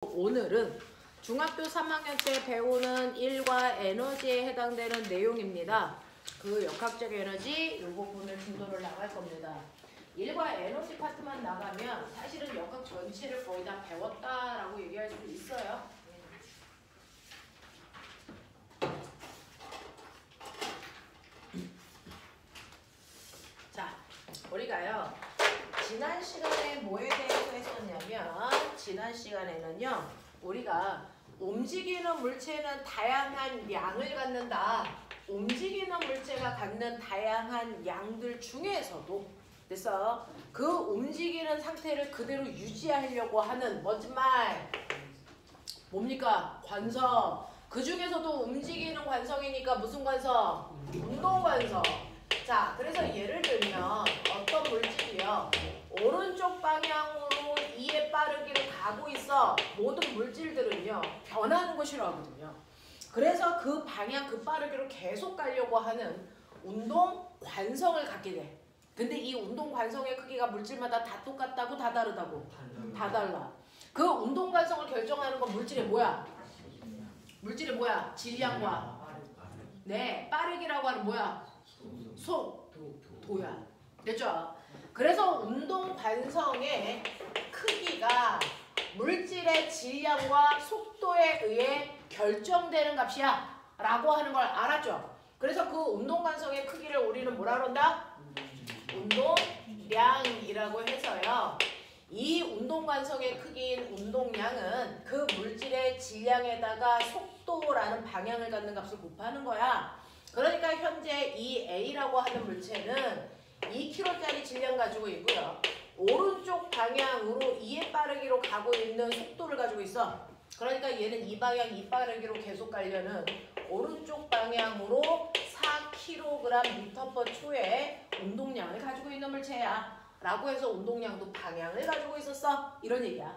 오늘은 중학교 3학년 때 배우는 일과 에너지에 해당되는 내용입니다. 그 역학적 에너지 이 부분을 진도를 나갈 겁니다. 일과 에너지 파트만 나가면 사실은 역학 전체를 거의 다 배웠다라고 얘기할 수 있어요. 자, 우리가요 지난 시간에 뭐에 대해서 했었냐면 지난 시간에는요 우리가 움직이는 물체는 다양한 양을 갖는다. 움직이는 물체가 갖는 다양한 양들 중에서도 그래서 그 움직이는 상태를 그대로 유지하려고 하는 멋진 말 뭡니까? 관성. 그 중에서도 움직이는 관성이니까 무슨 관성? 운동 관성. 자, 그래서 예를 들면 어떤 물질이요 오른쪽 방향으로 이에 빠르기를 가고 있어. 모든 물질들은요 변하는 거 싫어하거든요. 그래서 그 방향 그 빠르기로 계속 가려고 하는 운동 관성을 갖게 돼. 근데 이 운동 관성의 크기가 물질마다 다 똑같다고 다 다르다고? 다 달라. 그 운동 관성을 결정하는 건 물질이 뭐야? 물질이 뭐야? 질량과 네 빠르기라고 하는 뭐야? 속도야. 됐죠? 그래서 운동 관성의 크기가 물질의 질량과 속도에 의해 결정되는 값이야 라고 하는 걸 알았죠? 그래서 그 운동 관성의 크기를 우리는 뭐라 그런다? 운동량이라고 해서요. 이 운동 관성의 크기인 운동량은 그 물질의 질량에다가 속도라는 방향을 갖는 값을 곱하는 거야. 그러니까 현재 이 A라고 하는 물체는 2kg짜리 질량 가지고 있고요. 오른쪽 방향으로 2의 빠르기로 가고 있는 속도를 가지고 있어. 그러니까 얘는 이 방향 이 빠르기로 계속 가려는 오른쪽 방향으로 4kg/m/초의 운동량을 가지고 있는 물체야. 라고 해서 운동량도 방향을 가지고 있었어. 이런 얘기야.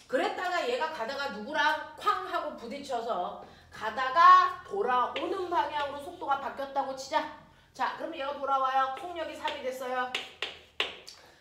그랬다가 얘가 가다가 누구랑 쾅 하고 부딪혀서 가다가 돌아오는 방향으로 속도가 바뀌었다고 치자. 자, 그럼 얘가 돌아와요. 속력이 3이 됐어요.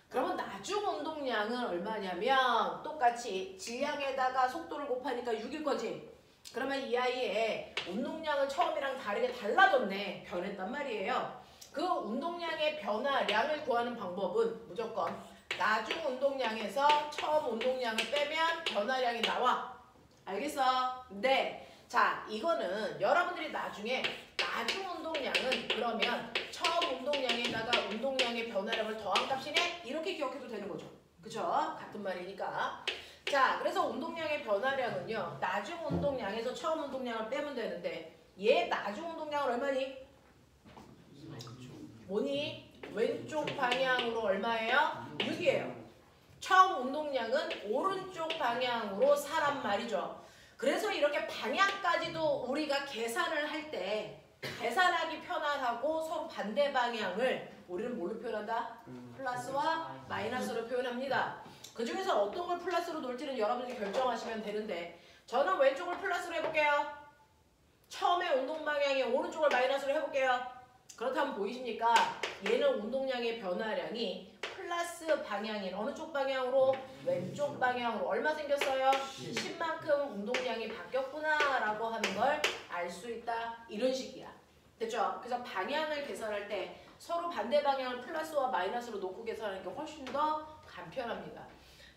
그러면 나중 운동량은 얼마냐면 똑같이 질량에다가 속도를 곱하니까 6일 거지. 그러면 이 아이의 운동량은 처음이랑 다르게 달라졌네. 변했단 말이에요. 그 운동량의 변화량을 구하는 방법은 무조건 나중 운동량에서 처음 운동량을 빼면 변화량이 나와. 알겠어? 네. 자, 이거는 여러분들이 나중에 나중 운동량은 그러면 처음 운동량에다가 운동량의 변화량을 더한 값이네? 이렇게 기억해도 되는 거죠. 그쵸? 같은 말이니까. 자, 그래서 운동량의 변화량은요. 나중 운동량에서 처음 운동량을 빼면 되는데 얘 나중 운동량은 얼마니? 뭐니? 왼쪽 방향으로 얼마예요? 6이에요. 처음 운동량은 오른쪽 방향으로 4란 말이죠. 그래서 이렇게 방향까지도 우리가 계산을 할 때 계산하기 편안하고 서로 반대 방향을 우리는 뭘로 표현한다? 플러스와 마이너스로 표현합니다. 그 중에서 어떤 걸 플러스로 놓을지는 여러분들이 결정하시면 되는데 저는 왼쪽을 플러스로 해볼게요. 처음에 운동 방향이 오른쪽을 마이너스로 해볼게요. 그렇다면 보이십니까? 얘는 운동량의 변화량이 플러스 방향인 어느 쪽 방향으로? 왼쪽 방향으로 얼마 생겼어요? 10만큼 운동량이 바뀌었구나 라고 하는 걸 알 수 있다. 이런 식이야. 됐죠? 그래서 방향을 계산할 때 서로 반대 방향을 플러스와 마이너스로 놓고 계산하는 게 훨씬 더 간편합니다.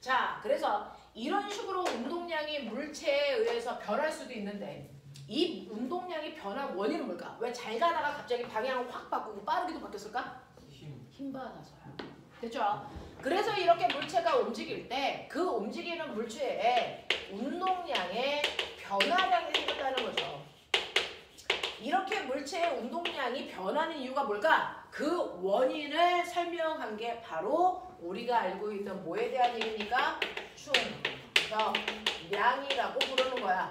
자, 그래서 이런 식으로 운동량이 물체에 의해서 변할 수도 있는데 이 운동량이 변한 원인은 뭘까? 왜 잘 가다가 갑자기 방향을 확 바꾸고 빠르게도 바뀌었을까? 힘 받아서요. 됐죠? 그래서 이렇게 물체가 움직일 때 그 움직이는 물체에 운동량의 변화량이 생겼다는 거죠. 이렇게 물체의 운동량이 변하는 이유가 뭘까? 그 원인을 설명한 게 바로 우리가 알고 있는 뭐에 대한 얘기입니까? 충격량이라고 부르는 거야.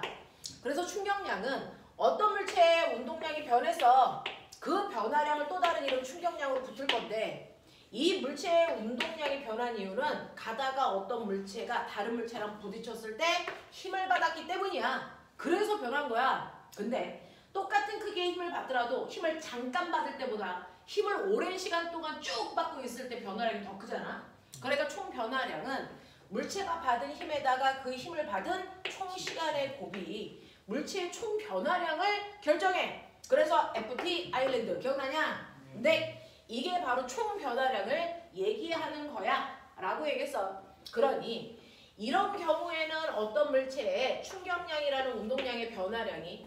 그래서 충격량은 어떤 물체의 운동량이 변해서 그 변화량을 또 다른 이름 충격량으로 붙을 건데 이 물체의 운동량이 변한 이유는 가다가 어떤 물체가 다른 물체랑 부딪혔을 때 힘을 받았기 때문이야. 그래서 변한 거야. 근데 똑같은 크기의 힘을 받더라도 힘을 잠깐 받을 때보다 힘을 오랜 시간 동안 쭉 받고 있을 때 변화량이 더 크잖아. 그러니까 총 변화량은 물체가 받은 힘에다가 그 힘을 받은 총 시간의 곱이 물체의 총 변화량을 결정해. 그래서 FT 아일랜드 기억나냐? 네. 이게 바로 총 변화량을 얘기하는 거야 라고 얘기했어. 그러니 이런 경우에는 어떤 물체의 충격량이라는 운동량의 변화량이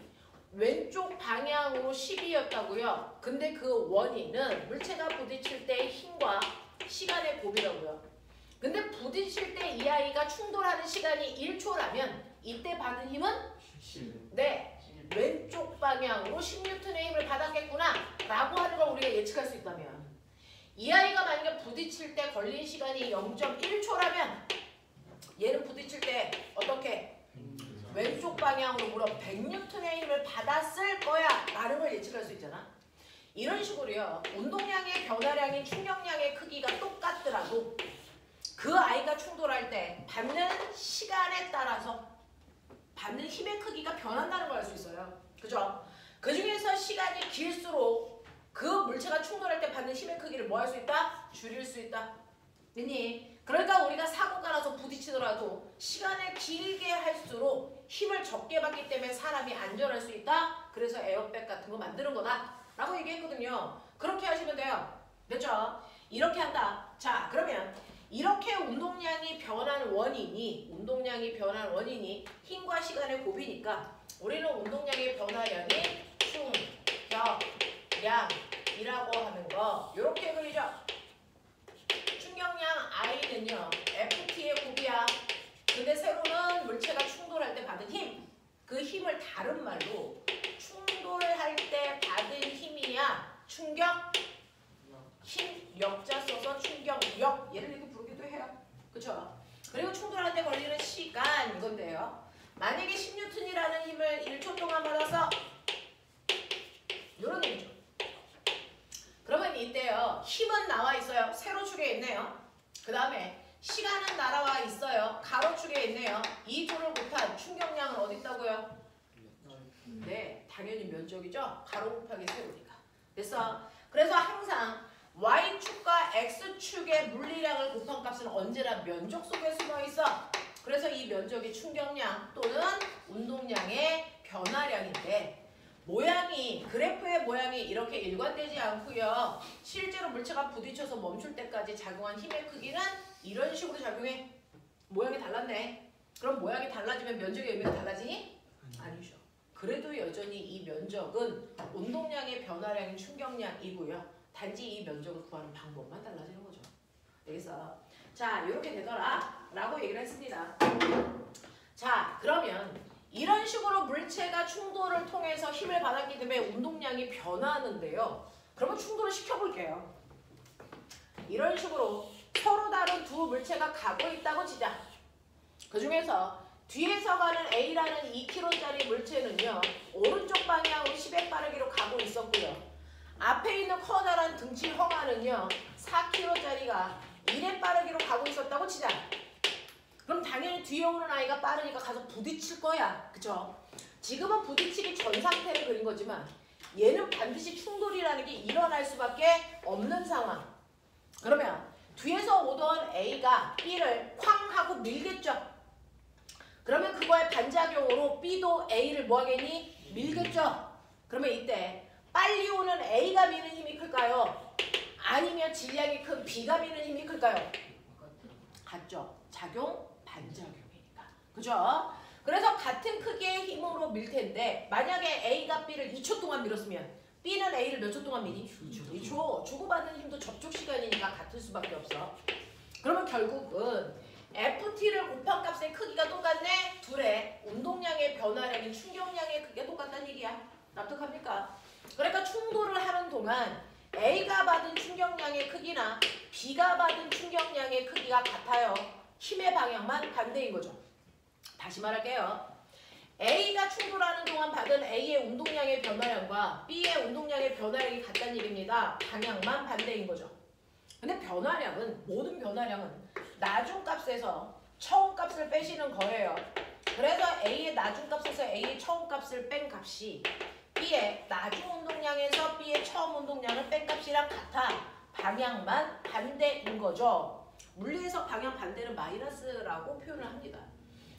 왼쪽 방향으로 10이었다고요. 근데 그 원인은 물체가 부딪힐 때의 힘과 시간의 곱이라고요. 근데 부딪힐 때 이 아이가 충돌하는 시간이 1초라면 이때 받은 힘은? 네, 왼쪽 방향으로 10N의 힘을 받았겠구나 라고 하는 걸 우리가 예측할 수 있다면, 이 아이가 만약에 부딪힐 때 걸린 시간이 0.1초라면 얘는 부딪힐 때 어떻게? 왼쪽 방향으로 무려 100N의 힘을 받았을 거야 라는 걸 예측할 수 있잖아. 이런 식으로요. 운동량의 변화량인 충격량의 크기가 똑같더라도 그 아이가 충돌할 때 받는 시간에 따라서 받는 힘의 크기가 변한다는 걸 알 수 있어요. 그죠? 그 중에서 시간이 길수록 그 물체가 충돌할 때 받는 힘의 크기를 뭐 할 수 있다? 줄일 수 있다. 됐니? 그러니까 우리가 사고가 나서 부딪히더라도 시간을 길게 할수록 힘을 적게 받기 때문에 사람이 안전할 수 있다. 그래서 에어백 같은 거 만드는 거다 라고 얘기했거든요. 그렇게 하시면 돼요. 됐죠? 이렇게 한다. 자, 그러면 이렇게 운동량이 변한 원인이 힘과 시간의 곱이니까 우리는 운동량의 변화량이 충격량이라고 하는 거 이렇게 그리죠. 충격량 I는요 FT의 곱이야. 근데 세로는 물체가 충돌할 때 받은 힘, 그 힘을 다른 말로 충돌할 때 받은 힘이야 충격 힘 역자 써서 충격력, 얘를 이렇게 부르기도 해요. 그쵸? 그리고 충돌할 때 걸리는 시간 이건데요. 만약에 10N이라는 힘을 1초 동안 받아서 이런 얘기죠. 그러면 이때요. 힘은 나와 있어요. 세로축에 있네요. 그 다음에 시간은 날아와 있어요. 가로축에 있네요. 이 둘을 곱한 충격량은 어디 있다고요? 네, 당연히 면적이죠. 가로 곱하기 세로니까. 됐어? 그래서 항상 Y축과 X축의 물리량을 곱한 값은 언제나 면적 속에 숨어 있어. 그래서 이 면적이 충격량 또는 운동량의 변화량인데, 그래프의 모양이 이렇게 일관되지 않고요. 실제로 물체가 부딪혀서 멈출 때까지 작용한 힘의 크기는 이런 식으로 작용해. 모양이 달랐네. 그럼 모양이 달라지면 면적의 의미가 달라지니? 아니죠. 그래도 여전히 이 면적은 운동량의 변화량인 충격량이고요. 단지 이 면적을 구하는 방법만 달라지는 거죠. 여기서 자, 이렇게 되더라 라고 얘기를 했습니다. 자, 그러면 이런 식으로 물체가 충돌을 통해서 힘을 받았기 때문에 운동량이 변하는데요. 그러면 충돌을 시켜볼게요. 이런 식으로 서로 다른 두 물체가 가고 있다고 치자. 그 중에서 뒤에서 가는 A라는 2kg짜리 물체는요. 오른쪽 방향으로 10의 빠르기로 가고 있었고요. 앞에 있는 커다란 등치 헝아는요. 4kg짜리가 1의 빠르기로 가고 있었다고 치자. 그럼 당연히 뒤에 오는 아이가 빠르니까 가서 부딪힐 거야. 그쵸? 지금은 부딪히기 전 상태를 그린 거지만 얘는 반드시 충돌이라는 게 일어날 수밖에 없는 상황. 그러면 뒤에서 오던 A가 B를 쾅 하고 밀겠죠? 그러면 그거의 반작용으로 B도 A를 뭐 하겠니? 밀겠죠? 그러면 이때 빨리 오는 A가 미는 힘이 클까요? 아니면 질량이 큰 B가 미는 힘이 클까요? 같죠? 작용, 반작용이니까. 그죠? 그래서 같은 크기의 힘으로 밀 텐데 만약에 A가 B를 2초 동안 밀었으면 B는 A를 몇 초 동안 미니? 2초. 주고받는 힘도 접촉 시간이니까 같을 수밖에 없어. 그러면 결국은 FT를 곱한 값의 크기가 똑같네? 둘의 운동량의 변화량인 충격량의 크기가 똑같다는 얘기야. 납득합니까? 그러니까 충돌을 하는 동안 A가 받은 충격량의 크기나 B가 받은 충격량의 크기가 같아요. 힘의 방향만 반대인 거죠. 다시 말할게요. A가 충돌하는 동안 받은 A의 운동량의 변화량과 B의 운동량의 변화량이 같다는 얘기입니다. 방향만 반대인 거죠. 근데 변화량은, 모든 변화량은 나중값에서 처음값을 빼시는 거예요. 그래서 A의 나중값에서 A의 처음값을 뺀 값이 B의 나중 운동량에서 B의 처음 운동량을 뺀 값이랑 같아. 방향만 반대인 거죠. 물리에서 방향 반대는 마이너스라고 표현을 합니다.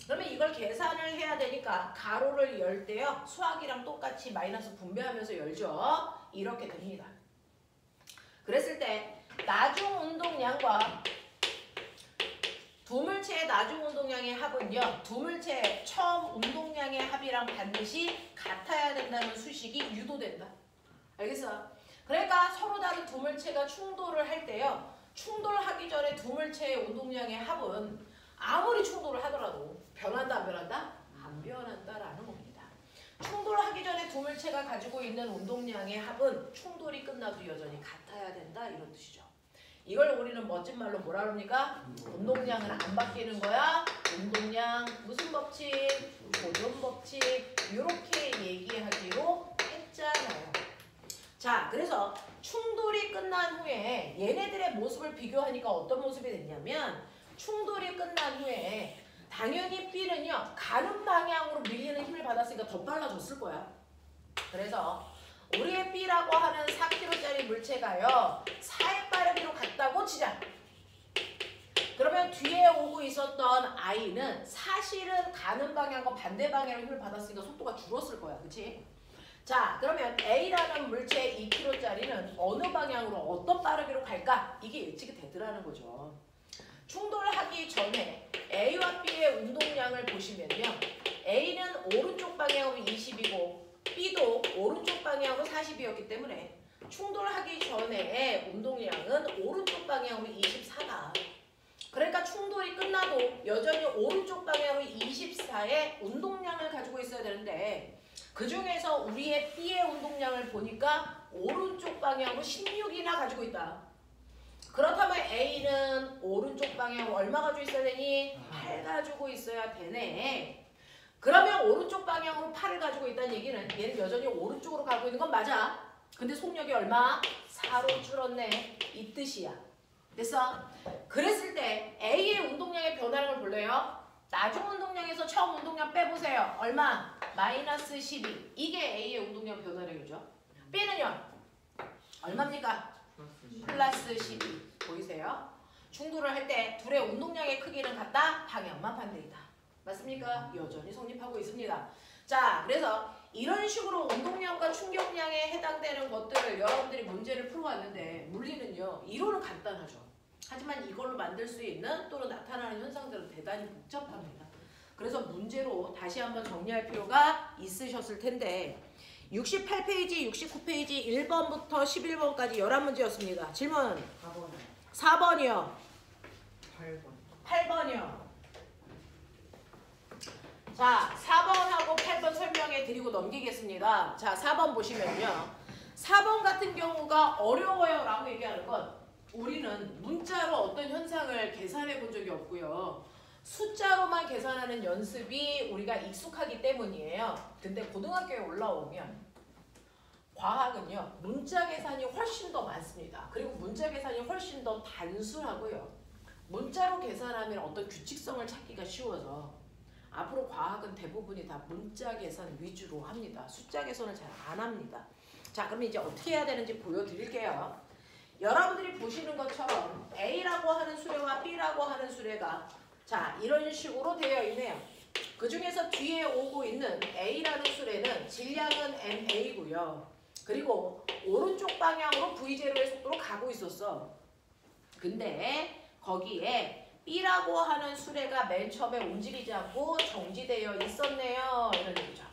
그러면 이걸 계산을 해야 되니까 가로를 열 때요. 수학이랑 똑같이 마이너스 분배하면서 열죠. 이렇게 됩니다. 그랬을 때 나중 운동량과 두물체의 나중 운동량의 합은요. 두물체의 처음 운동량의 합이랑 반드시 같아야 된다는 수식이 유도된다. 알겠어? 그러니까 서로 다른 두물체가 충돌을 할 때요. 충돌하기 전에 두물체의 운동량의 합은 아무리 충돌을 하더라도 변한다 안 변한다? 안 변한다라는 겁니다. 충돌하기 전에 두물체가 가지고 있는 운동량의 합은 충돌이 끝나도 여전히 같아야 된다 이런 뜻이죠. 이걸 우리는 멋진 말로 뭐라 그럽니까? 운동량은 안 바뀌는 거야. 운동량 무슨 법칙? 보존 법칙 이렇게 얘기하기로 했잖아요. 자, 그래서 충돌이 끝난 후에 얘네들의 모습을 비교하니까 어떤 모습이 됐냐면 충돌이 끝난 후에 당연히 B는요. 가는 방향으로 밀리는 힘을 받았으니까 더 빨라졌을 거야. 그래서 우리의 B라고 하는 4kg짜리 물체가요. 4의 빠르기로 갔다고 치자. 그러면 뒤에 오고 있었던 I는 사실은 가는 방향과 반대 방향으로 힘을 받았으니까 속도가 줄었을 거야. 그치? 자, 그러면 A라는 물체 2kg짜리는 어느 방향으로 어떤 빠르기로 갈까? 이게 예측이 되더라는 거죠. 충돌하기 전에 A와 B의 운동량을 보시면요. A는 오른쪽 방향으로 20이고 B도 오른쪽 방향으로 40이었기 때문에 충돌하기 전에 운동량은 오른쪽 방향으로 24다. 그러니까 충돌이 끝나도 여전히 오른쪽 방향으로 24의 운동량을 가지고 있어야 되는데 그 중에서 우리의 B의 운동량을 보니까 오른쪽 방향으로 16이나 가지고 있다. 그렇다면 A는 오른쪽 방향으로 얼마 가지고 있어야 되니? 8 가지고 있어야 되네. 그러면 오른쪽 방향으로 8을 가지고 있다는 얘기는 얘는 여전히 오른쪽으로 가고 있는 건 맞아. 근데 속력이 얼마? 4로 줄었네. 이 뜻이야. 됐어? 그랬을 때 A의 운동량의 변화량을 볼래요? 나중 운동량에서 처음 운동량 빼보세요. 얼마? 마이너스 12. 이게 A의 운동량 변화량이죠. B는요? 얼마입니까? 플러스 12. 보이세요? 충돌을 할 때 둘의 운동량의 크기는 같다? 방향만 반대이다. 맞습니까? 여전히 성립하고 있습니다. 자, 그래서 이런 식으로 운동량과 충격량에 해당되는 것들을 여러분들이 문제를 풀어왔는데 물리는요. 이론은 간단하죠. 하지만 이걸로 만들 수 있는 또는 나타나는 현상들은 대단히 복잡합니다. 그래서 문제로 다시 한번 정리할 필요가 있으셨을 텐데 68페이지, 69페이지 1번부터 11번까지 11문제였습니다. 질문 4번이요. 8번이요. 자, 4번하고 8번 설명해 드리고 넘기겠습니다. 자, 4번 보시면요. 4번 같은 경우가 어려워요 라고 얘기하는 건 우리는 문자로 어떤 현상을 계산해 본 적이 없고요. 숫자로만 계산하는 연습이 우리가 익숙하기 때문이에요. 근데 고등학교에 올라오면 과학은요. 문자 계산이 훨씬 더 많습니다. 그리고 문자 계산이 훨씬 더 단순하고요. 문자로 계산하면 어떤 규칙성을 찾기가 쉬워서 앞으로 과학은 대부분이 다 문자 계산 위주로 합니다. 숫자 계산을 잘 안 합니다. 자, 그럼 이제 어떻게 해야 되는지 보여드릴게요. 여러분들이 보시는 것처럼 A라고 하는 수레와 B라고 하는 수레가 자, 이런 식으로 되어 있네요. 그 중에서 뒤에 오고 있는 A라는 수레는 질량은 MA고요. 그리고 오른쪽 방향으로 V0의 속도로 가고 있었어. 근데 거기에 B라고 하는 수레가 맨 처음에 움직이지 않고 정지되어 있었네요. 이런 얘기죠.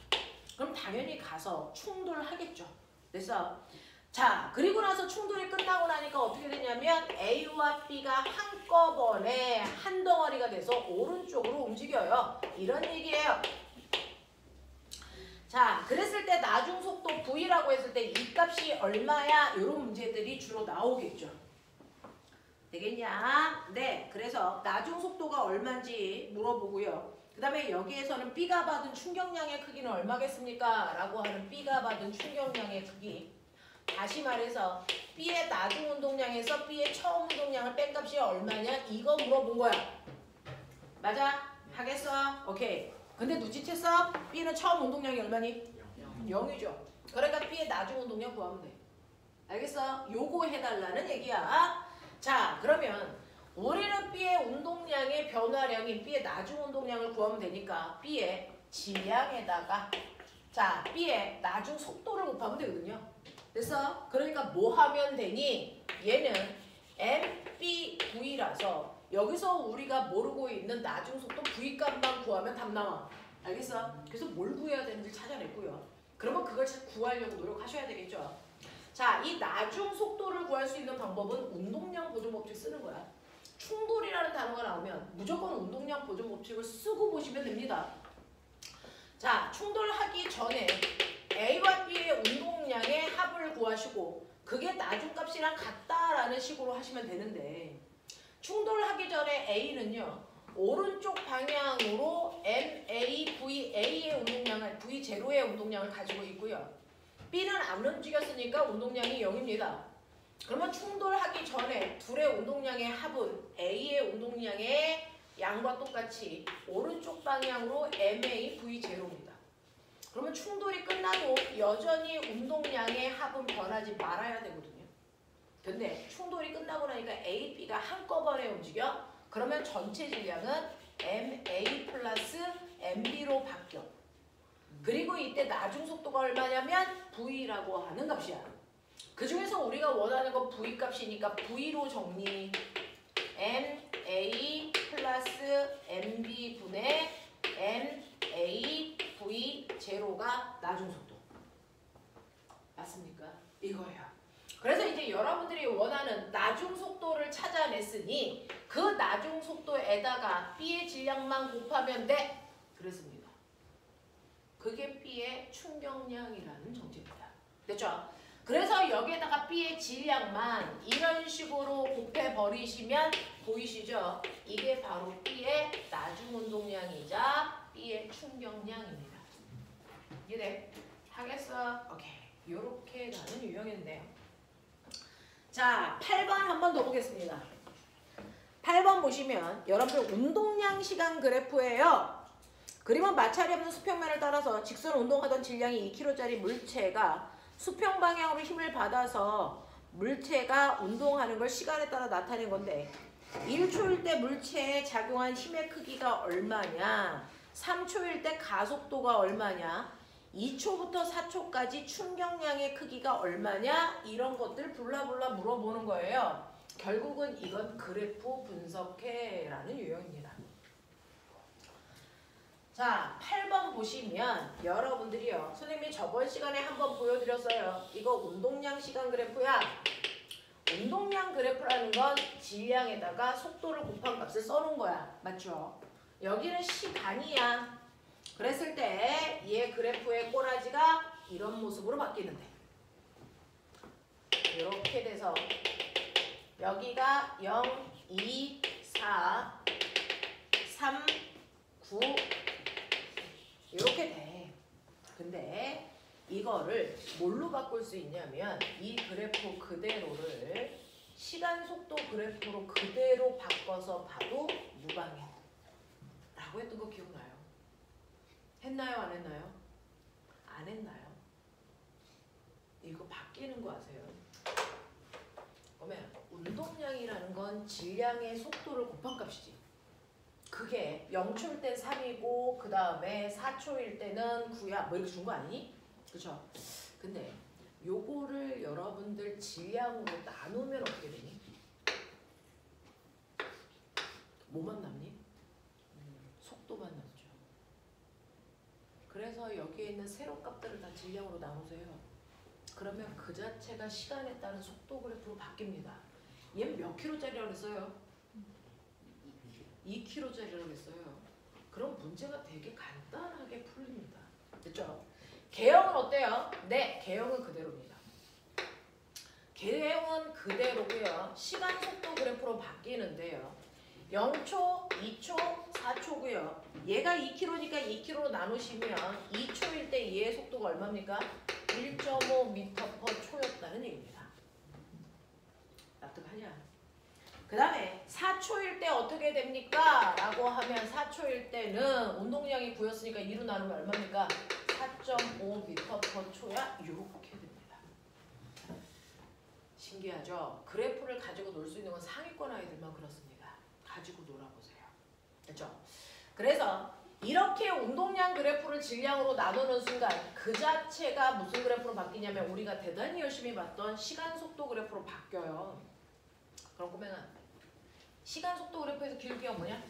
그럼 당연히 가서 충돌하겠죠. 그래서 자, 그리고 나서 충돌이 끝나고 나니까 어떻게 되냐면 A와 B가 한꺼번에 한 덩어리가 돼서 오른쪽으로 움직여요. 이런 얘기예요. 자, 그랬을 때 나중 속도 V라고 했을 때 이 값이 얼마야? 이런 문제들이 주로 나오겠죠. 되겠냐? 네, 그래서 나중 속도가 얼마인지 물어보고요. 그 다음에 여기에서는 B가 받은 충격량의 크기는 얼마겠습니까? 라고 하는 B가 받은 충격량의 크기. 다시 말해서 B의 나중 운동량에서 B의 처음 운동량을 뺀 값이 얼마냐? 이거 물어본 거야. 맞아? 하겠어? 오케이. 근데 눈치챘어? B는 처음 운동량이 얼마니? 0이죠. 그러니까 B의 나중 운동량 구하면 돼. 알겠어? 요거 해달라는 얘기야. 자, 그러면 우리는 B의 운동량의 변화량인 B의 나중 운동량을 구하면 되니까 B의 질량에다가 자 B의 나중 속도를 곱하면 되거든요. 됐어? 그러니까 뭐 하면 되니? 얘는 MBV라서 여기서 우리가 모르고 있는 나중 속도 V값만 구하면 답 나와. 알겠어? 그래서 뭘 구해야 되는지 찾아냈고요. 그러면 그걸 구하려고 노력하셔야 되겠죠. 자, 이 나중 속도를 구할 수 있는 방법은 운동량 보존 법칙 쓰는 거야. 충돌이라는 단어가 나오면 무조건 운동량 보존 법칙을 쓰고 보시면 됩니다. 자, 충돌하기 전에 A와 B의 운동량의 합을 구하시고 그게 나중값이랑 같다라는 식으로 하시면 되는데 충돌하기 전에 A는요. 오른쪽 방향으로 MAVA의 운동량을 V0의 운동량을 가지고 있고요. B는 안 움직였으니까 운동량이 0입니다. 그러면 충돌하기 전에 둘의 운동량의 합은 A의 운동량의 양과 똑같이 오른쪽 방향으로 MAV0입니다. 그러면 충돌이 끝나도 여전히 운동량의 합은 변하지 말아야 되거든요. 근데 충돌이 끝나고 나니까 A, B가 한꺼번에 움직여. 그러면 전체 질량은 MA 플러스 MB로 바뀌어. 그리고 이때 나중 속도가 얼마냐면 V라고 하는 값이야. 그 중에서 우리가 원하는 건 V 값이니까 V로 정리. MA 플러스 MB 분의 MA V0가 나중 속도. 맞습니까? 이거예요. 그래서 이제 여러분들이 원하는 나중 속도를 찾아냈으니 그 나중 속도에다가 B의 질량만 곱하면 돼. 그렇습니다. 그게 B의 충격량이라는 정체입니다. 됐죠? 그래서 여기에다가 B의 질량만 이런 식으로 곱해버리시면 보이시죠? 이게 바로 B의 나중 운동량이자 B의 충격량입니다. 이해돼? 하겠어? 오케이. 요렇게 가는 유형인데요. 자, 8번 한 번 더 보겠습니다. 8번 보시면 여러분들 운동량 시간 그래프예요. 그림은 마찰이 없는 수평면을 따라서 직선 운동하던 질량이 2kg짜리 물체가 수평 방향으로 힘을 받아서 물체가 운동하는 걸 시간에 따라 나타낸 건데 1초일 때 물체에 작용한 힘의 크기가 얼마냐, 3초일 때 가속도가 얼마냐, 2초부터 4초까지 충격량의 크기가 얼마냐, 이런 것들 블라블라 물어보는 거예요. 결국은 이건 그래프 분석해라는 유형입니다. 자, 8번 보시면 여러분들이요. 선생님이 저번 시간에 한번 보여드렸어요. 이거 운동량 시간 그래프야. 운동량 그래프라는 건 질량에다가 속도를 곱한 값을 써놓은 거야. 맞죠? 여기는 시간이야. 그랬을 때 얘 그래프의 꼬라지가 이런 모습으로 바뀌는데 이렇게 돼서 여기가 0, 2, 4, 3, 9 이렇게 돼. 근데 이거를 뭘로 바꿀 수 있냐면 이 그래프 그대로를 시간 속도 그래프로 그대로 바꿔서 봐도 무방해 라고 했던 거 기억나요? 했나요? 안 했나요? 안 했나요? 이거 바뀌는 거 아세요? 그러면 운동량이라는 건 질량의 속도를 곱한 값이지. 그게 0초일 땐 3이고 그 다음에 4초일 때는 9야. 뭐 이렇게 준 거 아니니? 그쵸? 근데 요거를 여러분들 질량으로 나누면 어떻게 되니? 뭐만 남니? 속도만 남죠. 그래서 여기에 있는 세로 값들을 다 질량으로 나누세요. 그러면 그 자체가 시간에 따른 속도 그래프로 바뀝니다. 얘는 몇 킬로짜리라고 했어요? 2kg짜리라고 했어요. 그럼 문제가 되게 간단하게 풀립니다. 됐죠? 개형은 어때요? 네, 개형은 그대로입니다. 개형은 그대로고요. 시간 속도 그래프로 바뀌는데요. 0초, 2초, 4초고요. 얘가 2km니까 2km로 나누시면 2초일 때 얘의 속도가 얼마입니까? 1.5m/초였다는 얘기입니다. 납득하냐? 그 다음에 4초일 때 어떻게 됩니까? 라고 하면 4초일 때는 운동량이 9였으니까 2로 나누면 얼마입니까? 4.5m/초야? 이렇게 됩니다. 신기하죠? 그래프를 가지고 놀 수 있는 건 상위권 아이들만 그렇습니다. 가지고 놀아보세요. 그렇죠? 그래서 이렇게 운동량 그래프를 질량으로 나누는 순간 그 자체가 무슨 그래프로 바뀌냐면 우리가 대단히 열심히 봤던 시간 속도 그래프로 바뀌어요. 그럼 그러면 시간 속도 그래프에서 기울기가 뭐냐?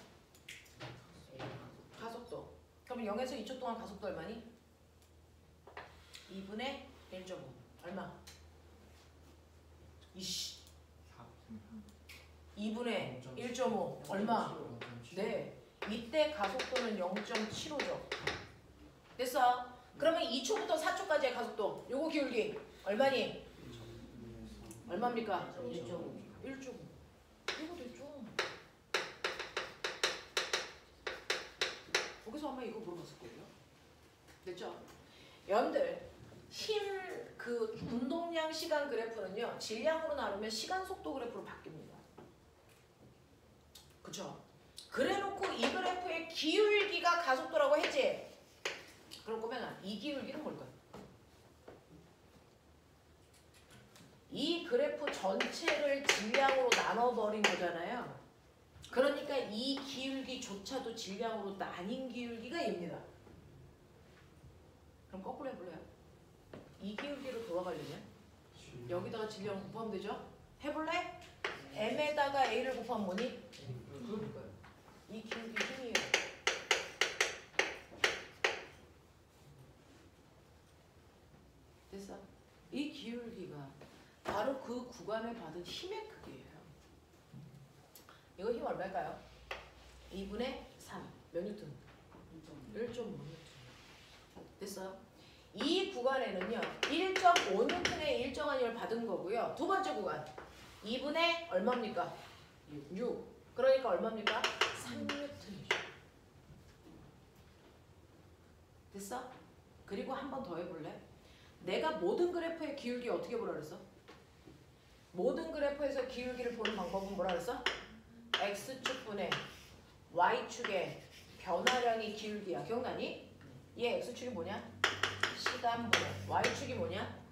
가속도. 그러면 0에서 2초 동안 가속도 얼마니? 2분의 1.5. 얼마? 이씨. 2분의 1.5. 얼마? 네. 이때 가속도는 0.75죠. 됐어? 그러면 2초부터 4초까지의 가속도. 요거 기울기 얼마니? 얼마입니까? 1.5. 1.5. 이거 됐죠? 거기서 아마 이거 물어봤을 거예요. 됐죠? 여러분들 그 운동량 시간 그래프는요. 질량으로 나누면 시간 속도 그래프로 바뀝니다. 그쵸? 그래놓고 이 그래프의 기울기가 가속도라고 했지? 그럼 보면 이 기울기는 뭘까요? 이 그래프 전체를 질량으로 나눠버린 거잖아요. 그러니까 이 기울기조차도 질량으로 나뉜 기울기가 얘입니다. 그럼 거꾸로 해볼래요? 이 기울기로 돌아가려면 여기다가 질량 곱하면 되죠? 해볼래? m에다가 a를 곱하면 뭐니? 그러니까요. 이 기울기 힘이에요. 됐어? 이 기울기가 바로 그 구간에 받은 힘의 크기예요. 이거 힘 얼마일까요? 2분의 3. 몇 뉴턴? 1.5뉴턴. 됐어요? 이 구간에는요. 1.5뉴턴의 일정한 힘을 받은 거고요. 두 번째 구간. 2분의 얼마입니까? 6. 그러니까 얼마입니까? 3뉴턴이죠. 됐어? 그리고 한 번 더 해볼래? 내가 모든 그래프의 기울기 어떻게 보라 그랬어? 모든 그래프에서 기울기를 보는 방법은 뭐라 그랬어? X축분의 Y축의 변화량이 기울기야. 기억나니? 얘 X축이 뭐냐? 시간분의 Y축이 뭐냐?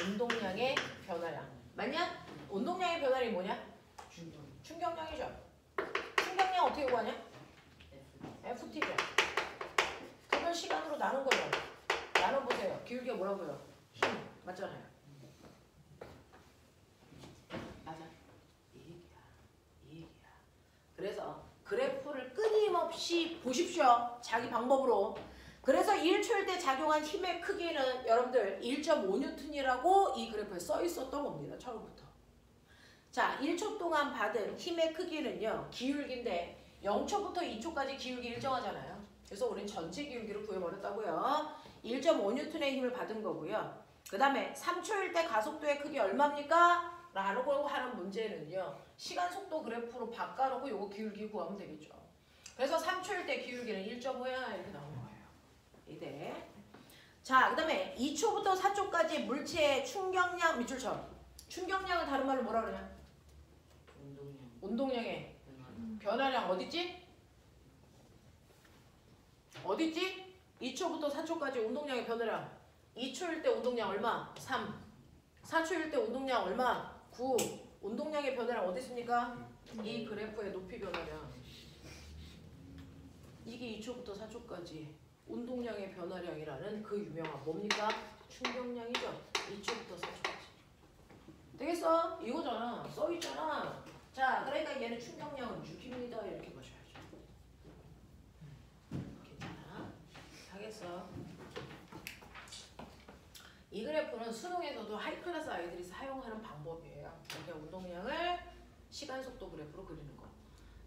운동량의 변화량. 맞냐? 운동량의 변화량이 뭐냐? 충격량이죠. 충격량 어떻게 구하냐? FT죠. 그걸 시간으로 나눈 거죠. 나눠보세요. 기울기가 뭐라고요? 힘. 맞잖아요. 맞아. 이 얘기야. 이 얘기야. 그래서 그래프를 끊임없이 보십시오. 자기 방법으로. 그래서 1초일 때 작용한 힘의 크기는 여러분들 1.5뉴턴이라고 이 그래프에 써 있었던 겁니다. 처음부터. 자, 1초 동안 받은 힘의 크기는요. 기울기인데 0초부터 2초까지 기울기 일정하잖아요. 그래서 우리는 전체 기울기를 구해버렸다고요. 1.5뉴턴의 힘을 받은 거고요. 그 다음에 3초일 때 가속도의 크기 얼마입니까? 라고 하는 문제는요. 시간 속도 그래프로 바꿔놓고 요거 기울기 구하면 되겠죠. 그래서 3초일 때 기울기는 1.5야 이렇게 나오는 거예요. 이대. 자, 그 다음에 2초부터 4초까지 물체의 충격량 밑줄쳐. 충격량을 다른 말로 뭐라 그러냐? 운동량의 변화량 어딨지? 어딨지? 2초부터 4초까지 운동량의 변화량. 2초일 때 운동량 얼마? 3. 4초일 때 운동량 얼마? 9. 운동량의 변화량 어디 있습니까? 이 그래프의 높이 변화량. 이게 2초부터 4초까지 운동량의 변화량이라는 그 유명한 뭡니까? 충격량이죠. 2초부터 4초까지. 되겠어? 이거잖아. 써있잖아. 자, 그러니까 얘는 충격량은 6입니다. 이렇게 보셔야죠. 괜찮아? 하겠어? 이 그래프는 수능에서도 하이클래스 아이들이 사용하는 방법이에요. 이렇게 운동량을 시간 속도 그래프로 그리는 거.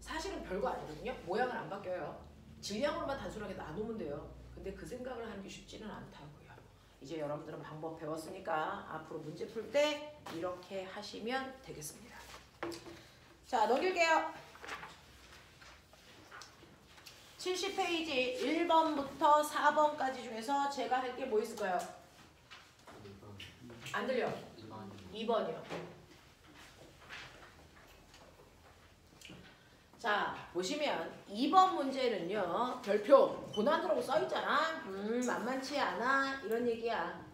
사실은 별거 아니거든요. 모양은 안 바뀌어요. 질량으로만 단순하게 나누면 돼요. 근데 그 생각을 하는 게 쉽지는 않다고요. 이제 여러분들은 방법 배웠으니까 앞으로 문제 풀 때 이렇게 하시면 되겠습니다. 자, 넘길게요. 70페이지 1번부터 4번까지 중에서 제가 할 게 뭐 있을까요? 안 들려? 2번이요. 자, 보시면 2번 문제는요. 별표 고난도라고 써있잖아. 만만치 않아. 이런 얘기야.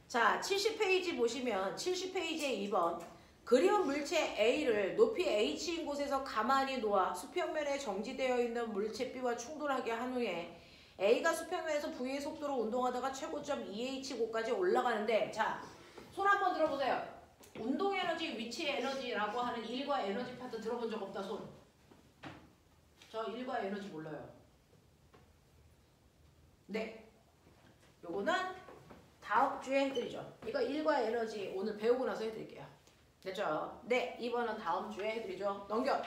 자, 70페이지 보시면 70페이지에 2번 그리운 물체 A를 높이 H인 곳에서 가만히 놓아 수평면에 정지되어 있는 물체 B와 충돌하게 한 후에 A가 수평면에서 V의 속도로 운동하다가 최고점 2H곳까지 올라가는데, 자, 손 한번 들어보세요. 운동에너지, 위치에너지라고 하는 1과 에너지 파트 들어본 적 없다, 손. 저 1과 에너지 몰라요. 네. 요거는 다음 주에 해드리죠. 이거 1과 에너지 오늘 배우고 나서 해드릴게요. 됐죠? 네. 2번은 다음 주에 해드리죠. 넘겨.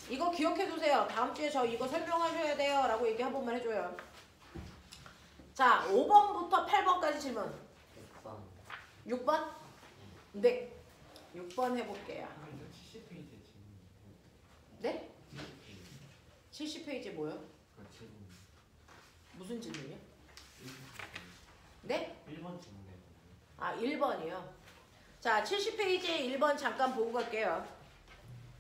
이거 기억해두세요. 다음 주에 저 이거 설명하셔야 돼요 라고 얘기 한 번만 해줘요. 자, 5번부터 8번까지 질문. 6번? 네. 6번 해볼게요. 70페이지 질문. 네? 70페이지 뭐요? 무슨 질문이요? 네? 1번 질문에. 아, 1번이요. 자, 70페이지 1번 잠깐 보고 갈게요.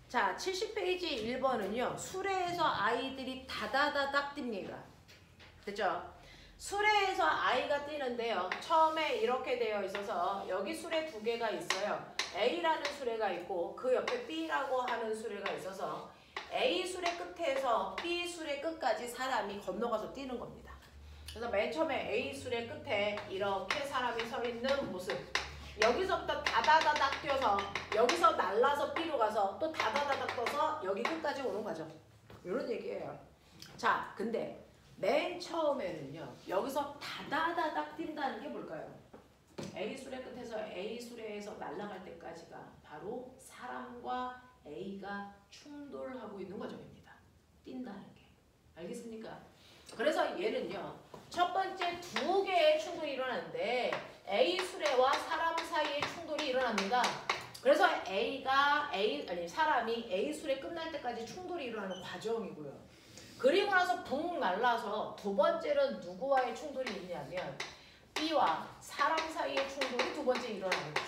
자, 70페이지 1번은요. 수레에서 아이들이 다다다닥 뜁니다. 됐죠? 수레에서 아이가 뛰는데요. 처음에 이렇게 되어 있어서 여기 수레 2개가 있어요. A라는 수레가 있고 그 옆에 B라고 하는 수레가 있어서 A 수레 끝에서 B 수레 끝까지 사람이 건너가서 뛰는 겁니다. 그래서 맨 처음에 A 수레 끝에 이렇게 사람이 서 있는 모습. 여기서부터 다다다닥 뛰어서 여기서 날라서 B로 가서 또 다다다닥 떠서 여기 끝까지 오는 거죠. 이런 얘기예요. 자, 근데 맨 처음에는요. 여기서 다다다닥 뛴다는 게 뭘까요? A 수레 끝에서 A 수레에서 날아갈 때까지가 바로 사람과 A가 충돌하고 있는 과정입니다. 뛴다는 게. 알겠습니까? 그래서 얘는요. 첫 번째 2개의 충돌이 일어나는데 A 수레와 사람 사이의 충돌이 일어납니다. 그래서 사람이 A 수레 끝날 때까지 충돌이 일어나는 과정이고요. 그리고 나서 붕 날라서 두 번째는 누구와의 충돌이 있냐면 B와 사람 사이의 충돌이 두 번째 일어나는 거죠.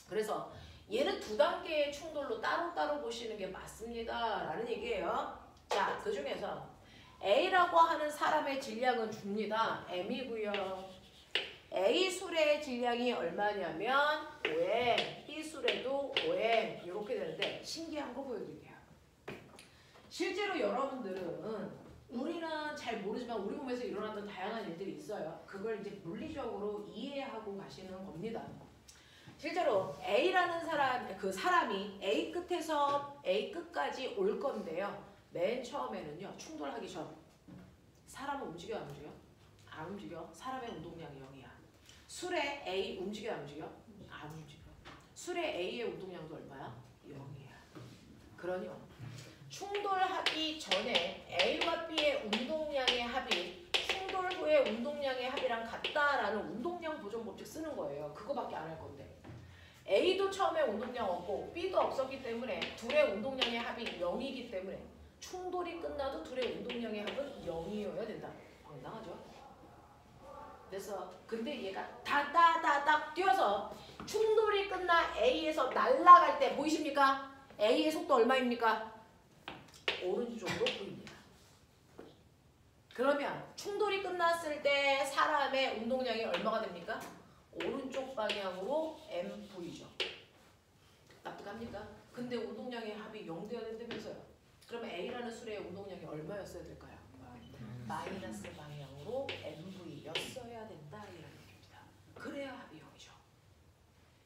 그래서 얘는 2단계의 충돌로 따로따로 보시는 게 맞습니다. 라는 얘기예요. 자, 그 중에서 A라고 하는 사람의 질량은 줍니다. M이고요. A 수레의 질량이 얼마냐면 5M, B 수레도 5M 이렇게 되는데 신기한 거 보여드릴게요. 실제로 여러분들은 우리는 잘 모르지만 우리 몸에서 일어나는 다양한 일들이 있어요. 그걸 이제 물리적으로 이해하고 가시는 겁니다. 실제로 A라는 사람이 A 끝에서 A 끝까지 올 건데요. 맨 처음에는요. 충돌하기 전 사람은 움직여 안 움직여? 안 움직여. 사람의 운동량이 0이야. 수레 A 움직여 안 움직여? 안 움직여. 수레 A의 운동량도 얼마야? 0이야. 그러니 충돌하기 전에 A와 B의 운동량의 합이 충돌 후의 운동량의 합이랑 같다라는 운동량 보존 법칙 쓰는 거예요. 그거밖에 안 할 건데. A도 처음에 운동량 없고 B도 없었기 때문에 둘의 운동량의 합이 0이기 때문에 충돌이 끝나도 둘의 운동량의 합은 0이어야 된다. 황당하죠? 그래서 근데 얘가 다다다닥 뛰어서 충돌이 끝나 A에서 날아갈 때 보이십니까? A의 속도 얼마입니까? 오른쪽으로 보입니다. 그러면 충돌이 끝났을 때 사람의 운동량이 얼마가 됩니까? 오른쪽 방향으로 MV죠. 납득합니까? 근데 운동량의 합이 0 되어야 된다면서요. 그러면 A라는 수레의 운동량이 얼마였어야 될까요? 마이너스 방향으로 MV였어야 된다. 이런 얘기입니다. 그래야 합이 0이죠.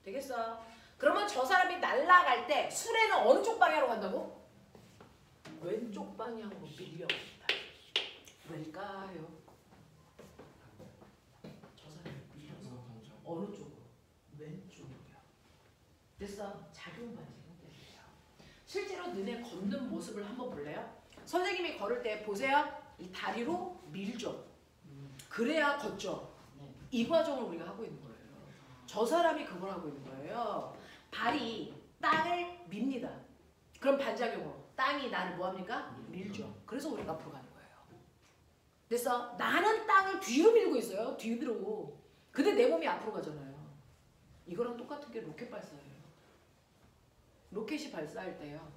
되겠어? 그러면 저 사람이 날아갈 때 수레는 어느 쪽 방향으로 간다고? 왼쪽 방향으로 밀려갑니다. 왜일까요? 저 사람이 밀려서 어느 쪽으로? 왼쪽으로요. 됐어? 작용 반지는 되세요. 실제로 너네 걷는 모습을 한번 볼래요? 선생님이 걸을 때 보세요. 이 다리로 밀죠. 그래야 걷죠. 이 과정을 우리가 하고 있는 거예요. 저 사람이 그걸 하고 있는 거예요. 발이 땅을 밉니다. 그럼 반작용으로 땅이 나를 뭐합니까? 밀죠. 그래서 우리가 앞으로 가는 거예요. 그래서 나는 땅을 뒤로 밀고 있어요. 뒤로. 근데 내 몸이 앞으로 가잖아요. 이거랑 똑같은 게 로켓 발사예요. 로켓이 발사할 때요.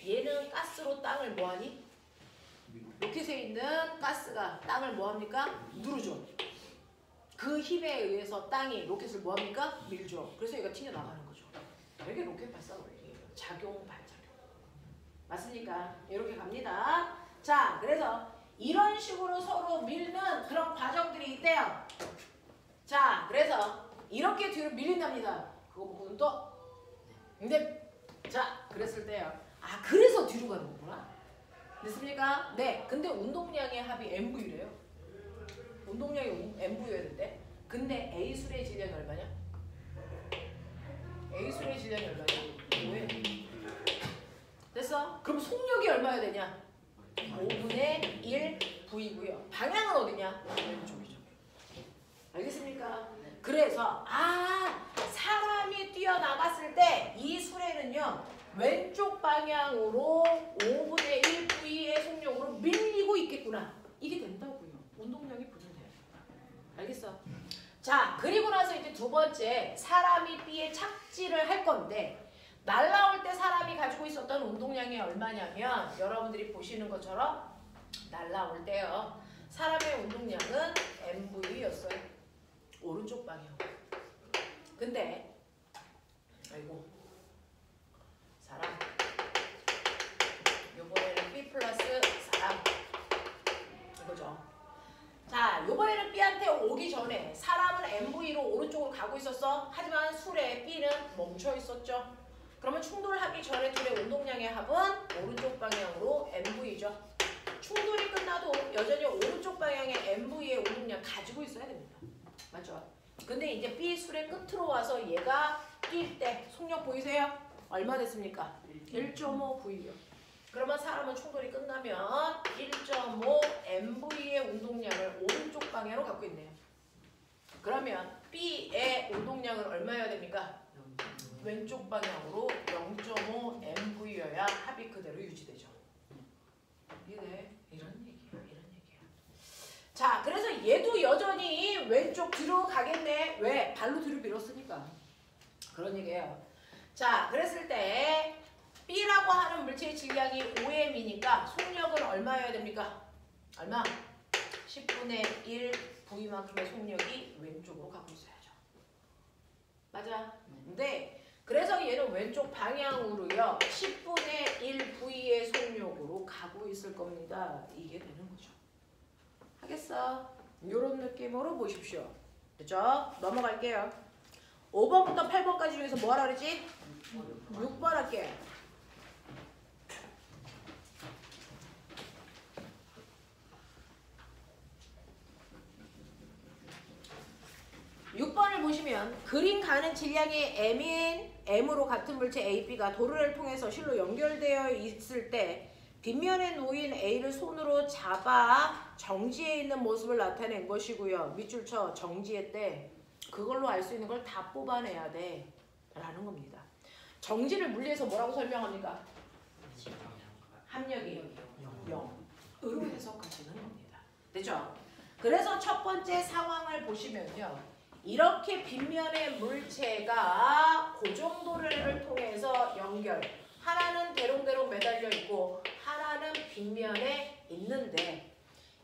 얘는 가스로 땅을 뭐하니? 로켓에 있는 가스가 땅을 뭐합니까? 누르죠. 그 힘에 의해서 땅이 로켓을 뭐합니까? 밀죠. 그래서 얘가 튕겨나가는 거죠. 이게 로켓 발사 원리예요. 작용 반작용. 맞습니까? 이렇게 갑니다. 자, 그래서 이런 식으로 서로 밀는 그런 과정들이 있대요. 자, 그래서 이렇게 뒤로 밀린답니다. 그거 보고는 또 근데 자, 그랬을 때요. 아, 그래서 뒤로 가는 거구나. 됐습니까? 네. 근데 운동량의 합이 MV래요. 운동량이 MV였는데 근데 A술의 질량이 얼마냐? A술의 질량이 얼마냐? 5에 됐어? 그럼 속력이 얼마야 되냐? 5분의 1 V고요. 방향은 어디냐? 왼쪽이죠. 알겠습니까? 그래서 사람이 뛰어나갔을 때 이 수레는요. 왼쪽 방향으로 5분의 1 V의 속력으로 밀리고 있겠구나. 이게 된다고요. 운동량이 부준돼요. 알겠어? 자, 그리고 나서 이제 두 번째 사람이 B에 착지를 할 건데 날라올 때 사람이 가지고 있었던 운동량이 얼마냐면 여러분들이 보시는 것처럼 날라올 때요. 사람의 운동량은 MV였어요. 오른쪽 방향. 근데 아이고 사람 요번에는 B 플러스 사람 이거죠. 자, 요번에는 B한테 오기 전에 사람은 MV로 오른쪽으로 가고 있었어. 하지만 술에 B는 멈춰 있었죠. 그러면 충돌하기 전에 둘의 운동량의 합은 오른쪽 방향으로 MV죠. 충돌이 끝나도 여전히 오른쪽 방향의 MV의 운동량 가지고 있어야 됩니다. 맞죠? 근데 이제 B 술의 끝으로 와서 얘가 뛸 때 속력 보이세요? 얼마 됐습니까? 1.5 V요. 그러면 사람은 충돌이 끝나면 1.5 MV의 운동량을 오른쪽 방향으로 갖고 있네요. 그러면 B의 운동량은 얼마여야 됩니까? 왼쪽 방향으로 0.5 MV여야 합이 그대로 유지되죠. 이게 이런 얘기야. 자, 그래서 얘도 여전히 왼쪽 뒤로 가겠네. 왜? 발로 뒤로 밀었으니까. 그런 얘기예요. 자, 그랬을 때 B라고 하는 물체의 질량이 5m이니까 속력은 얼마여야 됩니까? 얼마? 10분의 1 V만큼의 속력이 왼쪽으로 가고 있어야죠. 맞아? 근데 그래서 얘는 왼쪽 방향으로요. 10분의 1 V의 속력으로 가고 있을 겁니다. 이게 되는 거죠. 하겠어? 이런 느낌으로 보십시오. 됐죠? 넘어갈게요. 5번부터 8번까지 중에서 뭐 하라 그러지? 6번 할게. 6번을 보시면 그림 가는 질량이 M인 M으로 같은 물체 AB가 도르래를 통해서 실로 연결되어 있을 때 뒷면에 놓인 A를 손으로 잡아 정지해 있는 모습을 나타낸 것이고요. 밑줄 쳐 정지할 때 그걸로 알 수 있는 걸 다 뽑아내야 돼 라는 겁니다. 정지를 물리에서 뭐라고 설명합니까? 합력이 0으로 해석하시는 겁니다. 됐죠? 그래서 첫 번째 상황을 보시면요. 이렇게 빗면의 물체가 고정도래를 통해서 연결. 하나는 대롱대롱 매달려 있고 하나는 빗면에 있는데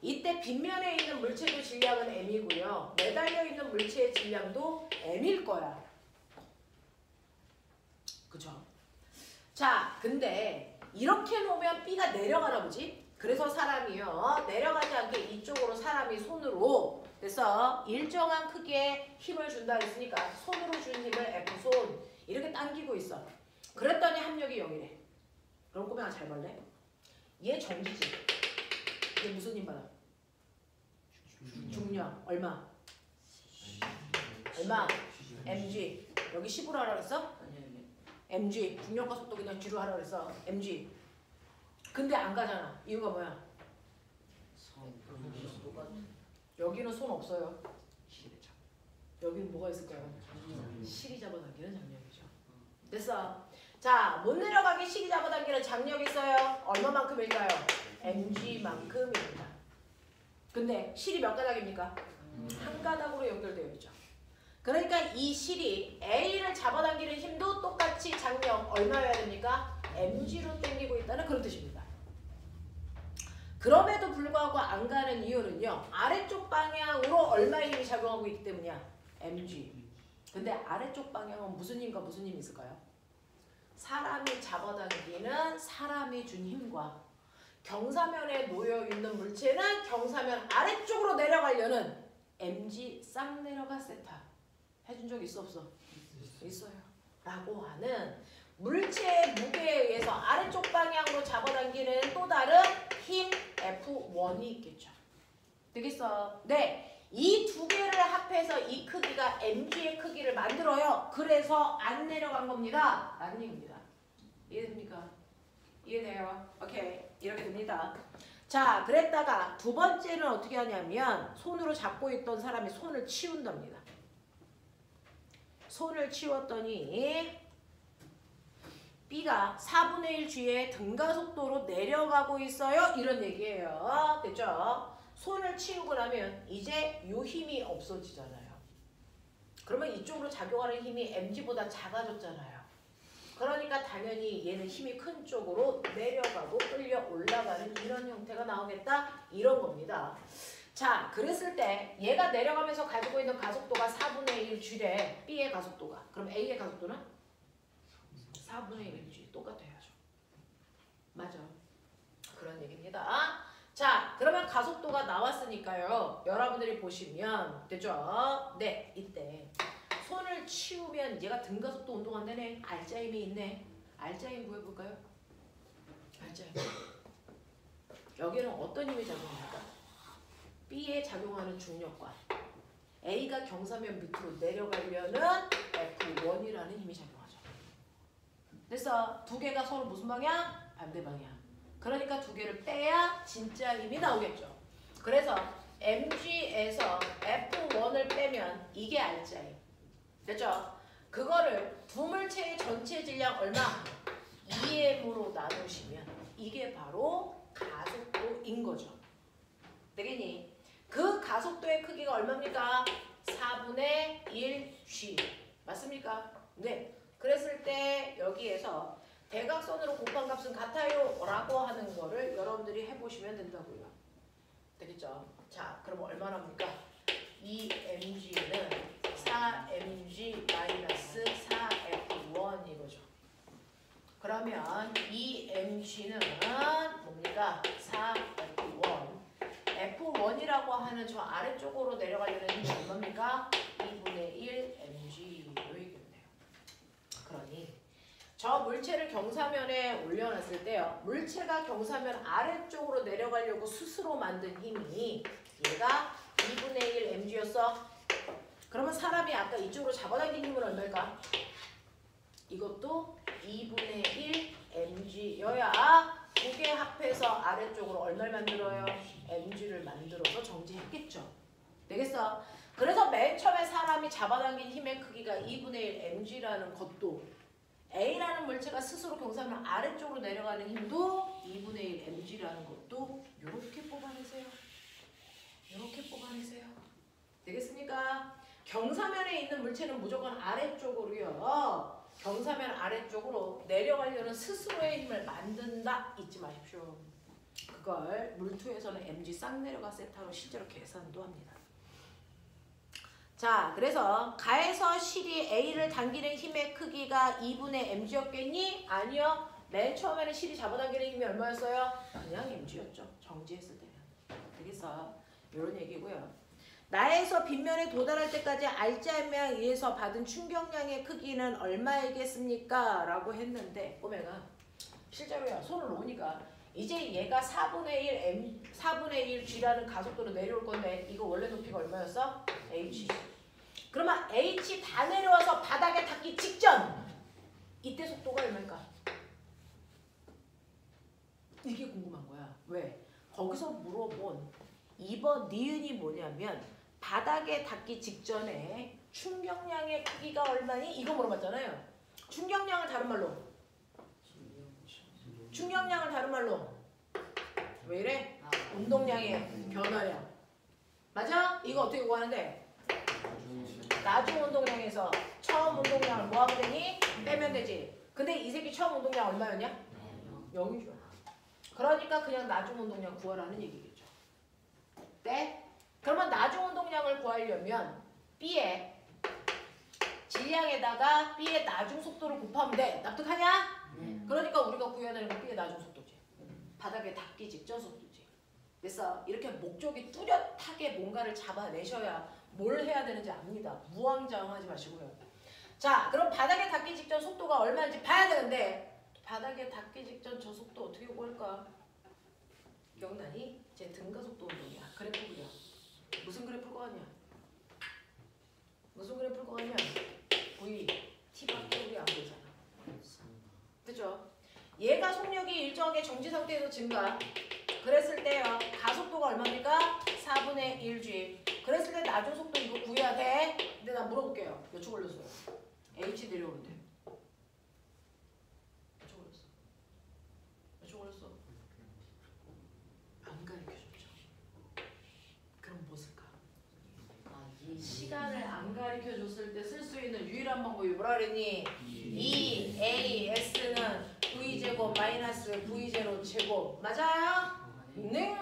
이때 빗면에 있는 물체의 질량은 M이고요. 매달려 있는 물체의 질량도 M일 거야. 그쵸? 자, 근데 이렇게 놓으면 B가 내려가나 보지? 그래서 사람이요. 내려가지 않게 이쪽으로 사람이 손으로 그래서 일정한 크기의 힘을 준다 했으니까 손으로 준 힘을 F손 이렇게 당기고 있어. 그랬더니 합력이 0이래. 그럼 꼬맹아 잘 볼래? 얘 정지지. 얘 무슨 힘 받아? 중력. 얼마? 얼마? mg. 여기 10으로 하라 그랬어? mg. 중력과 속도 그냥 g로 하라 그랬어. mg. 근데 안 가잖아. 이유가 뭐야? 여기는 손 없어요. 여기는 뭐가 있을까요? 실이 잡아당기는 장력이죠. 됐어. 자, 못 내려가게 실이 잡아당기는 장력이 있어요. 얼마만큼일까요? mg만큼입니다. 근데 실이 몇 가닥입니까? 한 가닥으로 연결되어 있죠. 그러니까 이 실이 A를 잡아당기는 힘도 똑같이 장력 얼마여야 됩니까? mg로 당기고 있다는 그런 뜻입니다. 그럼에도 불구하고 안 가는 이유는요. 아래쪽 방향으로 얼마의 힘이 작용하고 있기 때문이야? mg. 근데 아래쪽 방향은 무슨 힘과 무슨 힘이 있을까요? 사람이 잡아당기는 사람이 준 힘과 경사면에 놓여있는 물체는 경사면 아래쪽으로 내려가려는 mg 싹 내려가 세타 해준 적 있어 없어? 있어요. 라고 하는 물체의 무게에 의해서 아래쪽 방향으로 잡아당기는 또 다른 힘 F1이 있겠죠. 되겠어? 네. 이 두 개를 합해서 이 크기가 mg의 크기를 만들어요. 그래서 안 내려간 겁니다. 라는 얘기입니다. 이해됩니까? 이해돼요? 오케이. 이렇게 됩니다. 자, 그랬다가 두 번째는 어떻게 하냐면 손으로 잡고 있던 사람이 손을 치운답니다. 손을 치웠더니 B가 4분의 1 G의 등가속도로 내려가고 있어요. 이런 얘기예요. 됐죠? 손을 치우고 나면 이제 요 힘이 없어지잖아요. 그러면 이쪽으로 작용하는 힘이 mg보다 작아졌잖아요. 그러니까 당연히 얘는 힘이 큰 쪽으로 내려가고 끌려 올라가는 이런 형태가 나오겠다. 이런 겁니다. 자, 그랬을 때 얘가 내려가면서 가지고 있는 가속도가 4분의 1 G래. B의 가속도가. 그럼 A의 가속도는? 4분의 1 G. 똑같아야죠. 맞아. 그런 얘기입니다. 자, 그러면 가속도가 나왔으니까요. 여러분들이 보시면 됐죠? 네, 이때 손을 치우면 얘가 등가속도 운동한다네. 알짜 힘이 있네. 알짜 힘 구해볼까요? 알짜 힘. 여기는 어떤 힘이 작용합니까? B에 작용하는 중력과 A가 경사면 밑으로 내려가려는 F1이라는 힘이 작용하죠. 그래서 두 개가 서로 무슨 방향? 반대 방향. 그러니까 두 개를 빼야 진짜 힘이 나오겠죠. 그래서 mg에서 F1을 빼면 이게 알짜 힘. 됐죠? 그거를 두 물체의 전체 질량 얼마? 2m으로 나누시면 이게 바로 가속도인 거죠. 되겠니? 그 가속도의 크기가 얼마입니까? 4분의 1g. 맞습니까? 네. 그랬을 때 여기에서 대각선으로 곱한 값은 같아요 라고 하는 거를 여러분들이 해보시면 된다고요. 되겠죠? 자, 그럼 얼마나 합니까? 2mg는 4mg 마이너스 4f1 이거죠. 그러면 2mg는 뭡니까? 4f1. F1이라고 하는 저 아래쪽으로 내려가려는 힘이 얼마입니까? 2분의 1 mg로 얘기했네요. 그러니 저 물체를 경사면에 올려놨을 때요. 물체가 경사면 아래쪽으로 내려가려고 스스로 만든 힘이 얘가 2분의 1 mg였어. 그러면 사람이 아까 이쪽으로 잡아당긴 힘은 얼마일까? 이것도 2분의 1 mg여야 두 개 합해서 아래쪽으로 얼마를 만들어요? mg를 만들어서 정지했겠죠. 되겠어? 그래서 맨 처음에 사람이 잡아당긴 힘의 크기가 2분의 1 mg라는 것도 A라는 물체가 스스로 경사면 아래쪽으로 내려가는 힘도 2분의 1 mg라는 것도 이렇게 뽑아내세요. 이렇게 뽑아내세요. 되겠습니까? 경사면에 있는 물체는 무조건 아래쪽으로요. 경사면 아래쪽으로 내려가려는 스스로의 힘을 만든다. 잊지 마십시오. 그걸 물투에서는 mg 싹 내려가 세타로 실제로 계산도 합니다. 자, 그래서 가에서 실이 A를 당기는 힘의 크기가 2분의 mg였겠니? 아니요. 맨 처음에는 실이 잡아당기는 힘이 얼마였어요? 그냥 mg였죠. 정지했을 때는. 되겠어? 이런 얘기고요. 나에서 빗면에 도달할 때까지 알짜임에 의해서 받은 충격량의 크기는 얼마이겠습니까? 라고 했는데 꼬매가 실제로요. 손을 놓으니까 이제 얘가 4분의 1 G라는 가속도로 내려올 건데 이거 원래 높이가 얼마였어? H. 그러면 H 다 내려와서 바닥에 닿기 직전 이때 속도가 얼마일까? 이게 궁금한 거야. 왜? 거기서 물어본 2번 니은이 뭐냐면 바닥에 닿기 직전에 충격량의 크기가 얼마니? 이거 물어봤잖아요. 충격량을 다른 말로 왜 이래? 운동량의 변화량. 맞아? 이거 어떻게 구하는데? 나중 운동량에서 처음 운동량을 뭐 하면 되니? 빼면 되지. 근데 이 새끼 처음 운동량 얼마였냐? 0이죠. 그러니까 그냥 나중 운동량 구하라는 얘기겠죠. 네? 그러면 나중 운동량을 구하려면 B에 질량에다가 B의 나중 속도를 곱하면 돼. 납득하냐? 그러니까 우리가 구해야 되는 건 B의 나중 속도지. 바닥에 닿기 직전 속도지. 그래서 이렇게 목적이 뚜렷하게 뭔가를 잡아내셔야 뭘 해야 되는지 압니다. 무왕자왕하지 마시고요. 자, 그럼 바닥에 닿기 직전 속도가 얼마인지 봐야 되는데 바닥에 닿기 직전 저 속도 어떻게 구할까? 기억나니? 제 등가속도 운동이야. 그래프 그려. 무슨 그래프일 것 같냐? 무슨 그래프일 것 같냐? V, T밖에 우리 안 되잖아. 그죠? 얘가 속력이 일정하게 정지 상태에서 증가. 그랬을 때요. 가속도가 얼마입니까? 4분의 1g. 그랬을 때 나중 속도 이거 구해야 돼. 근데 나 물어볼게요. 몇 초 걸렸어요? H 내려오는데. 몇 초 걸렸어? 몇 초 걸렸어? 안 가르쳐줬죠. 그럼 뭐 쓸까? 이 시간을 안 가르쳐줬을 때 쓸 수 있는 유일한 방법이 뭐라 그랬니? E, A, S는 V제곱 마이너스 V0 제곱. 맞아요? 네.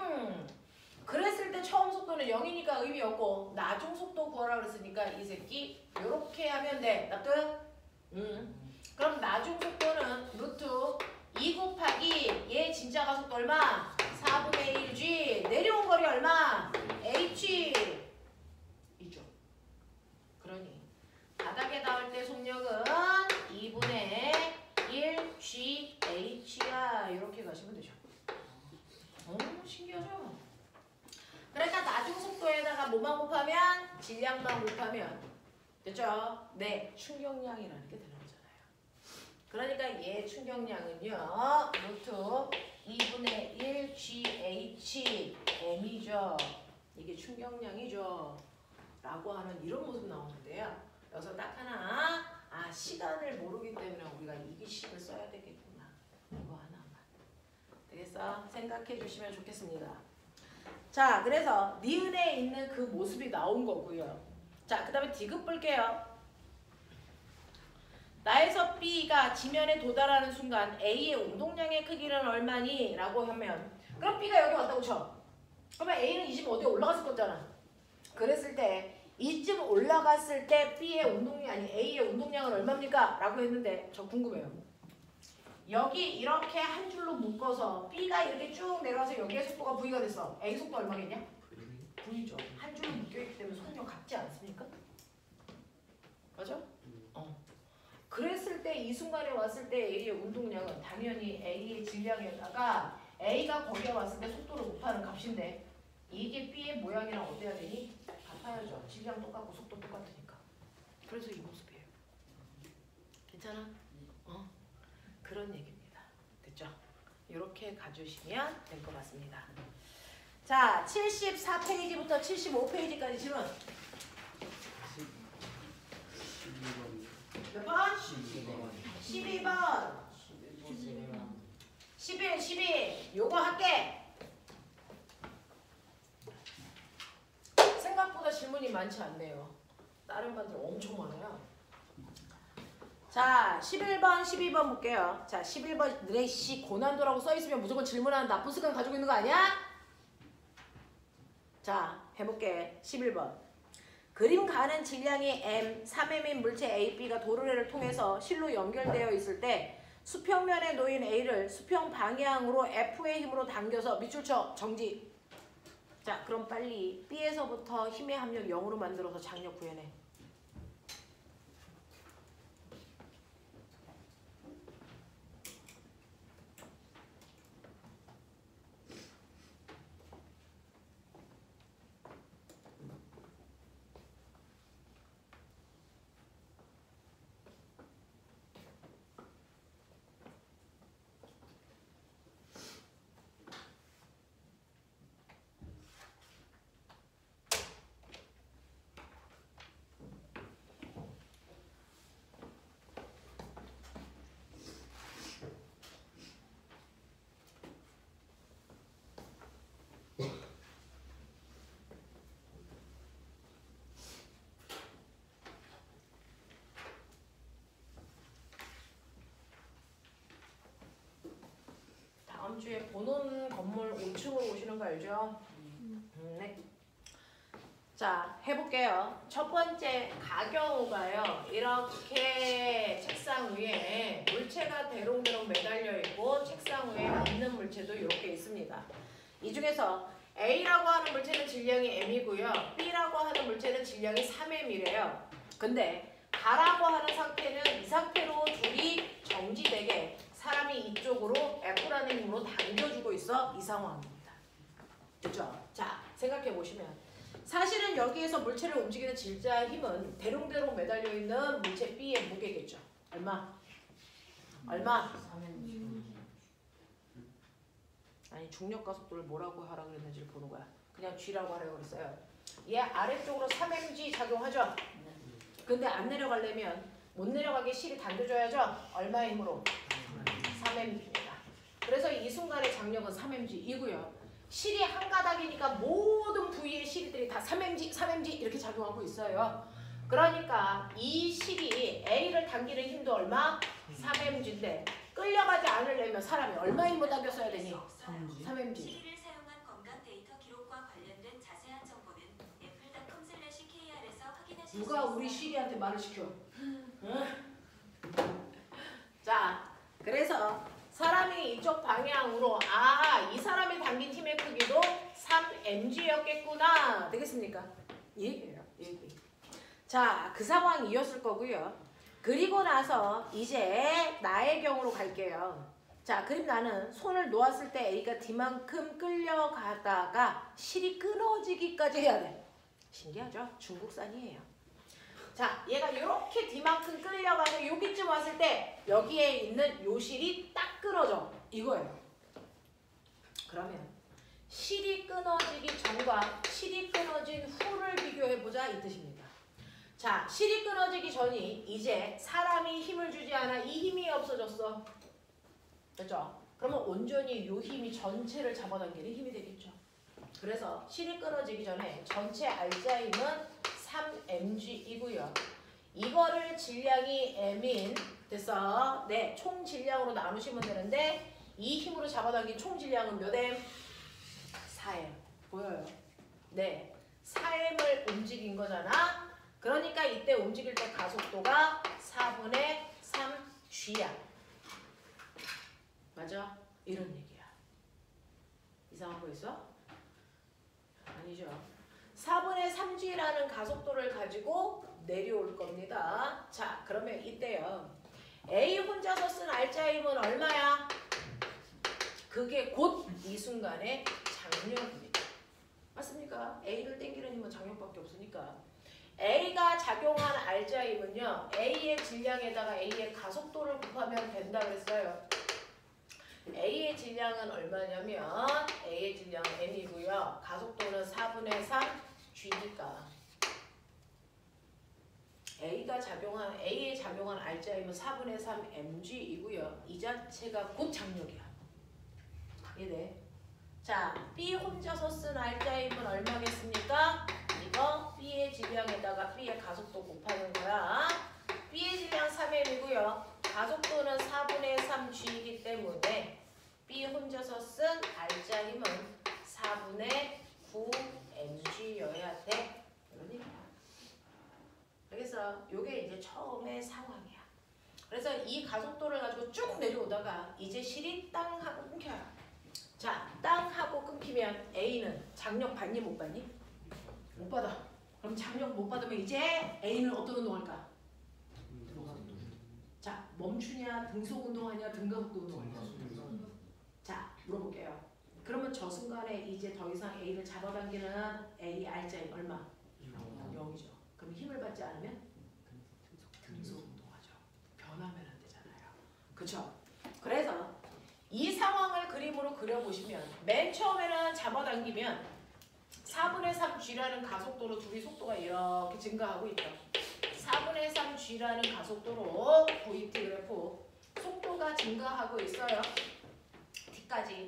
그랬을 때 처음 속도는 0이니까 의미 없고 나중 속도 구하라 그랬으니까 이 새끼 요렇게 하면 돼. 납득? 그럼 나중 속도는 루트 2 곱하기 얘 진짜 가속도 얼마? 4분의 1g. 내려온 거리 얼마? h. 이죠. 그러니 바닥에 닿을 때 속력은 2분의 1GH야. 이렇게 가시면 되죠. 신기하죠? 그러니까 나중 속도에다가 뭐만 곱하면? 질량만 곱하면 됐죠? 네, 충격량이라는 게 되는 거잖아요. 그러니까 얘 충격량은요. 루트 2분의 1GHM이죠. 이게 충격량이죠. 라고 하는 이런 모습 나오는데요. 여기서 딱 하나, 시간을 모르기 때문에 우리가 이기식을 써야 되겠구나. 이거 하나만. 되겠어? 생각해 주시면 좋겠습니다. 자, 그래서 니은에 있는 그 모습이 나온 거고요. 자, 그 다음에 디귿 볼게요. 나에서 B가 지면에 도달하는 순간 A의 운동량의 크기는 얼마니? 라고 하면 그럼 B가 여기 왔다고 쳐. 그러면 A는 이 집 어디에 올라갔을 거잖아. 그랬을 때 이쯤 올라갔을 때 B의 운동량 아니 A의 운동량은 얼마입니까? 라고 했는데 저 궁금해요. 여기 이렇게 한 줄로 묶어서 B가 이렇게 쭉 내려와서 여기에 속도가 V가 됐어. A 속도 얼마겠냐? V죠. 한 줄로 묶여있기 때문에 속력 같지 않습니까? 맞아? 그랬을 때 이 순간에 왔을 때 A의 운동량은 당연히 A의 질량에다가 A가 거기에 왔을 때 속도를 곱하는 값인데 이게 B의 모양이랑 어때야 되니? 같아야죠. 질량 똑같고 속도 똑같으니까. 그래서 이 모습이에요. 괜찮아? 그런 얘기입니다. 됐죠? 이렇게 가주시면 될 것 같습니다. 자, 74페이지부터 75페이지까지 질문. 몇 번? 12번. 11. 요거 할게. 생각보다 질문이 많지 않네요. 다른 반들 엄청 많아요. 자, 11번, 12번 볼게요. 자, 11번 레이씨 고난도라고 써있으면 무조건 질문하는 나쁜 습관 가지고 있는 거 아니야? 자, 해볼게. 11번. 그림 가는 질량이 M, 3M인 물체 AB가 도르래를 통해서 실로 연결되어 있을 때 수평면에 놓인 A를 수평 방향으로 F의 힘으로 당겨서 밑줄 쳐. 정지. 자, 그럼 빨리 B에서부터 힘의 합력 0으로 만들어서 장력 구해내. 다음 주에 보는 건물 5층으로 오시는 거 알죠? 네. 자, 해볼게요. 첫 번째 가경우가요. 이렇게 책상 위에 물체가 대롱대롱 매달려 있고 책상 위에 있는 물체도 이렇게 있습니다. 이 중에서 A라고 하는 물체는 질량이 M이고요. B라고 하는 물체는 질량이 3M이래요. 근데 가라고 하는 상태는 이 상태로 둘이 정지되게 사람이 이쪽으로 F라는 힘으로 당겨주고 있어. 이 상황입니다. 그렇죠? 자, 생각해 보시면 사실은 여기에서 물체를 움직이는 질자의 힘은 대롱대롱 매달려 있는 물체 B의 무게겠죠. 얼마? 얼마? 아니 중력과 속도를 뭐라고 하라 그랬는지를 보는 거야. 그냥 G라고 하라고 그랬어요. 얘 아래쪽으로 3mg 작용하죠. 근데 안 내려가려면 못 내려가게 실이 당겨줘야죠. 얼마의 힘으로? 3mg입니다. 그래서 이 순간의 장력은 3mg이고요. 실이 한 가닥이니까 모든 부위의 실들이 다 3mg, 3mg 이렇게 작용하고 있어요. 그러니까 이 실이 A를 당기는 힘도 얼마? 3mg인데 끌려가지 않으려면 사람이 얼마의 힘을 당겼어야 되니? 3mg. 시리를 사용한 건강 데이터 기록과 관련된 자세한 정보는 apple.com/kr에서 확인하실 수 있습니다. 누가 우리 시리한테 말을 시켜? 응? 자, 그래서 사람이 이쪽 방향으로 이 사람이 당긴 힘의 크기도 3mg였겠구나. 되겠습니까? 얘기예요. 얘기. 자, 그 상황이었을 거고요. 그리고 나서 이제 나의 경우로 갈게요. 자, 그럼 나는 손을 놓았을 때 A가 D만큼 끌려가다가 실이 끊어지기까지 해야 돼. 신기하죠? 중국산이에요. 자, 얘가 이렇게 D만큼 끌려가서 여기쯤 왔을 때 여기에 있는 요 실이 딱 끊어져. 이거예요. 그러면 실이 끊어지기 전과 실이 끊어진 후를 비교해보자 이 뜻입니다. 자, 실이 끊어지기 전이 이제 사람이 힘을 주지 않아 이 힘이 없어졌어. 그렇죠? 그러면 온전히 요 힘이 전체를 잡아당기는 힘이 되겠죠. 그래서 실이 끊어지기 전에 전체 알자 힘은 3mg이고요. 이거를 질량이 m인 됐어. 네, 총 질량으로 나누시면 되는데 이 힘으로 잡아당긴 총 질량은 몇 m? 4m. 보여요? 네, 4m을 움직인 거잖아. 그러니까 이때 움직일 때 가속도가 4분의 3g야. 맞아? 이런 얘기야. 이상한 거 있어? 아니죠. 4분의 3g라는 가속도를 가지고 내려올 겁니다. 자, 그러면 이때요. A 혼자서 쓴 알자 힘은 얼마야? 그게 곧 이 순간의 장력입니다. 맞습니까? A를 당기는 힘은 장력밖에 없으니까. A가 작용한 알자 힘은요. A의 질량에다가 A의 가속도를 곱하면 된다 그랬어요. A의 질량은 얼마냐면 A의 질량은 m이고요. 가속도는 4분의 3g니까 A의 작용한 알자 힘은 4분의 3mg이고요. 이 자체가 곧 장력이야. 이해돼? 자, B 혼자서 쓴 알자 힘은 얼마겠습니까? 이거 B의 질량에다가 B의 가속도 곱하는 거야. B의 질량 3m이고요. 가속도는 4분의 3g이기 때문에 B 혼자서 쓴 알자 힘은 4분의 9mg여야 돼. 이런 얘기야. 그래서 이게 이제 처음의 상황이야. 그래서 이 가속도를 가지고 쭉 내려오다가 이제 실이 땅 하고 끊겨요. 자, 땅 하고 끊기면 A는 장력 받니 못 받니? 못 받아. 그럼 장력 못 받으면 이제 A는 어떤 운동할까? 자, 멈추냐, 등속 운동하냐, 등가속도 운동하냐? 자, 물어볼게요. 그러면 저 순간에 이제 더 이상 A를 잡아당기는 A 알자임 얼마? 0이죠. 그럼 힘을 받지 않으면 등속 운동하죠. 변하면 안 되잖아요. 그렇죠? 그래서 이 상황을 그림으로 그려보시면 맨 처음에는 잡아당기면 4분의 3g라는 가속도로 둘이 속도가 이렇게 증가하고 있다. 4분의 3g라는 가속도로 VT 그래프 속도가 증가하고 있어요. T까지.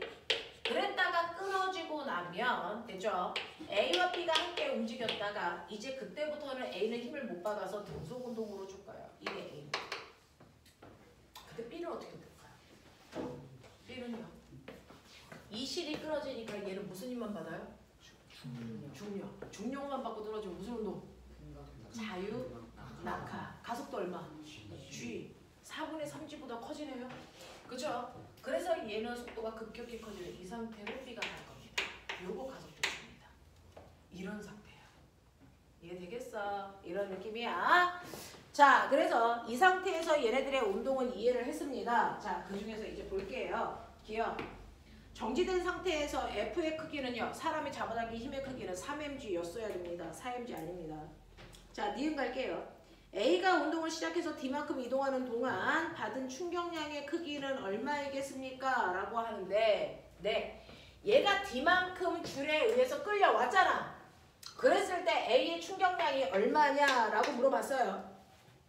그랬다가 끊어지고 나면 됐죠? A와 B가 함께 움직였다가 이제 그때부터는 A는 힘을 못 받아서 등속 운동으로 줄 거예요. 이게 A입니다. 근데 B는 어떻게 될까요? B는요. 이 실이 끊어지니까 얘는 무슨 힘만 받아요? 중력. 중력만 받고 떨어지면 무슨 운동? 자유, 낙하. 가속도 얼마? G. 4분의 3G보다 커지네요. 그죠? 그래서 얘는 속도가 급격히 커지는 이 상태로 B가 갈 겁니다. 요거 가속도 G입니다. 이런 상태예요. 이해되겠어? 이런 느낌이야. 자, 그래서 이 상태에서 얘네들의 운동은 이해를 했습니다. 자, 그 중에서 이제 볼게요. 기억. 정지된 상태에서 F의 크기는요. 사람이 잡아당긴 힘의 크기는 3mg였어야 됩니다. 4mg 아닙니다. 자, 니은 갈게요. A가 운동을 시작해서 D만큼 이동하는 동안 받은 충격량의 크기는 얼마이겠습니까? 라고 하는데 네, 얘가 D만큼 줄에 의해서 끌려왔잖아. 그랬을 때 A의 충격량이 얼마냐라고 물어봤어요.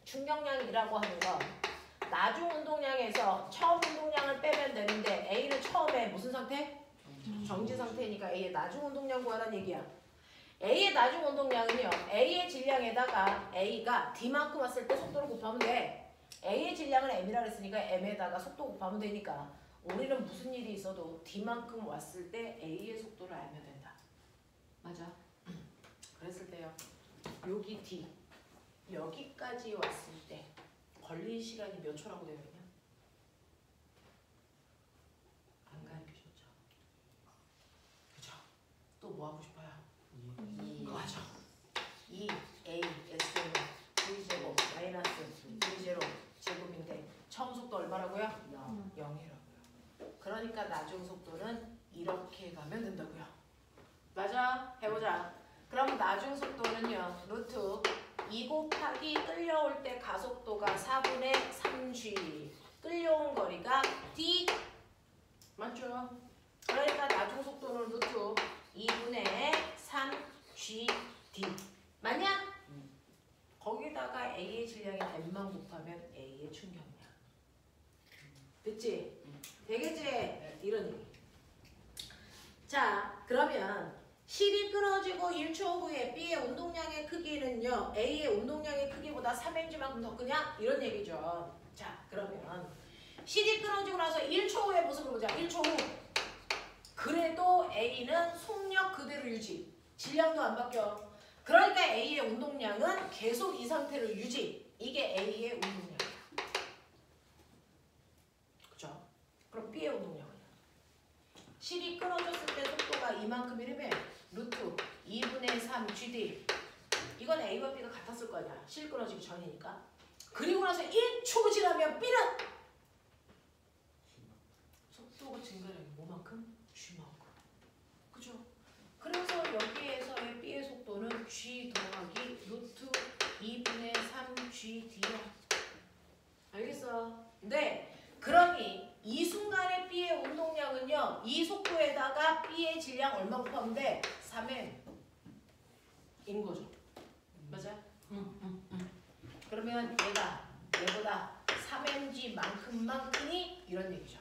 충격량이라고 하는 거 나중 운동량에서 처음 운동량을 빼면 되는데 A는 처음에 무슨 상태? 정지 상태니까 A의 나중 운동량 구하라는 얘기야. A의 나중 운동량은요. A의 질량에다가 A가 D만큼 왔을 때 속도를 곱하면 돼. A의 질량은 M이라고 했으니까 M에다가 속도 곱하면 되니까 우리는 무슨 일이 있어도 D만큼 왔을 때 A의 속도를 알면 된다. 맞아. 그랬을 때요. 여기 D 여기까지 왔을 때 걸린 시간이 몇 초라고 되어 있냐? 안 가르쳐줬죠. 그죠? 또 뭐 하고 싶어요? 맞아. 2AS는 V제곱 마이너스 V제곱 제곱인데 처음 속도 얼마라고요? 0이라고요. 그러니까 나중 속도는 이렇게 가면 된다고요. 맞아? 해보자. 그럼 나중 속도는요. 루트 2 곱하기 끌려올 때 가속도가 4분의 3g 끌려온 거리가 d 맞죠? 그러니까 나중 속도는 루트 2분의 3gd 맞냐? 거기다가 A의 질량에 M만 곱하면 A의 충격량 됐지? 되겠지? 이런 얘기. 자 그러면 실이 끊어지고 1초 후에 B의 운동량의 크기는요. A의 운동량의 크기보다 3mg만큼 더 크냐? 이런 얘기죠. 자 그러면 실이 끊어지고 나서 1초 후의 모습을 보자. 1초 후. 그래도 A는 속력 그대로 유지. 질량도 안 바뀌어. 그러니까 A의 운동량은 계속 이 상태로 유지. 이게 A의 운동량이야. 그죠? 그럼 B의 운동량은? 실이 끊어졌을 때 속도가 이만큼이라면 루트 2분의 3 GD 이건 A와 B가 같았을 거 아니야. 실 끊어지기 전이니까. 그리고 나서 1초 지나면 B는 속도가 증가량이 뭐만큼? G만큼. 그죠? 그래서 여기에서의 B의 속도는 G 더하기 루트 2분의 3 GD야. 알겠어? 네. 그러니 이 순간의 B의 운동량은요. 이 속도에다가 B의 질량 얼마 곱하면 돼? 3m인 거죠. 맞아? 그러면 얘가 얘보다 3mg만큼만 크니? 이런 얘기죠.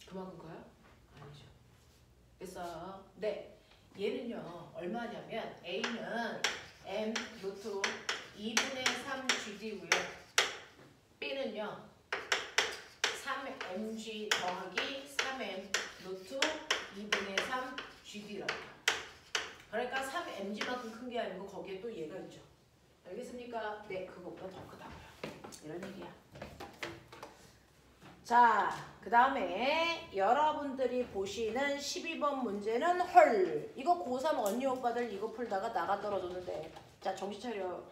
그만큼 커요? 아니죠. 그래서 네. 얘는요. 얼마냐면 A는 M 루트 2분의 3 GD고요. B는요. 3mg 더하기 3m 루트 2분의 3 GD라고. 그러니까 3mg만큼 큰 게 아니고 거기에 또 얘가 있죠. 알겠습니까? 네, 그거보다 더 크다고요. 이런 얘기야. 자, 그 다음에 여러분들이 보시는 12번 문제는 헐. 이거 고3 언니 오빠들 이거 풀다가 나가 떨어졌는데. 자, 정신 차려.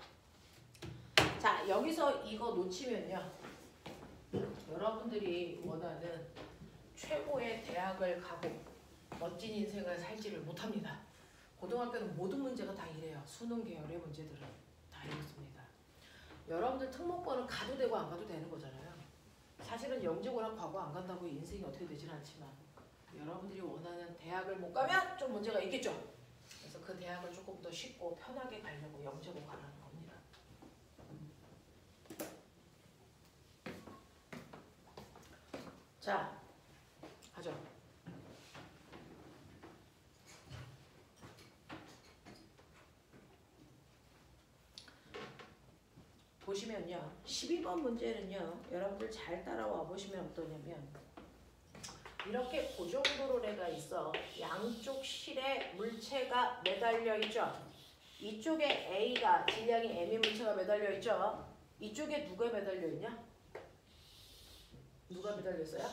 자, 여기서 이거 놓치면요. 여러분들이 원하는 최고의 대학을 가고 멋진 인생을 살지를 못합니다. 고등학교는 모든 문제가 다 이래요. 수능 계열의 문제들은 다 이렇습니다. 여러분들 특목고는 가도 되고 안 가도 되는 거잖아요. 사실은 영재고랑 과거 안 간다고 인생이 어떻게 되진 않지만 여러분들이 원하는 대학을 못 가면 좀 문제가 있겠죠. 그래서 그 대학을 조금 더 쉽고 편하게 가려고 영재고 가라는 겁니다. 자, 하죠. 보시면요. 12번 문제는요. 여러분들 잘 따라와 보시면 어떠냐면 이렇게 그 정도로 내가 있어. 양쪽 실에 물체가 매달려 있죠. 이쪽에 A가 질량이 M의 물체가 매달려 있죠. 이쪽에 누가 매달려 있냐? 누가 매달려 있어요?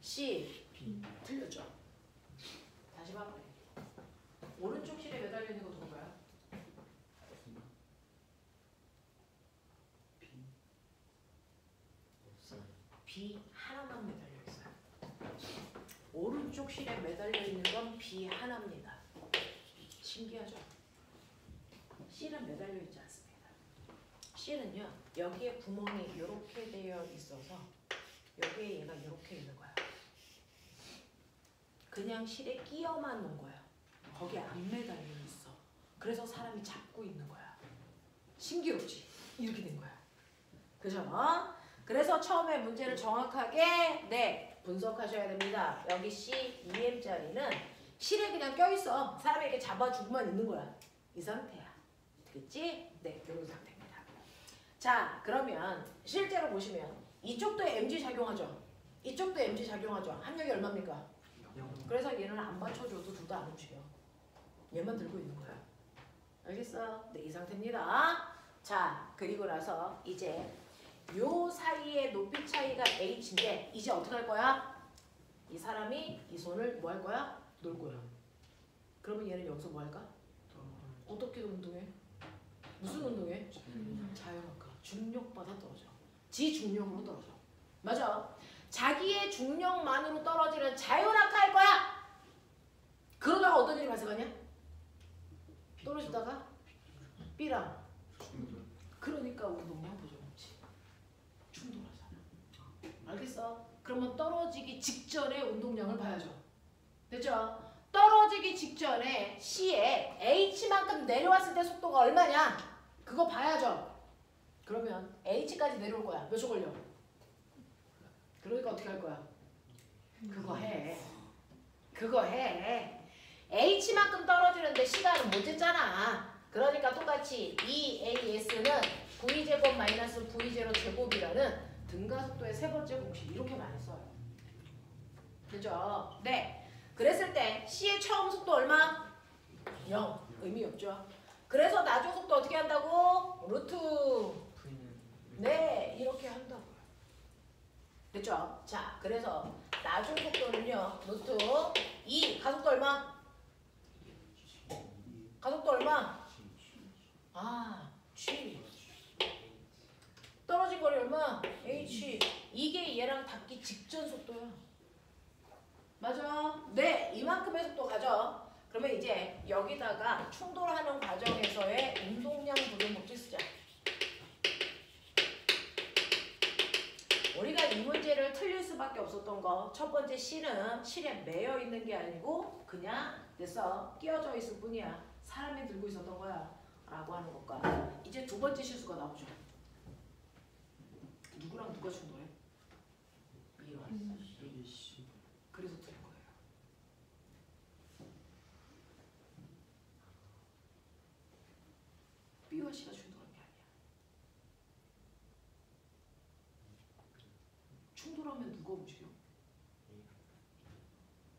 C. 틀렸죠. 다시 봐봐. 오른쪽 실에 매달려 있는 거 누구야? B 하나만 매달려 있어요. 오른쪽 실에 매달려 있는 건 B 하나입니다. 신기하죠? C는 매달려 있지 않습니다. C는요, 여기에 구멍이 이렇게 되어 있어서 여기에 얘가 이렇게 있는 거야. 그냥 실에 끼어만 놓은 거야. 거기에 안 매달려 있어. 그래서 사람이 잡고 있는 거야. 신기롭지? 이렇게 된 거야. 그죠? 그래서 처음에 문제를 정확하게 분석하셔야 됩니다. 여기 C, EM짜리는 실에 그냥 껴있어. 사람이 이렇게 잡아주고만 있는 거야. 이 상태야. 되겠지? 네, 이런 상태입니다. 자, 그러면 실제로 보시면 이쪽도 MG 작용하죠? 이쪽도 MG 작용하죠? 합력이 얼마입니까? 그래서 얘는 안 받쳐줘도 둘 다 안 움직여. 얘만 들고 있는 거야. 알겠어? 네, 이 상태입니다. 자, 그리고 나서 이제 요 사이의 높이 차이가 h인데 이제 어떻게 할 거야? 이 사람이 이 손을 뭐 할 거야? 놓을 거야. 그러면 얘는 여기서 뭐 할까? 어떻게 운동해? 무슨 운동해? 자연학과. 중력받아 떨어져. 지 중력으로 떨어져. 맞아. 자기의 중력만으로 떨어지는 자연학과 할 거야. 그러다가 어떤 일이 발생하냐? 떨어지다가 B랑. 그러니까 운동량 부족없지. 충돌하잖아. 알겠어? 그러면 떨어지기 직전에 운동량을 봐야죠. 됐죠? 떨어지기 직전에 C에 H만큼 내려왔을 때 속도가 얼마냐? 그거 봐야죠. 그러면 H까지 내려올 거야. 몇 초 걸려? 그러니까 어떻게 할 거야? 그거 해. 그거 해. H만큼 떨어지는데 시간은 못 쟀잖아. 그러니까 똑같이 EAS는 V제곱 마이너스 V0 제곱이라는 등가속도의 세 번째 공식 이렇게 많이 써요. 그죠? 네. 그랬을 때 C의 처음 속도 얼마? 0. 의미 없죠. 그래서 나중 속도 어떻게 한다고? 루트. 네. 이렇게 한다고요. 됐죠? 자, 그래서 나중 속도는요. 루트 2. 가속도 얼마? 가속도 얼마? 아, G. 떨어진 거리 얼마? H. 이게 얘랑 닿기 직전 속도야. 맞아? 네, 이만큼의 속도 가죠. 그러면 이제 여기다가 충돌하는 과정에서의 운동량 부분 법칙 쓰자. 우리가 이 문제를 틀릴 수밖에 없었던 거. 첫 번째 C는 실에 매여 있는 게 아니고 그냥 됐어. 끼어져 있을 뿐이야. 사람이 들고 있었던 거야. 라고 하는 것과 이제 두 번째 실수가 나오죠. 누구랑 누가 충돌해? B랑 C. 그래서 틀린 거예요. B와 C가 충돌한 게 아니야. 충돌하면 누가 움직여?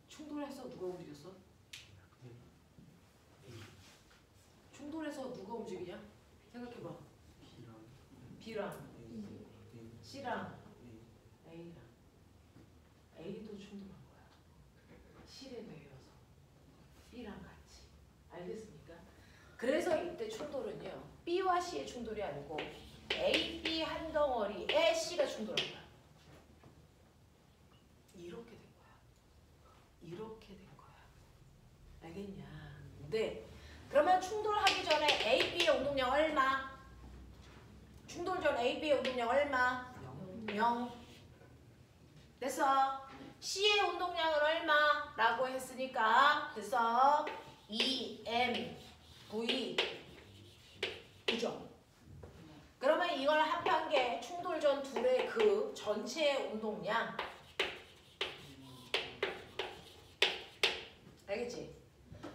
충돌해서 누가 움직였어? 충돌해서 누가 움직이냐? 생각해봐. B랑 C랑 A랑 A도 충돌한 거야. 실에 매여서 B랑 같이. 알겠습니까? 그래서 이때 충돌은요. B와 C의 충돌이 아니고 A, B 한 덩어리에 C가 충돌한 거야. 이렇게 된 거야. 이렇게 된 거야. 알겠냐? 네. 그러면 충돌하기 전에 A, B의 운동량 얼마? 충돌 전 A, B의 운동량 얼마? 0. 됐어. C의 운동량은 얼마? 라고 했으니까 됐어. EM, V. 그죠? 그러면 이걸 합한 게 충돌 전 둘의 그 전체의 운동량. 알겠지?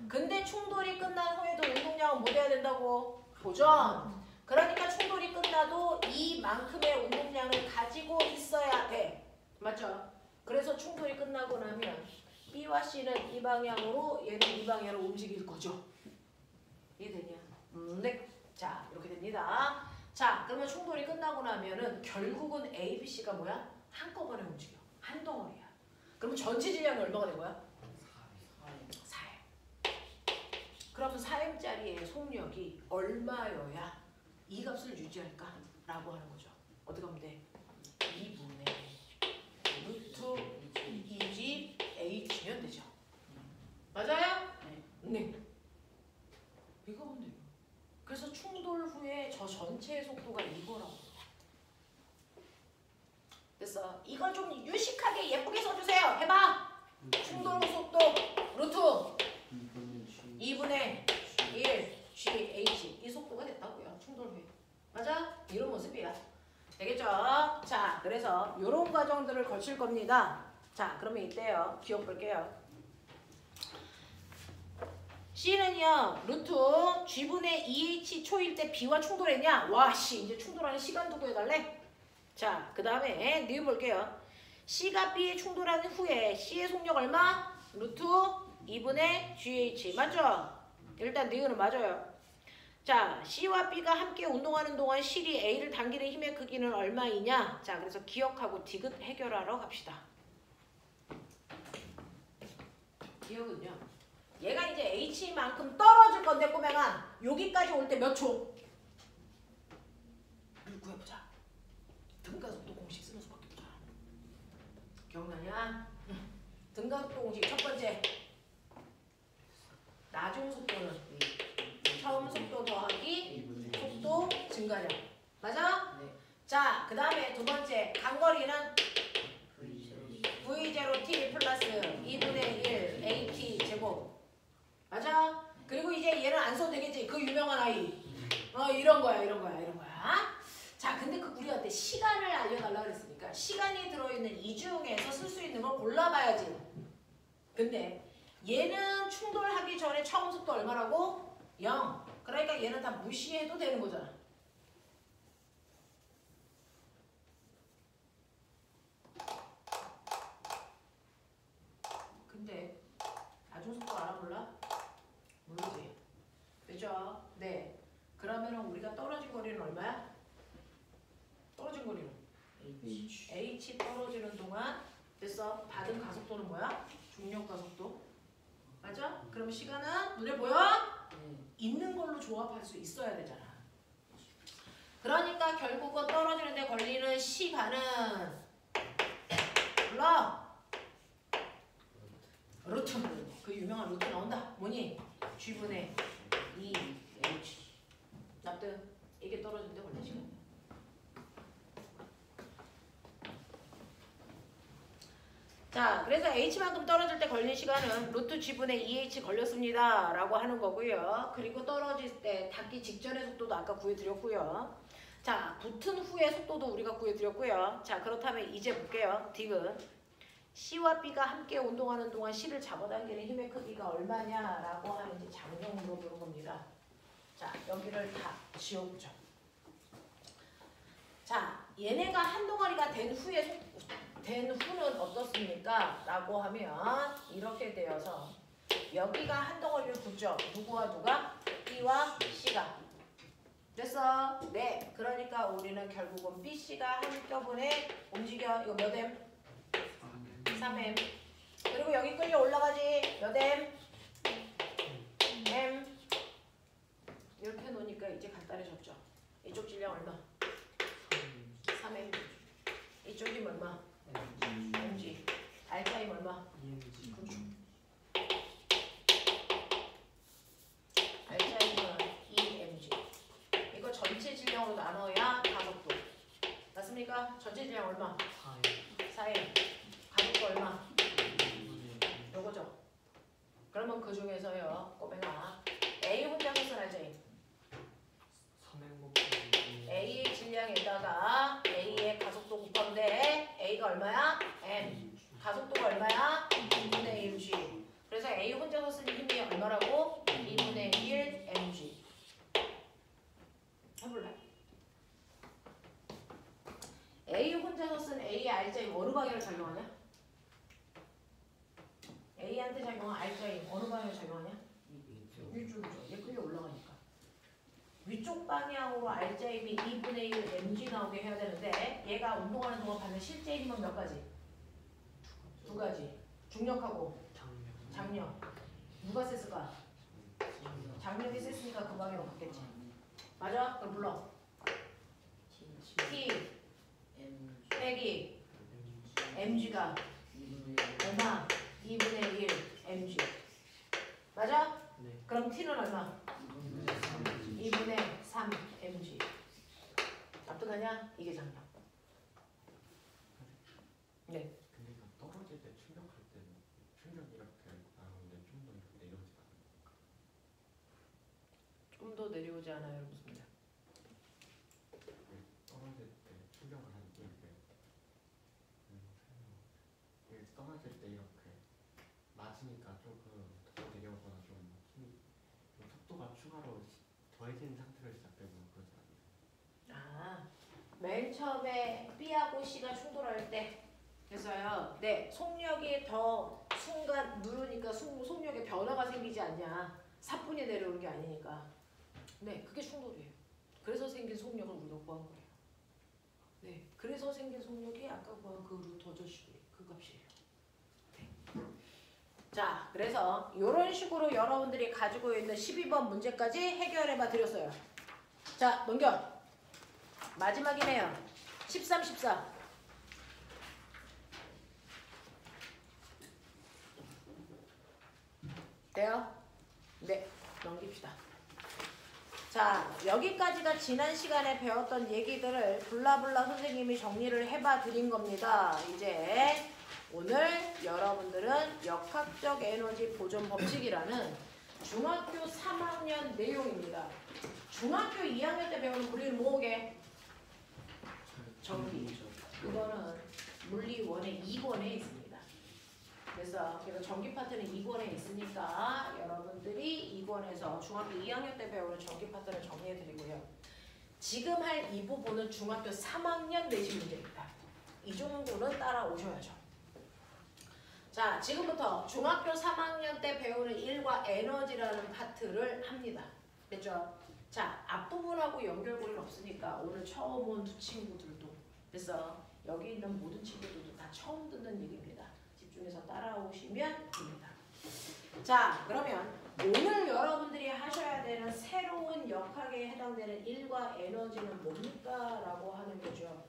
근데 충돌이 끝난 후에도 운동량은 뭐 돼야 된다고? 보전. 그러니까 충돌이 끝나도 이만큼의 운동량을 가지고 있어야 돼. 맞죠? 그래서 충돌이 끝나고 나면 B와 C는 이 방향으로 얘는 이 방향으로 움직일 거죠. 이해되냐? 네. 자, 이렇게 됩니다. 자, 그러면 충돌이 끝나고 나면은 결국은 A, B, C가 뭐야? 한꺼번에 움직여. 한 덩어리야. 그러면 전체 질량이 얼마가 된 거야? 4M. 그러면 4M짜리의 속력이 얼마여야 이 값을 유지할까? 라고 하는 거죠. 어떻게 하면 돼? 2분의 루트 2G H면 되죠. 맞아요? 네. 이거 하면 돼요. 그래서 충돌 후에 저 전체의 속도가 이거라고. 됐어. 이걸 좀 유식하게 예쁘게 써주세요. 해봐. 충돌 후 속도 루트 2분의 1 GH 이 속도가 됐다고요. 충돌 후에. 맞아? 이런 모습이야. 되겠죠? 자, 그래서 이런 과정들을 거칠 겁니다. 자, 그러면 이때요. 기억 볼게요. C는요, 루트 G분의 2H 초일 때 B와 충돌했냐? 와, 씨, 이제 충돌하는 시간도 구해달래? 자, 그 다음에 니은 볼게요. C가 B에 충돌하는 후에 C의 속력 얼마? 루트 2분의 GH. 맞죠? 일단 니은은 맞아요. 자, C와 B가 함께 운동하는 동안 실이 A를 당기는 힘의 크기는 얼마이냐? 자, 그래서 기억하고 디귿 해결하러 갑시다. 기억은요. 얘가 이제 H만큼 떨어질 건데 꼬맹아 여기까지 올 때 몇 초? 를 구해보자. 등가속도 공식 쓰는 수밖에 없잖아. 기억나냐? 등가속도 공식 첫 번째 나중 속도는 처음 속도 더하기 속도 증가량. 맞아? 네. 자, 그 다음에 두 번째 간거리는 V0T 플러스 2분의 1 AT 제곱. 맞아? 그리고 이제 얘는 안 써도 되겠지. 그 유명한 아이. 이런 거야. 자, 근데 그 우리한테 시간을 알려달라 그랬으니까 시간이 들어있는 이 중에서 쓸 수 있는 걸 골라봐야지. 근데 얘는 충돌하기 전에 처음 속도 얼마라고? 0. 그러니까 얘는 다 무시해도 되는 거잖아. 근데 나중 속도 알아볼라? 모르지. 그죠? 네. 그러면은 우리가 떨어진 거리는 얼마야? 떨어진 거리는? H 떨어지는 동안 됐어. 받은 가속도는 뭐야? 중력 가속도. 맞아? 그럼 시간은 눈에 보여? 있는 걸로 조합할 수 있어야 되잖아. 그러니까 결국은 떨어지는 데 걸리는 시간은 몰라. 루트. 그 유명한 루트 나온다. 뭐니? G분의 2H. 납득. 이게 떨어지는 데 걸리는 시간. 자, 그래서 H만큼 떨어질 때 걸린 시간은 루트 G분의 2H 걸렸습니다. 라고 하는 거고요. 그리고 떨어질 때 닿기 직전의 속도도 아까 구해드렸고요. 자, 붙은 후의 속도도 우리가 구해드렸고요. 자, 그렇다면 이제 볼게요. 디귿. C와 B가 함께 운동하는 동안 C를 잡아당기는 힘의 크기가 얼마냐라고 하는 이제 장경 물어보는 겁니다. 자, 여기를 다 지워보죠. 자, 얘네가 한 동아리가 된 후는 어떻습니까? 라고 하면 이렇게 되어서 여기가 한 덩어리를 붙죠. 누구와 누가? B와 C가. 됐어? 네. 그러니까 우리는 결국은 B, C가 한꺼번에 움직여. 이거 몇 M? 3M. 그리고 여기 끌려 올라가지. 몇 M? M. 이렇게 놓으니까 이제 간단해졌죠. 이쪽 질량 얼마? 3M. 이쪽이 얼마? mg. 알짜임 얼마? 알짜임은 2mg. 이거 전체 질량으로 나눠야 가속도. 맞습니까? 전체 질량 얼마? 4m. 가속도 얼마? 요거죠. 그러면 그 중에서요, 꼬맹아 A 혼자서 써야지. A의 질량에다가 A의 가속도 곱하면 돼. A가 얼마야? M. 가속도가 얼마야? 2분의 1G. 그래서 A 혼자서 쓰는 힘이 얼마라고? 2분의 1 mg. 해볼래? A 혼자서 쓴 A의 알짜임 어느 방향을 작용하냐? 왼쪽 방향으로 R자임이 2분의 1 mg 나오게 해야 되는데 얘가 운동하는 동안 받는 실제 힘은 몇 가지? 두 가지. 중력하고 장력. 누가 셌을까? 장력이 셌으니까 그 방향으로 갔겠지. 맞아? 그럼 불러. T 빼기 mg가 얼마? 2분의 1 mg. 맞아? 네. 그럼 t는 얼마? 2분의 3 mg. 납득하냐? 이게 장력. 네. 근데 이거 떨어질 때 충격할 때는 충격 이렇게 나오는데 좀 더 이렇게 내려오지 않아요? 좀 더 내려오지 않아요, 무슨 말? 떨어질 때 충격을 하는 이렇게 떨어질 때 이렇게 맞으니까 조금 더 내려오거나 좀 속도가 추가로 더해진 상태로 시작되고 그러지 않나요? 아, 맨 처음에 B하고 C가 충돌할 때 그래서요. 네, 속력이 더 순간 누르니까 속력에 변화가 생기지 않냐. 사뿐히 내려오는 게 아니니까. 네, 그게 충돌이에요. 그래서 생긴 속력을 우리가 구한 거예요. 네, 그래서 생긴 속력이 아까 구한 그 루트 어저씨 그 값이에요. 네. 자, 그래서 이런 식으로 여러분들이 가지고 있는 12번 문제까지 해결해봐 드렸어요. 자, 넘겨. 마지막이네요. 13, 14. 돼요? 네, 넘깁시다. 자, 여기까지가 지난 시간에 배웠던 얘기들을 블라블라 선생님이 정리를 해봐 드린 겁니다. 이제 오늘 여러분들은 역학적 에너지 보존 법칙이라는 중학교 3학년 내용입니다. 중학교 2학년 때 배우는 우리는 뭐게? 전기. 그거는 물리 1의 2권에 있습니다. 그래서 전기 파트는 2권에 있으니까 여러분들이 2권에서 중학교 2학년 때 배우는 전기 파트를 정리해 드리고요. 지금 할 이 부분은 중학교 3학년 내신 문제입니다. 이 정도는 따라오셔야죠. 자, 지금부터 중학교 3학년 때 배우는 1과 에너지라는 파트를 합니다. 됐죠? 자, 앞부분하고 연결고리는 없으니까 오늘 처음 온 두 친구들도 그래서 여기 있는 모든 친구들도 다 처음 듣는 얘기입니다. 집중해서 따라오시면 됩니다. 자, 그러면 오늘 여러분들이 하셔야 되는 새로운 역학에 해당되는 1과 에너지는 뭡니까? 라고 하는 거죠.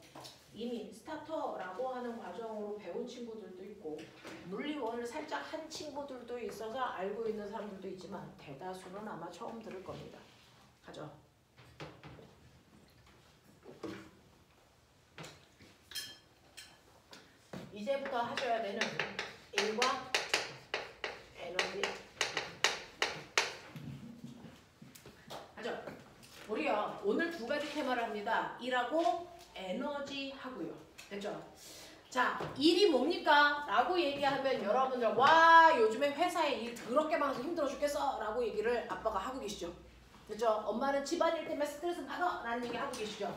이미 스타터라고 하는 과정으로 배운 친구들도 있고 물리원을 살짝 한 친구들도 있어서 알고 있는 사람들도 있지만 대다수는 아마 처음 들을 겁니다. 가죠. 이제부터 하셔야 되는 1과 에너지. 하죠. 우리요 오늘 두 가지 테마를 합니다. 1하고 에너지 하고요. 됐죠? 자, 일이 뭡니까? 라고 얘기하면 여러분들 와 요즘에 회사에 일 더럽게 많아서 힘들어 죽겠어 라고 얘기를 아빠가 하고 계시죠. 됐죠? 엄마는 집안일 때문에 스트레스 받아 라는 얘기 하고 계시죠.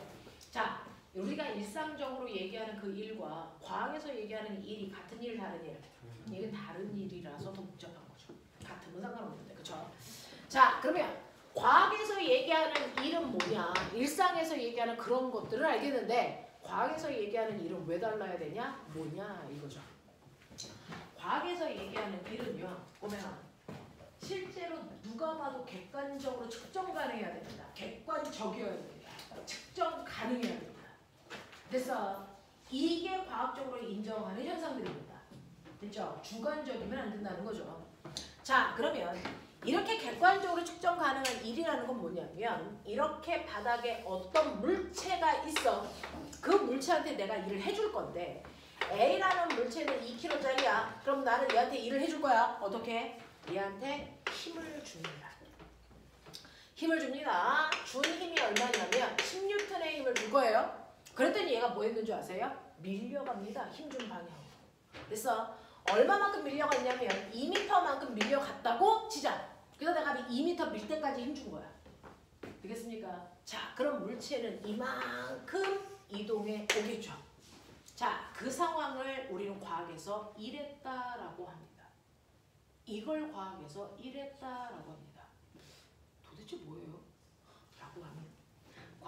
자, 우리가 일상적으로 얘기하는 그 일과 과학에서 얘기하는 일이 같은 일 다른 일 이건 다른 일이라서 더 복잡한 거죠. 같으면 상관없는데 그쵸? 자, 그러면 과학에서 얘기하는 일은 뭐냐? 일상에서 얘기하는 그런 것들을 알겠는데 과학에서 얘기하는 일은 왜 달라야 되냐? 뭐냐 이거죠. 과학에서 얘기하는 일은요. 보면 실제로 누가 봐도 객관적으로 측정 가능해야 됩니다. 객관적이어야 됩니다. 측정 가능해야 됩니다. 그래서 이게 과학적으로 인정하는 현상들입니다. 됐죠? 주관적이면 안 된다는 거죠. 자, 그러면 이렇게 객관적으로 측정 가능한 일이라는 건 뭐냐면 이렇게 바닥에 어떤 물체가 있어. 그 물체한테 내가 일을 해줄 건데 A라는 물체는 2kg짜리야. 그럼 나는 얘한테 일을 해줄 거야. 어떻게? 얘한테 힘을 줍니다. 힘을 줍니다. 준 힘이 얼마냐면 10N의 힘을 줄 거예요. 그랬더니 얘가 뭐 했는 줄 아세요? 밀려갑니다. 힘 준 방향으로. 그래서 얼마만큼 밀려갔냐면 2m만큼 밀려갔다고 치자. 그래서 내가 2m 밀 때까지 힘 준 거야. 되겠습니까? 자, 그럼 물체는 이만큼 이동해 오겠죠. 자, 그 상황을 우리는 과학에서 이랬다라고 합니다. 이걸 과학에서 이랬다라고 합니다. 도대체 뭐예요? 라고 하면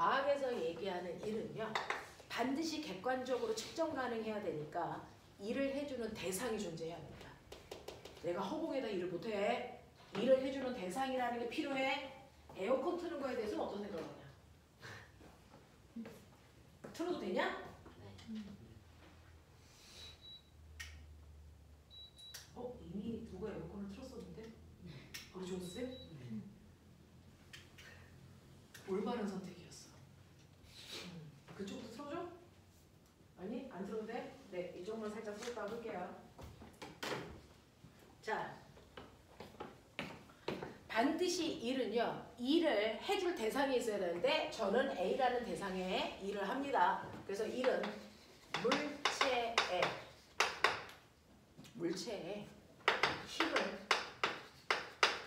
과학에서 얘기하는 일은요. 반드시 객관적으로 측정 가능해야 되니까 일을 해주는 대상이 존재해야 됩니다. 내가 허공에다 일을 못해. 일을 해주는 대상이라는 게 필요해. 에어컨 트는 거에 대해서 어떤 생각을 하냐? 틀어도 되냐? 이미 누가 에어컨을 틀었었는데? 우리 종수쌤? 올바른 선택이었어. 그쪽도 틀어줘? 아니? 안 틀어도 돼? 네, 이쪽만 살짝 쏠까 볼게요. 자, 반드시 일은요. 일을 해줄 대상이 있어야 되는데 저는 A라는 대상에 일을 합니다. 그래서 일은 물체에 힘을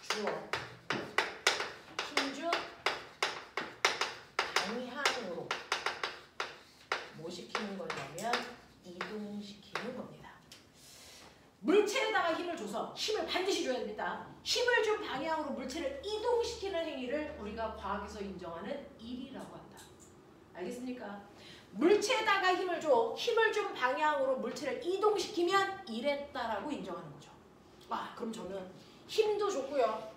주어 힘준 방향으로 뭐 시키는 거냐면 이동시키는 겁니다. 물체에다가 힘을 줘서 힘을 반드시 줘야 됩니다. 힘을 준 방향으로 물체를 이동시키는 행위를 우리가 과학에서 인정하는 일이라고 한다. 알겠습니까? 물체에다가 힘을 줘. 힘을 준 방향으로 물체를 이동시키면 일했다라고 인정하는 거죠. 그럼 저는 힘도 줬고요.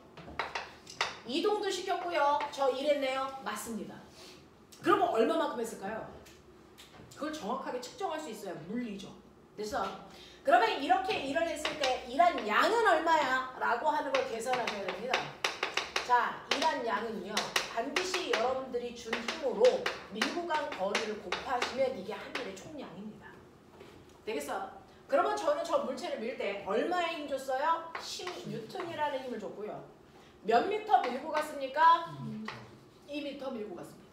이동도 시켰고요. 저 일했네요. 맞습니다. 그러면 얼마만큼 했을까요? 그걸 정확하게 측정할 수 있어야 물리죠. 그래서 그러면 이렇게 일을 했을 때 일한 양은 얼마야? 라고 하는 걸 계산하셔야 됩니다. 자, 일한 양은요. 반드시 여러분들이 준 힘으로 밀고 간 거리를 곱하시면 이게 한 일의 총량입니다. 되겠어? 그러면 저는 저 물체를 밀 때 얼마의 힘 줬어요? 10N이라는 힘을 줬고요. 몇 미터 밀고 갔습니까? 2m 밀고 갔습니다.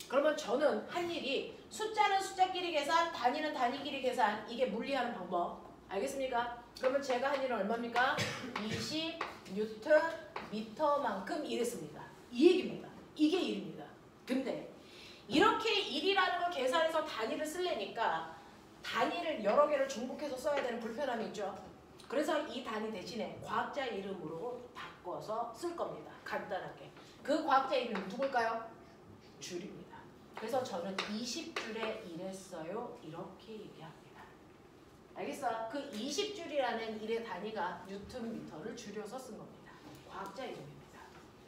그러면 저는 한 일이 숫자는 숫자끼리 계산, 단위는 단위끼리 계산, 이게 물리하는 방법. 알겠습니까? 그러면 제가 한 일은 얼마입니까? 20Nm만큼 일했습니다. 이 얘기입니다. 이게 일입니다. 근데 이렇게 일이라는 걸 계산해서 단위를 쓰려니까 단위를 여러 개를 중복해서 써야 되는 불편함이 있죠. 그래서 이 단위 대신에 과학자 이름으로 바꿔서 쓸 겁니다. 간단하게. 그 과학자 이름은 누굴까요? 줄입니다. 그래서 저는 20줄에 일했어요. 이렇게 얘기합니다. 알겠어? 그 20줄이라는 일의 단위가 뉴턴미터를 줄여서 쓴 겁니다. 과학자 이름입니다.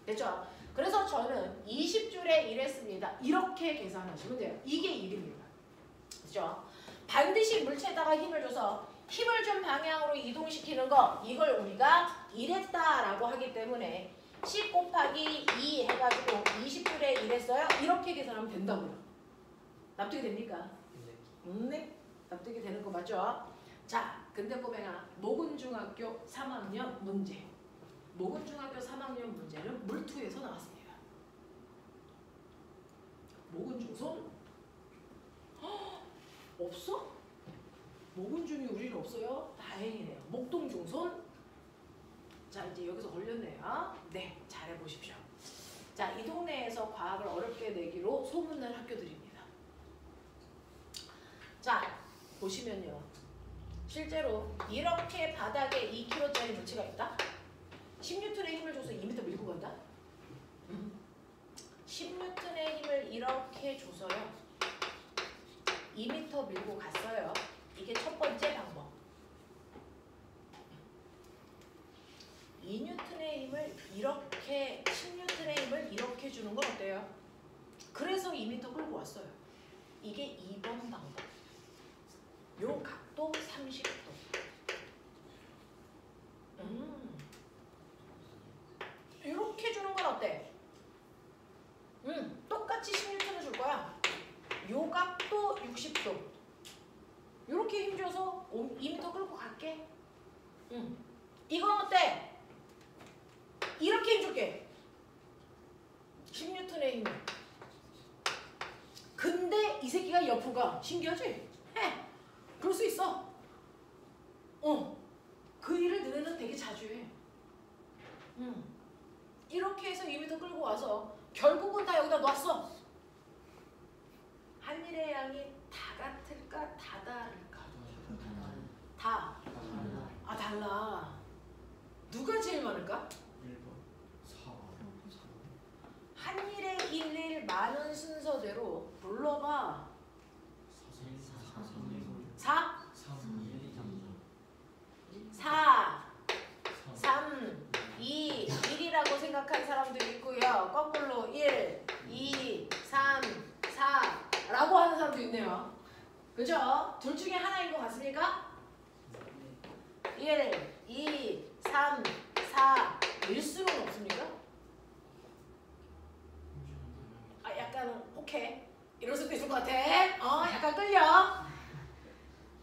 됐죠? 그래서 저는 20줄에 일했습니다. 이렇게 계산하시면 돼요. 이게 일입니다. 그죠? 반드시 물체에다가 힘을 줘서 힘을 준 방향으로 이동시키는 거, 이걸 우리가 일했다라고 하기 때문에 10 곱하기 2 해가지고 20줄에 일했어요. 이렇게 계산하면 된다고요. 납득이 됩니까? 네. 납득이 되는 거 맞죠? 자, 근데 꼬맹아, 모근중학교 3학년 문제. 모근중학교 3학년 문제는 물투에서 나왔습니다. 모근중손? 없어? 모근중이 우리는 없어요? 다행이네요. 목동중손? 자, 이제 여기서 걸렸네요. 네, 잘해보십시오. 자, 이 동네에서 과학을 어렵게 내기로 소문난 학교들입니다. 자, 보시면요. 실제로 이렇게 바닥에 2kg짜리 물체가 있다? 10N의 힘을 줘서 2m 밀고 간다? 10N의 힘을 이렇게 줘서요. 2m 밀고 갔어요. 이게 첫 번째 방법. 2N의 힘을 이렇게 10N의 힘을 이렇게 주는 건 어때요? 그래서 2m 끌고 왔어요. 이게 2번 방법. 요 각도 30도. 이렇게 주는 건 어때? 똑같이 10N을 줄 거야. 요 각도 60도. 이렇게 힘줘서 2m 끌고 갈게. 이건 어때? 이렇게 힘줄게. 10N의 힘. 근데 이 새끼가 옆으로 가. 신기하지? 그럴 수 있어. 그 일을 너네는 되게 자주 해. 이렇게 해서 2m 끌고 와서 결국은 다 여기다 놨어. 한 일의 양이 다 같을까? 다 다를까? 다. 달라. 누가 제일 많을까? 1번 4. 한 일에 11 많은 순서대로 불러봐. 4, 4, 3, 2, 1이라고 생각한 사람도 있고요. 거꾸로 1, 2, 3, 4라고 하는 사람도 있네요. 그죠? 둘 중에 하나인 것 같습니까? 1, 2, 3, 4 일 수는 없습니까? 아, 약간 혹해. 이럴 수도 있을 것 같아. 약간 끌려.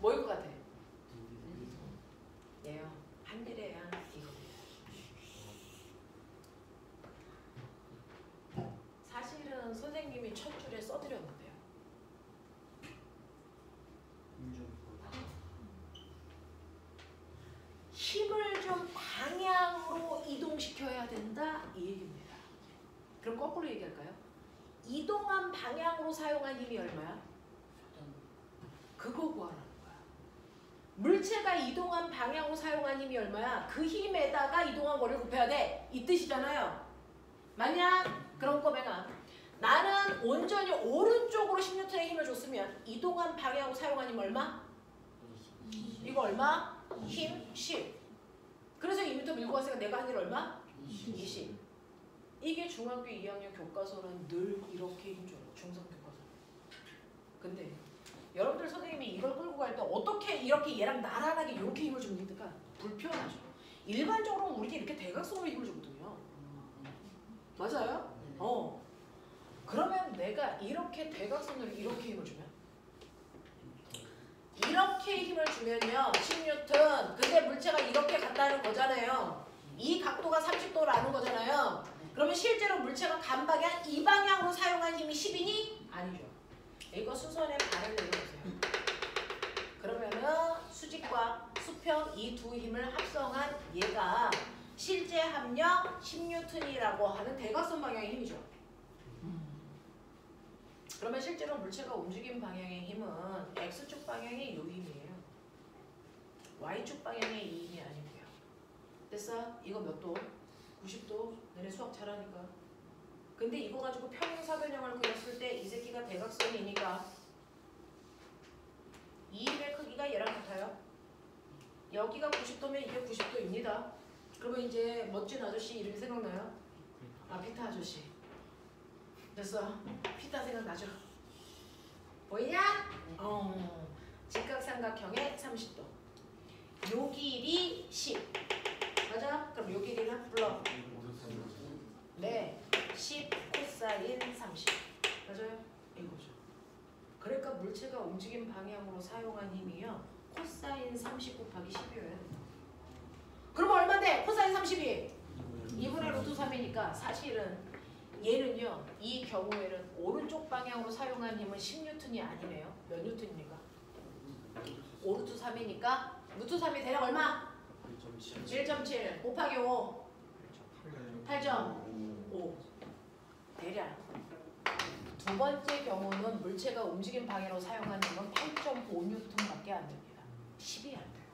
뭐일 것 같아? 예요. 한일에야 이거. 사실은 선생님이 첫 줄에 써드렸는데요. 힘을 좀 방향으로 이동시켜야 된다 이 얘기입니다. 그럼 거꾸로 얘기할까요? 이동한 방향으로 사용한 힘이 얼마야? 그거 구하라는 거야. 물체가 이동한 방향으로 사용한 힘이 얼마야? 그 힘에다가 이동한 거리를 곱해야 돼. 이 뜻이잖아요. 맞냐? 그럼 꼬맹아, 나는 온전히 오른쪽으로 10N의 힘을 줬으면 이동한 방향으로 사용한 힘 얼마? 이거 얼마? 힘 10. 그래서 2m 밀고 갔으니까 내가 한 일 얼마? 20. 이게 중학교 2학년 교과서는 늘 이렇게 힘줘요. 중상 교과서. 근데 여러분들 선생님이 이걸 끌고 갈 때 어떻게 이렇게 얘랑 나란하게 이렇게 힘을 줍니까? 불편하죠. 일반적으로 우리 이렇게 대각선으로 힘을 주거든요. 맞아요? 그러면 내가 이렇게 대각선으로 이렇게 힘을 주면 이렇게 힘을 주면요 10N. 근데 물체가 이렇게 간다는 거잖아요. 이 각도가 30도라는 거잖아요. 그러면 실제로 물체가 간 방향 이 방향으로 사용한 힘이 10이니? 아니죠. 이거 수선의 반을 내려보세요. 그러면은 수직과 수평 이 두 힘을 합성한 얘가 실제 합력 10N이라고 하는 대각선 방향의 힘이죠. 그러면 실제로 물체가 움직이는 방향의 힘은 X축 방향의 이 힘이에요. Y축 방향의 이 힘이 아니고요. 됐어? 이거 몇 도? 90도? 너네 수학 잘하니까. 근데 이거 가지고 평행사변형을 그렸을 때 이 새끼가 대각선이니까 이 힘의 크기가 얘랑 같아요. 여기가 90도면 이게 90도입니다. 그러면 이제 멋진 아저씨 이름이 생각나요? 아, 피타 아저씨. 됐어. 피타 생각나죠? 보이냐? 직각삼각형의 30도. 요 길이 10. 맞아? 그럼 요 길이는 불러. 네. 10 코사인 30. 맞아요? 이거죠. 그러니까 물체가 움직인 방향으로 사용한 힘이요. 코사인 30 곱하기 10이에요. 그럼 얼마인데? 코사인 30이 2분의 루트 3이니까 사실은 얘는요. 이 경우에는 오른쪽 방향으로 사용한 힘은 10N이 아니네요. 몇 N입니까? 5루트 3이니까 루트 3이 대략 얼마? 1.7 곱하기 5 8.5 대략. 두 번째 경우는 물체가 움직인 방향으로 사용한 힘은 8.5N밖에 안 됩니다. 10이 안 돼요.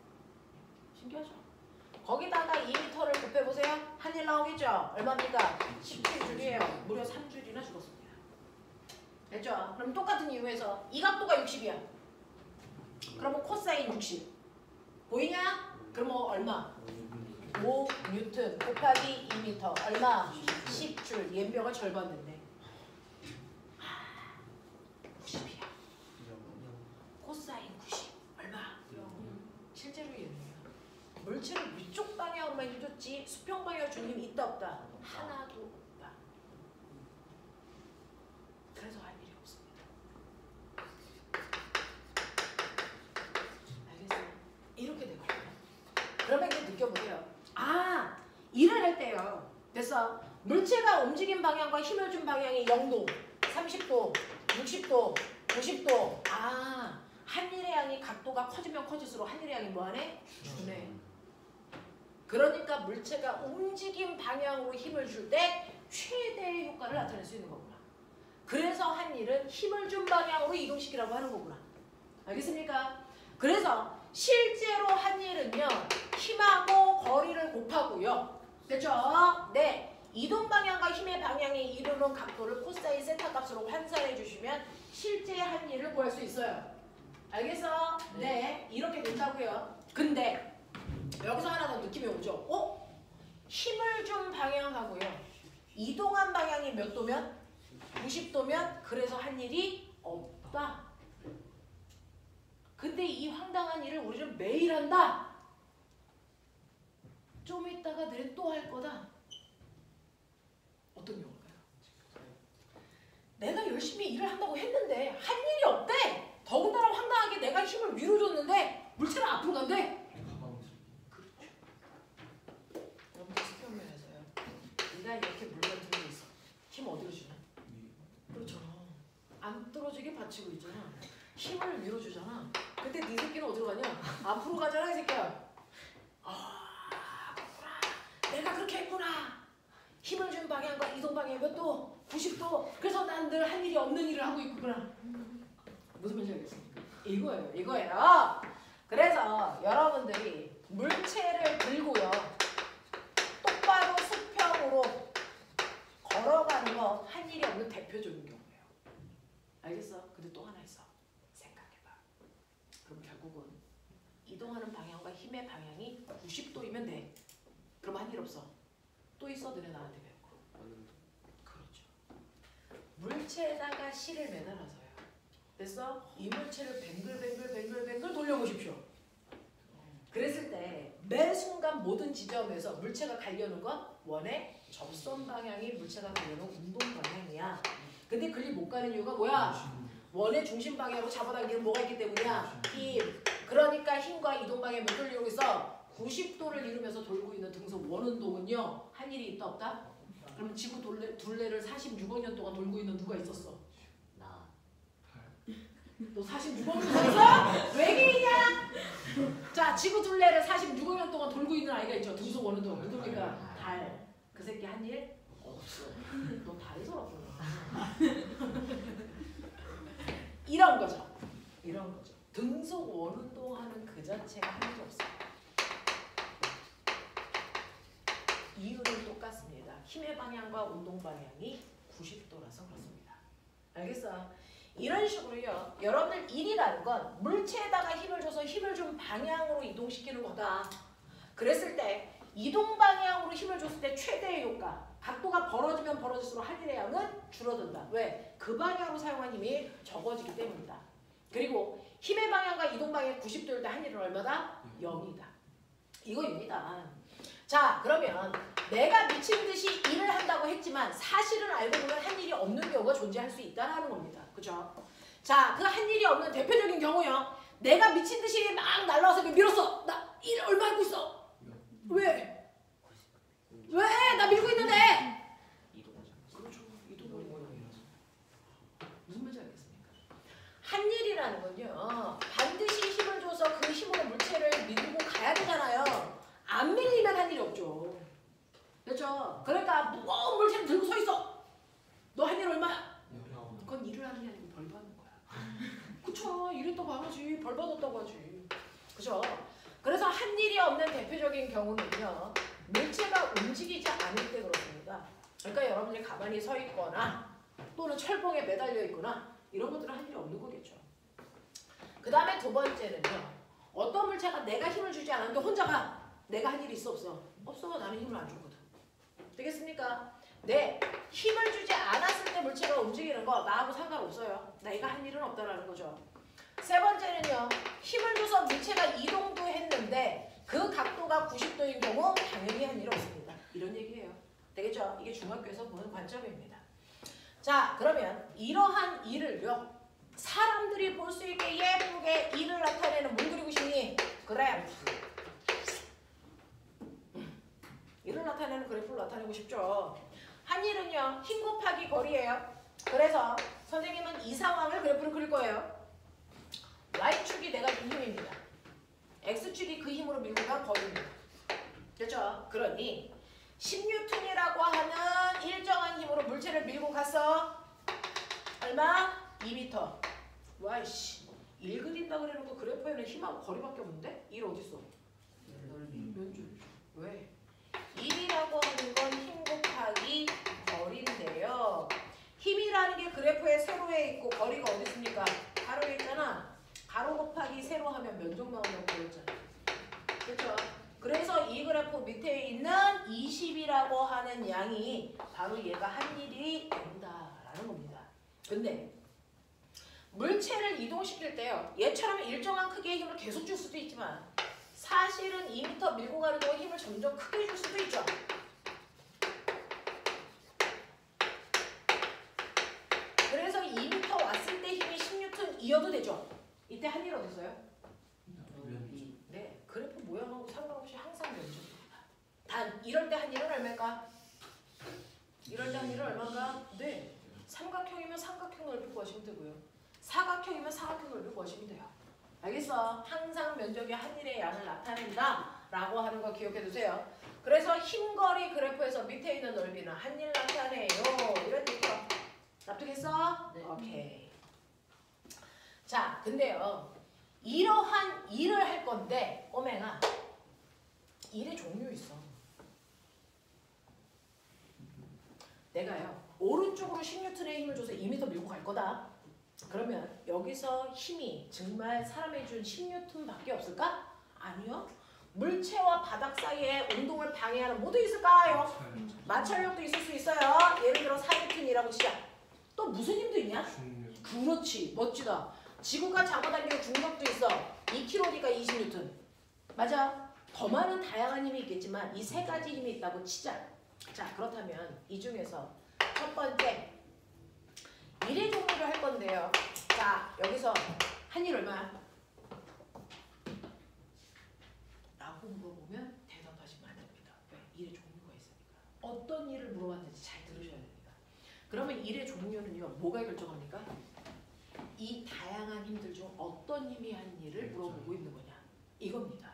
신기하죠? 거기다가 2m를 곱해보세요. 한 일 나오겠죠? 얼마입니까? 17줄이에요. 무려 3줄이나 죽었습니다. 됐죠? 그럼 똑같은 이유에서 이 각도가 60이야. 그러면 코사인 60. 보이냐? 그러면 얼마? 5N 곱하기 2m. 얼마? 10줄. 연벽을 절반 됐네. 90이야. 코사인 90. 얼마? 실제로 얘는요. 물체를 위쪽 방향으로만 힘줬지 수평 방향으로 준 힘이 있다 없다? 하나도 없다. 그래서 할 일이 없습니다. 알겠어요? 이렇게 되거든요. 그러면 이제 느껴보세요. 아, 일을 할 때요. 됐어. 물체가 움직인 방향과 힘을 준 방향이 0도, 30도, 60도, 90도. 아, 한일의 양이 각도가 커지면 커질수록 한일의 양이 뭐하네? 주네. 그러니까 물체가 움직임 방향으로 힘을 줄 때 최대의 효과를 나타낼 수 있는 거구나. 그래서 한 일은 힘을 준 방향으로 이동시키라고 하는 거구나. 알겠습니까? 그래서 실제로 한 일은요. 힘하고 거리를 곱하고요. 됐죠? 네. 이동 방향과 힘의 방향의 이름을 이루는 각도를 코사인 세타 값으로 환산해 주시면 실제 한일을 구할 수 있어요. 알겠어? 네. 이렇게 된다고요. 근데 여기서 하나 더 느낌이 오죠? 힘을 준 방향하고요. 이동한 방향이 몇 도면? 90도면 그래서 한일이 없다. 근데 이 황당한 일을 우리는 매일 한다. 좀 있다가 내일 또 할 거다. 어떤 경우일까요? 내가 열심히 일을 한다고 했는데 한 일이 없대. 더군다나 황당하게 내가 힘을 위로 줬는데 물체는 앞으로 간대. 그렇죠. 여러분 수평면에서요. 네가 이렇게 물건 들고 있어. 힘 어디로 주냐? 그렇죠. 안 떨어지게 받치고 있잖아. 힘을 위로 주잖아. 근데 네 새끼는 어디로 가냐? 앞으로 가잖아 이 새끼야. 내가 그렇게 했구나. 힘을 준 방향과 이동 방향이 몇 도? 90도. 그래서 난 늘 한 일이 없는 일을 하고 있구나. 무슨 말인지 알겠습니까? 이거예요. 그래서 여러분들이 물체를 들고요. 똑바로 수평으로 걸어가는 거 한 일이 없는 대표적인 경우예요. 알겠어? 근데 또 하나 있어. 생각해봐. 그럼 결국은 이동하는 방향과 힘의 방향이 90도이면 돼. 그럼 한 일 없어. 또 있어? 너네 나한테 배우고. 그렇죠. 물체에다가 실을 매달아서요. 됐어? 이 물체를 뱅글뱅글 돌려보십시오. 그랬을 때 매 순간 모든 지점에서 물체가 가려는 건 원의 접선 방향이 물체가 가려는 운동 방향이야. 근데 그리 못 가는 이유가 뭐야? 원의 중심 방향으로 잡아당기는 뭐가 있기 때문이야? 힘. 그러니까 힘과 이동 방향이 몇 돌리고 있어? 90도를 이루면서 돌고 있는 등속 원운동은요. 한 일이 있다 없다? 그러면 지구 둘레를 46억 년 동안 돌고 있는 누가 있었어? 나. 너 46억 년 있었어? 외계인이야? 자, 지구 둘레를 46억 년 동안 돌고 있는 아이가 있죠. 등속 원운동. 누굽니까? 달. 그 새끼 한 일? 없어. 너 달에서 왔구나. 이런 거죠. 등속 원운동하는 그 자체가 한 일이 없어요. 이유는 똑같습니다. 힘의 방향과 운동 방향이 90도라서 그렇습니다. 알겠어? 이런 식으로요. 여러분들 일이라는 건 물체에다가 힘을 줘서 힘을 준 방향으로 이동시키는 거다. 그랬을 때 이동 방향으로 힘을 줬을 때 최대의 효과. 각도가 벌어지면 벌어질수록 한일의 양은 줄어든다. 왜? 그 방향으로 사용한 힘이 적어지기 때문이다. 그리고 힘의 방향과 이동 방향이 90도일 때 한일은 얼마다? 0이다. 이거입니다. 자, 그러면 내가 미친 듯이 일을 한다고 했지만 사실은 알고 보면 한 일이 없는 경우가 존재할 수 있다는 겁니다. 그죠? 자, 그 한 일이 없는 대표적인 경우요. 내가 미친 듯이 막 날라와서 밀었어. 나 일 얼마 하고 있어? 왜? 나 밀고 있는데? 그렇죠. 이동하는 모양이라서. 무슨 말인지 알겠습니까? 한 일이라는 건요. 반드시 힘을 줘서 그 힘으로 물체를 밀고 가야 되잖아요. 안 밀리면 한 일이 없죠. 그렇죠? 그러니까 무거운 물체를 들고 서 있어. 너 한 일 얼마야? 그건 일을 하는 게 아니고 벌 받는 거야. 그쵸? 일했다고 안 하지. 벌 받았다고 하지. 그죠? 그래서 한 일이 없는 대표적인 경우는요. 물체가 움직이지 않을 때 그렇습니다. 그러니까 여러분이 가만히 서 있거나 또는 철봉에 매달려 있거나 이런 것들은 한 일이 없는 거겠죠. 그 다음에 두 번째는요. 어떤 물체가 내가 힘을 주지 않았는데 혼자가 내가 한 일이 있어 없어? 없어. 나는 힘을 안 주거든. 되겠습니까? 네. 힘을 주지 않았을 때 물체가 움직이는 거 나하고 상관없어요. 내가 한 일은 없다라는 거죠. 세 번째는요. 힘을 줘서 물체가 이동도 했는데 그 각도가 90도인 경우 당연히 한 일은 없습니다. 이런 얘기예요. 되겠죠? 이게 중학교에서 보는 관점입니다. 자, 그러면 이러한 일을요. 사람들이 볼 수 있게 예쁘게 일을 나타내는 뭘 그리고 싶니? 그래프. 일을 나타내는 그래프를 나타내고 싶죠. 한 일은요. 힘 곱하기 거리예요. 그래서 선생님은 이 상황을 그래프를 그릴 거예요. Y축이 내가 준 힘입니다. X축이 그 힘으로 밀고 간 거리입니다. 그렇죠? 그러니 10N이라고 하는 일정한 힘으로 물체를 밀고 갔어. 얼마? 2m. 와이씨. 1 그린다 그래놓고 그래프에는 힘하고 거리밖에 없는데? 1 어딨어? 면줄. 왜? 1이라고 하는 건 힘 곱하기 거리인데요. 그래프의 세로에 있고 거리가 어디 있습니까? 가로에 있잖아. 가로 곱하기 세로 하면 면적 나온다고 그랬잖아. 그렇죠? 그래서 이 그래프 밑에 있는 20이라고 하는 양이 바로 얘가 한 일이 된다라는 겁니다. 근데 물체를 이동시킬 때요. 얘처럼 일정한 크기의 힘을 계속 줄 수도 있지만 사실은 2m 밀고 가는 동안 힘을 점점 크게 줄 수도 있죠. 그래서 2m 왔을 때 힘이 10N이어도 되죠. 이때 한 일 어딨어요? 네, 그래프 모양하고 상관없이 항상 면적입니다. 단 이럴 때 한 일은 얼마일까? 이럴 때 한 일은 얼마인가? 네, 삼각형이면 삼각형 넓이 구하시면 되고요. 사각형이면 사각형 넓이 구하시면 돼요. 알겠어? 항상 면적이 한 일의 양을 나타낸다 라고 하는 거 기억해 두세요. 그래서 힘거리 그래프에서 밑에 있는 넓이는 한 일 나타내요. 이런 얘기죠. 납득했어? 네. 오케이. 자, 근데요. 이러한 일을 할 건데 꼬맹아, 일의 종류 있어. 내가요. 오른쪽으로 10N의 힘을 줘서 2m 밀고 갈 거다. 그러면 여기서 힘이 정말 사람이 준 10N 밖에 없을까? 아니요. 물체와 바닥 사이에 운동을 방해하는 뭐도 있을까요? 마찰력도 있을 수 있어요. 예를 들어 4N이라고 시작. 또 무슨 힘도 있냐? 그렇지. 멋지다. 지구가 잡아당기는 중력도 있어. 2kg니까 20N. 맞아. 더 많은 다양한 힘이 있겠지만 이 세 가지 힘이 있다고 치자. 자, 그렇다면 이 중에서 첫 번째 일의 종류를 할 건데요. 자, 여기서 한 일 얼마야? 라고 물어보면 대답하시면 안 됩니다. 왜? 일의 종류가 있으니까. 어떤 일을 물어봤는지 잘 들으셔야 됩니다. 그러면 일의 종류는요. 뭐가 결정합니까? 이 다양한 힘들 중 어떤 힘이 한 일을 물어보고 있는 거냐. 이겁니다.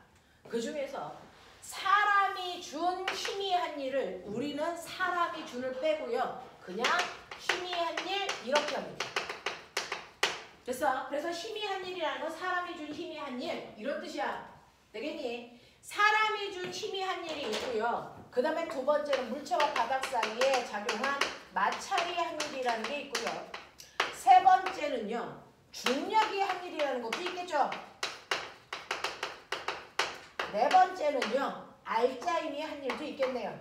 그 중에서 사람이 준 힘이 한 일을 우리는 사람이 준을 빼고요. 그냥 힘이 한 일 이렇게 합니다. 됐어? 그래서 힘이 한 일이라는 건 사람이 준 힘이 한 일 이런 뜻이야. 되겠니? 사람이 준 힘이 한 일이 있고요. 그 다음에 두 번째는 물체와 바닥 사이에 작용한 마찰이 한 일이라는 게 있고요. 세 번째는요. 중력이 한 일이라는 것도 있겠죠. 네 번째는요. 알짜임이 한 일도 있겠네요.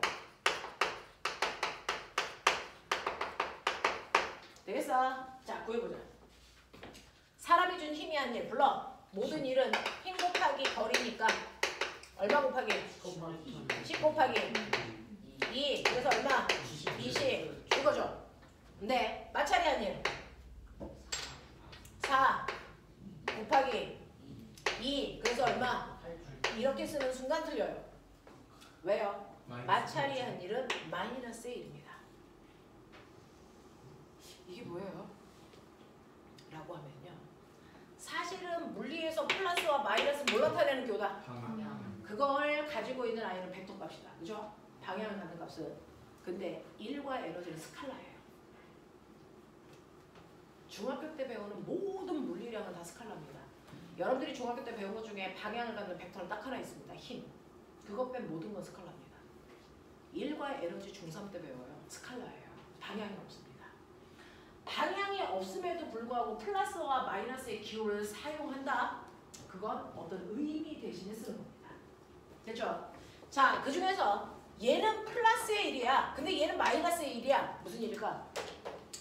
되겠어? 자, 구해보자. 사람이 준 힘이 한 일 불러. 모든 일은 힘 곱하기 거리니까 얼마 곱하기? 10 곱하기 2. 그래서 얼마? 20. 이거죠. 네. 마찰이 한 일 4 곱하기 2. 그래서 얼마? 이렇게 쓰는 순간 틀려요. 왜요? 마찰이 한 일은 마이너스 1입니다. 이게 뭐예요? 라고 하면요. 사실은 물리에서 플러스와 마이너스 뭘 나타내는 교다? 그걸 가지고 있는 아이는 벡터 값이다. 그죠? 방향을 갖는 값은. 근데 1과 에너지는 스칼라예요. 중학교 때 배우는 모든 물리량은 다 스칼라입니다. 여러분들이 중학교 때 배운 것 중에 방향을 갖는 벡터는 딱 하나 있습니다. 힘. 그것 뺀 모든 건 스칼라입니다. 1과 에너지 중3 때 배워요. 스칼라예요. 방향이 없습니다. 방향이 없음에도 불구하고 플러스와 마이너스의 기호를 사용한다. 그건 어떤 의미 대신에 쓰는 겁니다. 됐죠? 자, 그 중에서 얘는 플러스의 1이야. 근데 얘는 마이너스의 1이야. 무슨 일일까?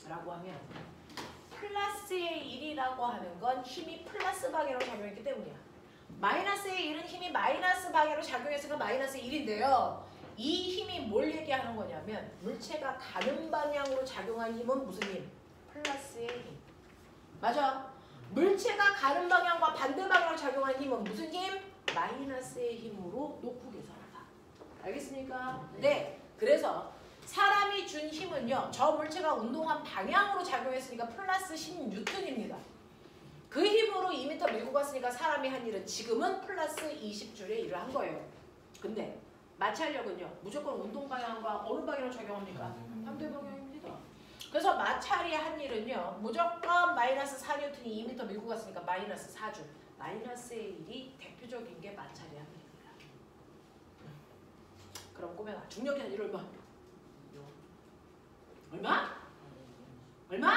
라고 하면 플러스의 1이라고 하는 건 힘이 플러스 방향으로 작용했기 때문이야. 마이너스의 1은 힘이 마이너스 방향으로 작용했으니까 마이너스 1인데요. 이 힘이 뭘 얘기하는 거냐면 물체가 가는 방향으로 작용한 힘은 무슨 힘? 플러스의 힘. 맞아. 물체가 가는 방향과 반대 방향으로 작용한 힘은 무슨 힘? 마이너스의 힘으로 놓고 계산한다. 알겠습니까? 네. 그래서 사람이 준 힘은요. 저 물체가 운동한 방향으로 작용했으니까 플러스 10N입니다. 그 힘으로 2m 밀고 갔으니까 사람이 한 일은 지금은 플러스 20줄의 일을 한 거예요. 근데 마찰력은요. 무조건 운동 방향과 어느 방향으로 작용합니까? 반대 방향입니다. 그래서 마찰이 한 일은요. 무조건 마이너스 4N이 2m 밀고 갔으니까 마이너스 4줄. 마이너스의 일이 대표적인 게 마찰이 한 일입니다. 그럼 꼬맹아 중력이 한 일 얼마? 얼마? 얼마?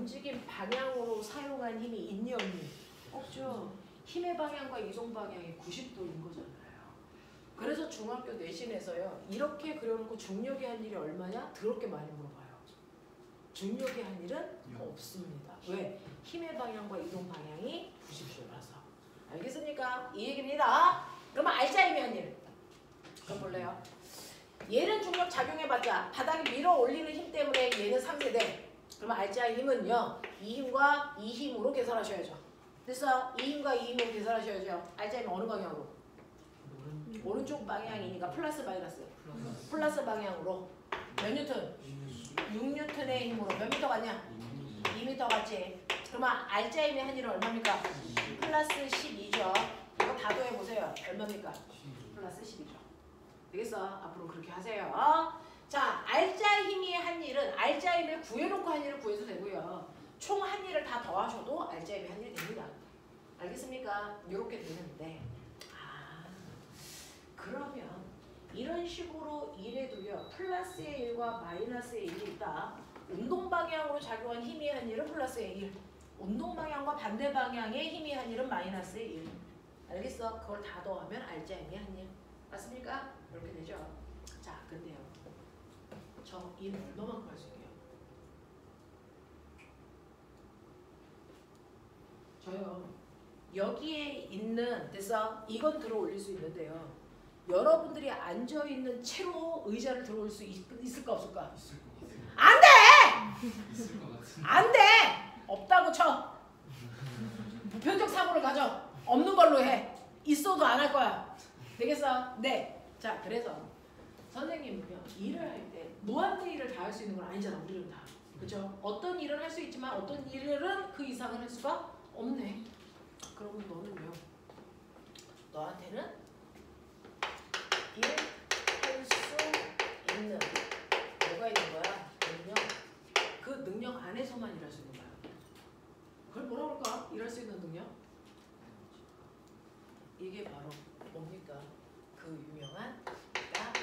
움직임 방향으로 사용한 힘이 있니 없니? 없죠. 힘의 방향과 이동 방향이 90도인 거잖아요. 그래서 중학교 내신에서요. 이렇게 그려놓고 중력이 한 일이 얼마냐? 더럽게 많이 물어봐요. 중력이 한 일은 없습니다. 왜? 힘의 방향과 이동 방향이 90도라서. 알겠습니까? 이 얘기입니다. 그러면 알자임이 한 일. 그럼 볼래요? 얘는 중력 작용해봤자 바닥에 밀어 올리는 힘 때문에 얘는 3세대. 그러면 알자의 힘은요. 이 힘과 이 힘으로 계산하셔야죠. 그래서 이 힘과 이 힘으로 계산하셔야죠. 알자임은 어느 방향으로? 오른쪽 방향이니까 플러스 마이너스. 플러스 방향으로 몇 뉴턴? 6뉴턴의 힘으로 몇 미터 갔냐? 2미터 갔지. 그러면 알자임의 한 일은 얼마입니까? 플러스 12죠. 이거 다 더해보세요. 얼마입니까? 플러스 12죠. 되겠어? 앞으로 그렇게 하세요. 자, 알자의 힘이 한 일은 알자의 힘을 구해놓고 한 일을 구해도 되고요. 총 한 일을 다 더하셔도 알자의 힘이 한 일이 됩니다. 알겠습니까? 이렇게 되는데 그러면 이런 식으로 일해도요. 플러스의 1과 마이너스의 1이 있다. 운동 방향으로 작용한 힘이 한 일은 플러스의 1. 운동 방향과 반대 방향의 힘이 한 일은 마이너스의 1. 알겠어? 그걸 다 더하면 알자임이 한 일. 맞습니까? 이렇게 되죠. 자, 근데요. 저 일은 얼마만큼 할 수 있게요? 저요. 여기에 있는 그래서 이건 들어 올릴 수 있는데요. 여러분들이 앉아 있는 채로 의자를 들어 올릴 수 있을까 없을까? 안 돼! 안 돼! 없다고 쳐. 보편적 사고를 가져. 없는 걸로 해. 있어도 안 할 거야. 되겠어? 네. 자, 그래서 선생님은요. 일을 할 때 무한대 일을 다 할 수 있는 건 아니잖아. 우리는 다. 그렇죠? 어떤 일은 할 수 있지만 어떤 일은 그 이상을 할 수가 없네. 그러면 너는요. 너한테는 일 할 수 있는 뭐가 있는 거야? 능력. 그 능력 안에서만 일할 수 있는 거야. 그걸 뭐라 그럴까? 일할 수 있는 능력? 이게 바로 뭡니까? 그 유명한 에너지입니다.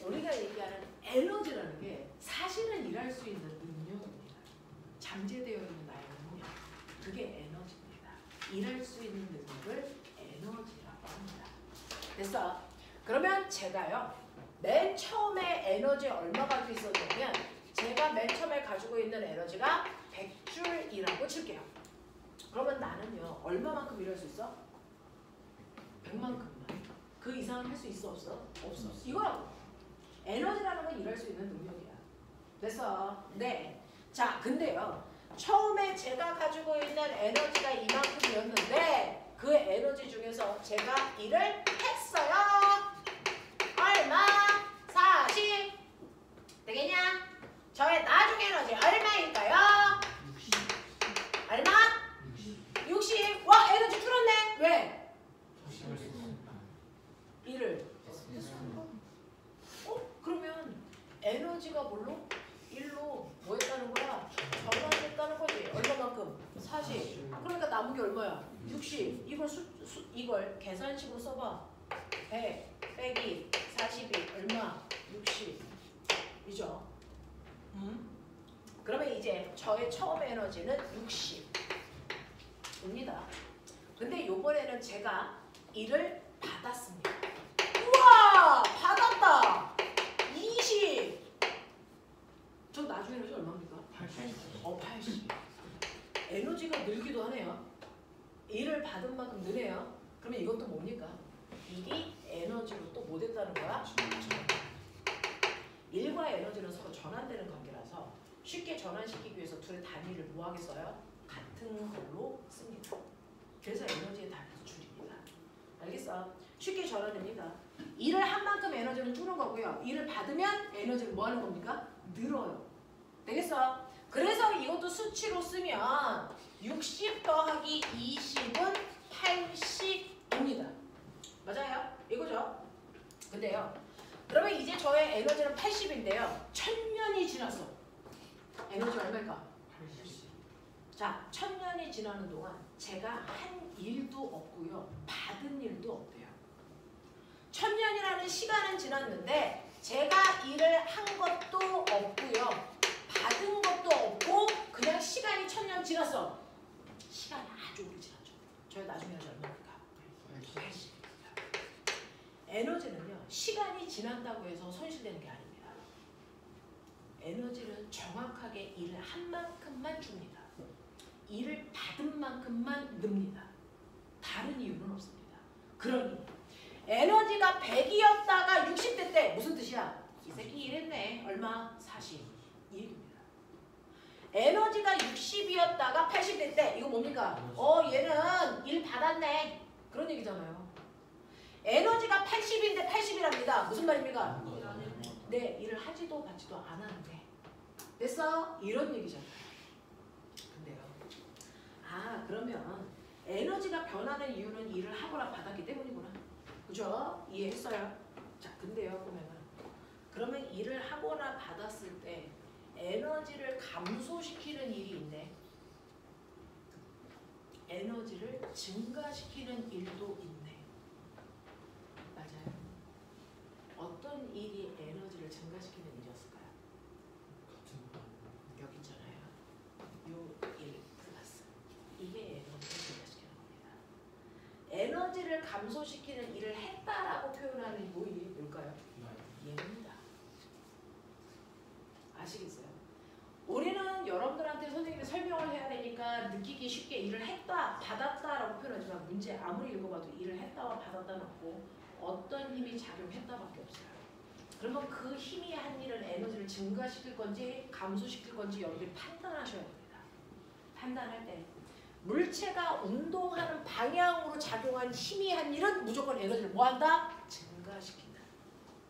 우리가 얘기하는 에너지라는 게 사실은 일할 수 있는 능력입니다. 잠재되어 있는 나의 능력. 그게 에너지입니다. 일할 수 있는 능력을 에너지라고 합니다. 됐어? 그러면 제가요. 맨 처음에 에너지 얼마 가지고 있었냐면 제가 맨 처음에 가지고 있는 에너지가 100줄이라고 칠게요. 그러면 나는요. 얼마만큼 일할 수 있어? 100만큼만. 그 이상은 할 수 있어 없어? 없어. 이거라고. 에너지라는 건 일할 수 있는 능력이야. 됐어? 네. 자, 근데요. 처음에 제가 가지고 있는 에너지가 이만큼이었는데 그 에너지 중에서 제가 일을 했어요. 얼마? 40. 되겠냐? 저의 나중 에너지 얼마일까요? 얼마? 60. 와, 에너지 줄었네. 왜? 일을 그러면 에너지가 뭘로? 1로 뭐 했다는 거야? 전환했다는 거지. 얼마만큼? 40. 그러니까 남은 게 얼마야? 60. 이걸 계산식으로 써봐. 100 빼기 40이 얼마? 60. 이죠? 그러면 이제 저의 처음 에너지는 60입니다. 근데 요번에는 제가 일을 받았습니다. 우와! 받았다! 20! 저 나중에 에너지 얼마입니까? 80. 80. 에너지가 늘기도 하네요. 일을 받은 만큼 느네요. 그러면 이것도 뭡니까? 일이 에너지로 또 뭐 됐다는 거야? 일과 에너지는 서로 전환되는 관계라서 쉽게 전환시키기 위해서 둘의 단위를 뭐 하겠어요? 같은 걸로 씁니다. 그래서 에너지의 단위도 줄입니다. 알겠어? 쉽게 전환됩니다. 일을 한 만큼 에너지는 주는 거고요. 일을 받으면 에너지를 뭐 하는 겁니까? 늘어요. 되겠어? 그래서 이것도 수치로 쓰면 60 더하기 20은 80입니다. 맞아요? 이거죠? 근데요. 그러면 이제 저의 에너지는 80인데요. 1000년이 지났어. 에너지 얼마일까? 80. 자, 1000년이 지나는 동안 제가 한 일도 없고요. 받은 일도 없대요. 1000년이라는 시간은 지났는데 제가 일을 한 것도 없고요. 받은 것도 없고 그냥 시간이 1000년 지났어. 시간이 아주 오래 지났죠. 저희 나중에 하지 얼마입니까? 80입니다. 에너지는요. 시간이 지난다고 해서 손실되는 게 아닙니다. 에너지는 정확하게 일을 한 만큼만 줍니다. 일을 받은 만큼만 늡니다. 다른 이유는 없습니다. 그러니 에너지가 100이었다가 60대 때 무슨 뜻이야? 이 새끼 일했네. 얼마? 40. 이 얘기입니다. 에너지가 60이었다가 80대 때 이거 뭡니까? 얘는 일 받았네. 그런 얘기잖아요. 에너지가 80인데 80이랍니다. 무슨 말입니까? 네, 일을 하지도 받지도 않았는데 됐어? 이런 얘기잖아요. 근데요. 그러면 에너지가 변하는 이유는 일을 하거나 받았기 때문이구나. 그죠? 이해했어요? 자, 근데요, 보면은 그러면 일을 하거나 받았을 때 에너지를 감소시키는 일이 있네. 에너지를 증가시키는 일도 있네. 맞아요. 어떤 일이 에너지를 증가시키는 일이었을까요? 여기 있잖아요. 요 1 플러스. 이게 에너지를 증가시키는 겁니다. 에너지를 감소시키는 일을 했다라고 표현하는 뭘까요? 얘입니다. 아시겠어요? 우리는 여러분들한테 선생님이 설명을 해야 되니까 느끼기 쉽게 일을 했다, 받았다라고 표현하지만 문제 아무리 읽어봐도 일을 했다와 받았다는 없고 어떤 힘이 작용했다밖에 없어요. 그러면 그 힘이 한 일은 에너지를 증가시킬 건지 감소시킬 건지 여러분들이 판단하셔야 됩니다. 판단할 때 물체가 운동하는 방향으로 작용한 힘이 한 일은 무조건 에너지를 뭐한다? 증가시킨다.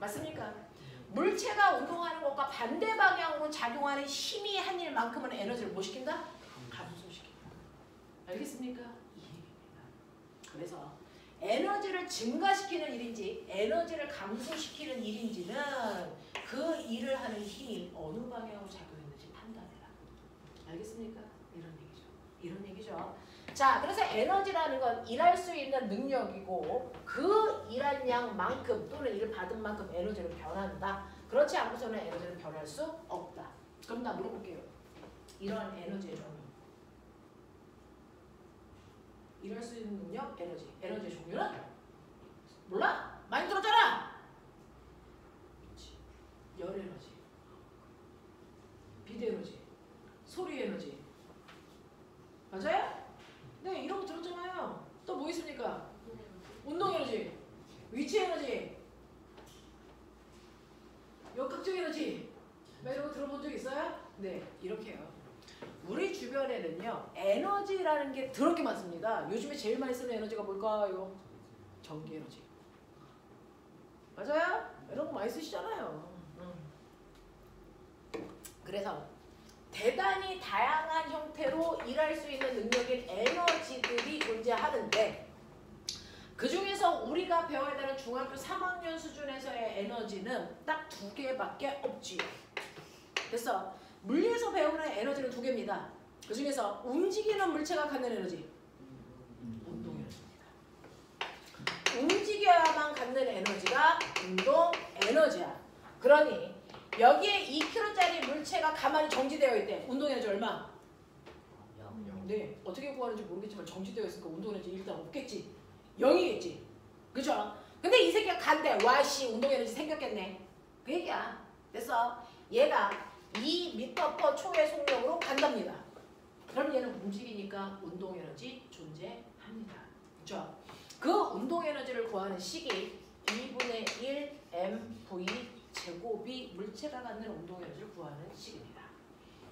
맞습니까? 물체가 운동하는 것과 반대 방향으로 작용하는 힘이 한 일만큼은 에너지를 뭐 시킨다? 감소시킨다. 알겠습니까? 이 얘기입니다. 그래서 에너지를 증가시키는 일인지 에너지를 감소시키는 일인지는 그 일을 하는 힘이 어느 방향으로 작용했는지 판단해라. 알겠습니까? 이런 얘기죠. 자, 그래서 에너지라는 건 일할 수 있는 능력이고 그 일한 양만큼 또는 일을 받은 만큼 에너지로 변한다. 그렇지 않고서는 에너지는 변할 수 없다. 그럼 나 물어볼게요. 이러한 에너지의 종류. 일할 수 있는 능력, 에너지의 종류는? 몰라? 많이 들었잖아? 열 에너지, 빛 에너지, 소리 에너지. 맞아요? 네, 이런 거 들었잖아요. 또 뭐 있습니까? 운동 에너지, 위치 에너지, 역학적 에너지. 이런 거 들어본 적 있어요? 네, 이렇게요. 우리 주변에는요, 에너지라는 게 더럽게 많습니다. 요즘에 제일 많이 쓰는 에너지가 뭘까요? 전기 에너지. 맞아요? 이런 거 많이 쓰시잖아요. 그래서 대단히 다양한 형태로 일할 수 있는 능력인 에너지들이 존재하는데 그 중에서 우리가 배워야 되는 중학교 3학년 수준에서의 에너지는 딱 2개밖에 없지. 그래서 물리에서 배우는 에너지는 2개입니다. 그 중에서 움직이는 물체가 갖는 에너지, 운동 에너지입니다. 움직여야만 갖는 에너지가 운동 에너지야. 그러니 여기에 2kg짜리 물체가 가만히 정지되어 있대. 운동 에너지 얼마? 0. 네, 어떻게 구하는지 모르겠지만 정지되어 있으니까 운동 에너지 일단 없겠지. 0이겠지. 그죠? 근데 이 새끼가 간대. 와씨 운동 에너지 생겼겠네. 그 얘기야. 됐어. 얘가 2m/초의 속력으로 간답니다. 그럼 얘는 움직이니까 운동 에너지 존재합니다. 그죠? 그 운동 에너지를 구하는 식이 2분의 1 mv 제곱이 물체가 갖는 운동 에너지를 구하는 식입니다.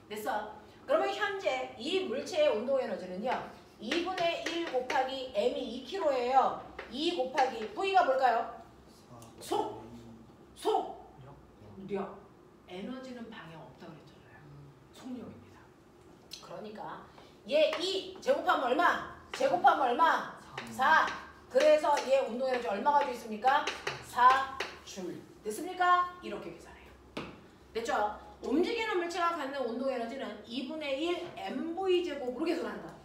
됐어? 그러면 현재 이 물체의 운동 에너지는요. 2분의 1 곱하기 m이 2kg예요. 2 곱하기 v가 뭘까요? 속, 력. 에너지는 방향 없다고 그랬잖아요. 속력입니다. 그러니까 얘 2 제곱하면 얼마? 제곱하면 얼마? 4. 그래서 얘 운동 에너지 얼마 가지고 있습니까? 4줄. 됐습니까? 이렇게 계산해요. 됐죠? 움직이는 물체가 갖는 운동 에너지는 2분의 1 mv 제곱으로 계산한다.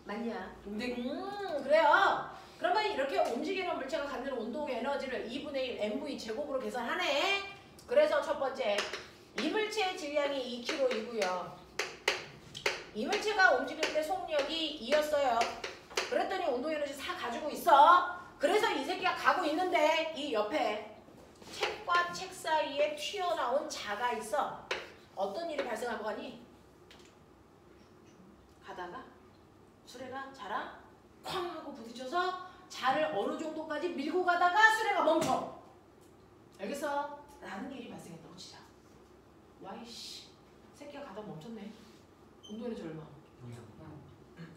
맞냐? 그래요. 그러면 이렇게 움직이는 물체가 갖는 운동 에너지를 2분의 1 mv 제곱으로 계산하네. 그래서 첫 번째 이물체의 질량이 2kg이고요. 이물체가 움직일 때 속력이 2였어요. 그랬더니 운동에너지 4 가지고 있어. 그래서 이 새끼가 가고 있는데 이 옆에 책과 책 사이에 튀어나온 자가 있어. 어떤 일이 발생할 거 같니? 가다가 수레가 자랑 쾅 하고 부딪혀서 자를 어느 정도까지 밀고 가다가 수레가 멈춰. 알겠어? 라는 일이 발생했다고 치자. 와이씨, 새끼가 가다 멈췄네. 운동에너지 얼마?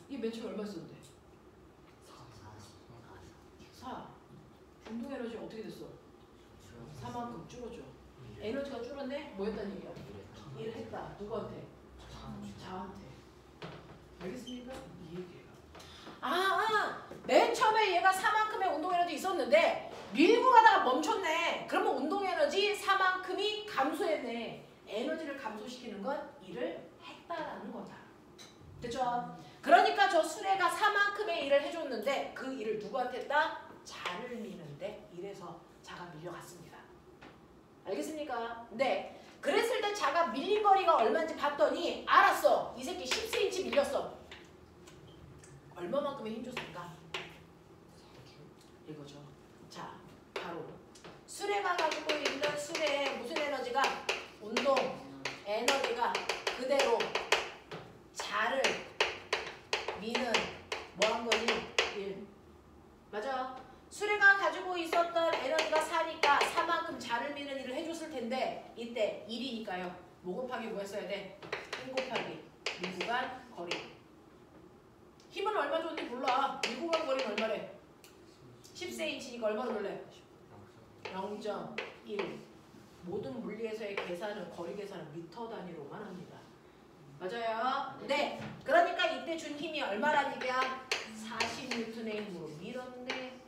이게 맨 처음에 얼마 썼는데? 4. 운동에너지 어떻게 됐어? 4만큼 줄어져. 에너지가 줄었네? 뭐였다는 얘기야? 일을 했다. 누구한테? 자한테. 알겠습니까? 이 얘기예요. 맨 처음에 얘가 4만큼의 운동에너지 있었는데 밀고 가다가 멈췄네. 그러면 운동에너지 4만큼이 감소했네. 에너지를 감소시키는 건 일을 했다라는 거다. 됐죠? 그러니까 저 수레가 4만큼의 일을 해줬는데 그 일을 누구한테 했다? 자를 미는데 이래서 자가 밀려갔습니다. 알겠습니까? 네. 그랬을 때 자가 밀린 거리가 얼마인지 봤더니 알았어. 이 새끼 10cm 밀렸어. 얼마만큼의 힘 줬을까? 이거죠. 자, 바로 수레가 가지고 있는 수레에 무슨 에너지가? 운동 에너지가 그대로 자를 미는 뭐 한 거니? 1. 맞아. 수레가 가지고 있었던 에너지가 4니까 4만큼 자를 미는 일을 해줬을 텐데 이때 1이니까요. 뭐 곱하기 뭐 했어야 돼? 힘 곱하기 밀고 간 거리. 힘은 얼마 줬는지 몰라. 밀고 간 거리는 얼마래? 10cm니까 얼마로 넣을래? 0.1. 모든 물리에서의 계산은 거리 계산은 미터 단위로만 합니다. 맞아요? 네. 그러니까 이때 준 힘이 얼마란 얘기야? 40N의 힘으로 밀었네.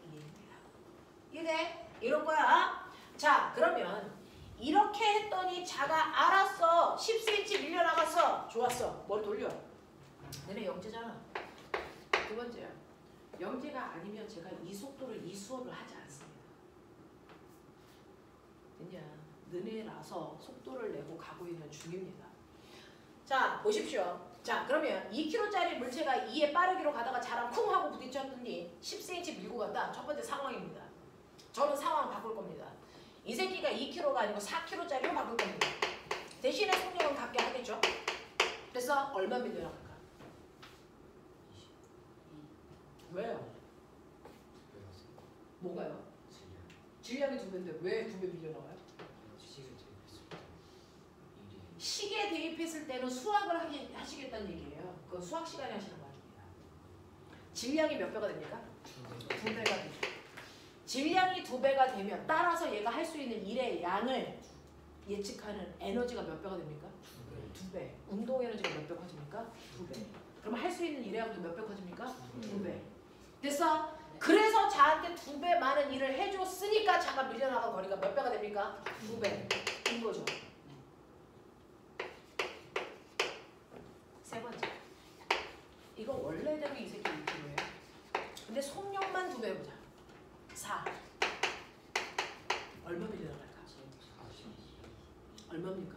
이래? 이런 거야. 자, 그러면 이렇게 했더니 자가 알았어. 10cm 밀려나갔어. 좋았어. 뭘 돌려? 너네 영재잖아. 두 번째야. 영재가 아니면 제가 이 속도를 이 수업을 하지 않습니다. 됐냐? 너네라서 속도를 내고 가고 있는 중입니다. 자, 보십시오. 자, 그러면 2kg짜리 물체가 2의 빠르기로 가다가 자랑 쿵 하고 부딪혔더니 10cm 밀고 갔다. 첫 번째 상황입니다. 저는 상황을 바꿀 겁니다. 이 새끼가 2kg가 아니고 4kg짜리로 바꿀 겁니다. 대신에 속력은 갖게 하겠죠. 그래서 얼마 밀려나갈까? 왜요? 뭐가요? 질량이 2배인데 왜 2배 밀려나가요? 시계 대입했을 때는 수학을 하시겠다는 얘기예요. 그건 수학 시간에 하시는 거 아닙니다. 질량이 몇 배가 됩니까? 2배가 되죠. 질량이 2배가 되면 따라서 얘가 할 수 있는 일의 양을 예측하는 에너지가 몇 배가 됩니까? 2배. 운동 에너지가 몇 배 커집니까? 2배. 그럼 할 수 있는 일의 양도 몇 배 커집니까? 2배. 됐어? 그래서 자한테 2배 많은 일을 해줬으니까 자가 밀려나간 거리가 몇 배가 됩니까? 2배. 인 거죠. 세 번째. 이거 원래대로 이 새끼 2kg예요. 근데 속력만 2배 해보자. 4. 얼마 밀려나갈까? 얼마입니까?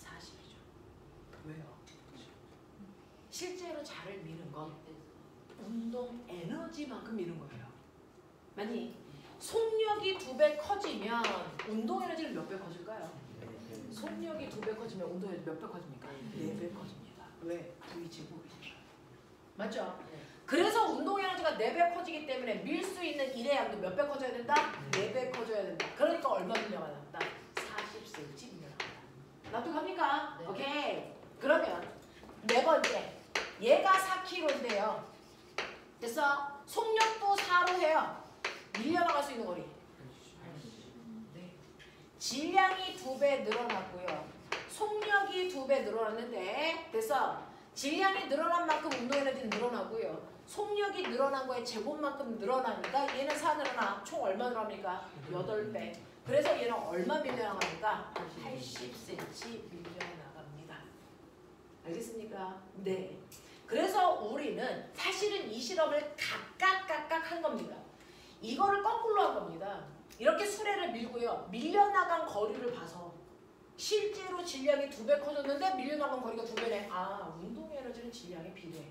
40이죠. 왜요? 실제로 자를 미는 건 운동 에너지만큼 미는 거예요. 만약 속력이 2배 커지면 운동 에너지는 몇 배 커질까요? 속력이 2배 커지면 운동 에너지 몇 배 커집니까? 4배 커집니다. 왜? V 제곱이니까. 맞죠? 그래서 운동 에너지가 4배 커지기 때문에 밀 수 있는 일의 양도 몇 배 커져야 된다? 4배 커져야 된다. 그러니까 얼마 밀려나간다? 40cm 밀려나간다. 납득합니까? 네. 오케이. 그러면 네 번째. 얘가 4kg인데요. 됐어? 속력도 4로 해요. 밀려나갈 수 있는 거리. 네. 질량이 2배 늘어났고요. 속력이 2배 늘어났는데 됐어? 질량이 늘어난 만큼 운동 에너지는 늘어나고요. 속력이 늘어난 거에 제곱만큼 늘어나니까 얘는 4 늘어나. 총 얼마 늘어납니까? 8배. 그래서 얘는 얼마 밀려나갑니까? 80cm 밀려나갑니다. 알겠습니까? 네. 그래서 우리는 사실은 이 실험을 각각 한 겁니다. 이거를 거꾸로 한 겁니다. 이렇게 수레를 밀고요. 밀려나간 거리를 봐서 실제로 질량이 2배 커졌는데 밀려나간 거리가 2배네. 아, 운동 에너지는 질량에 비례해.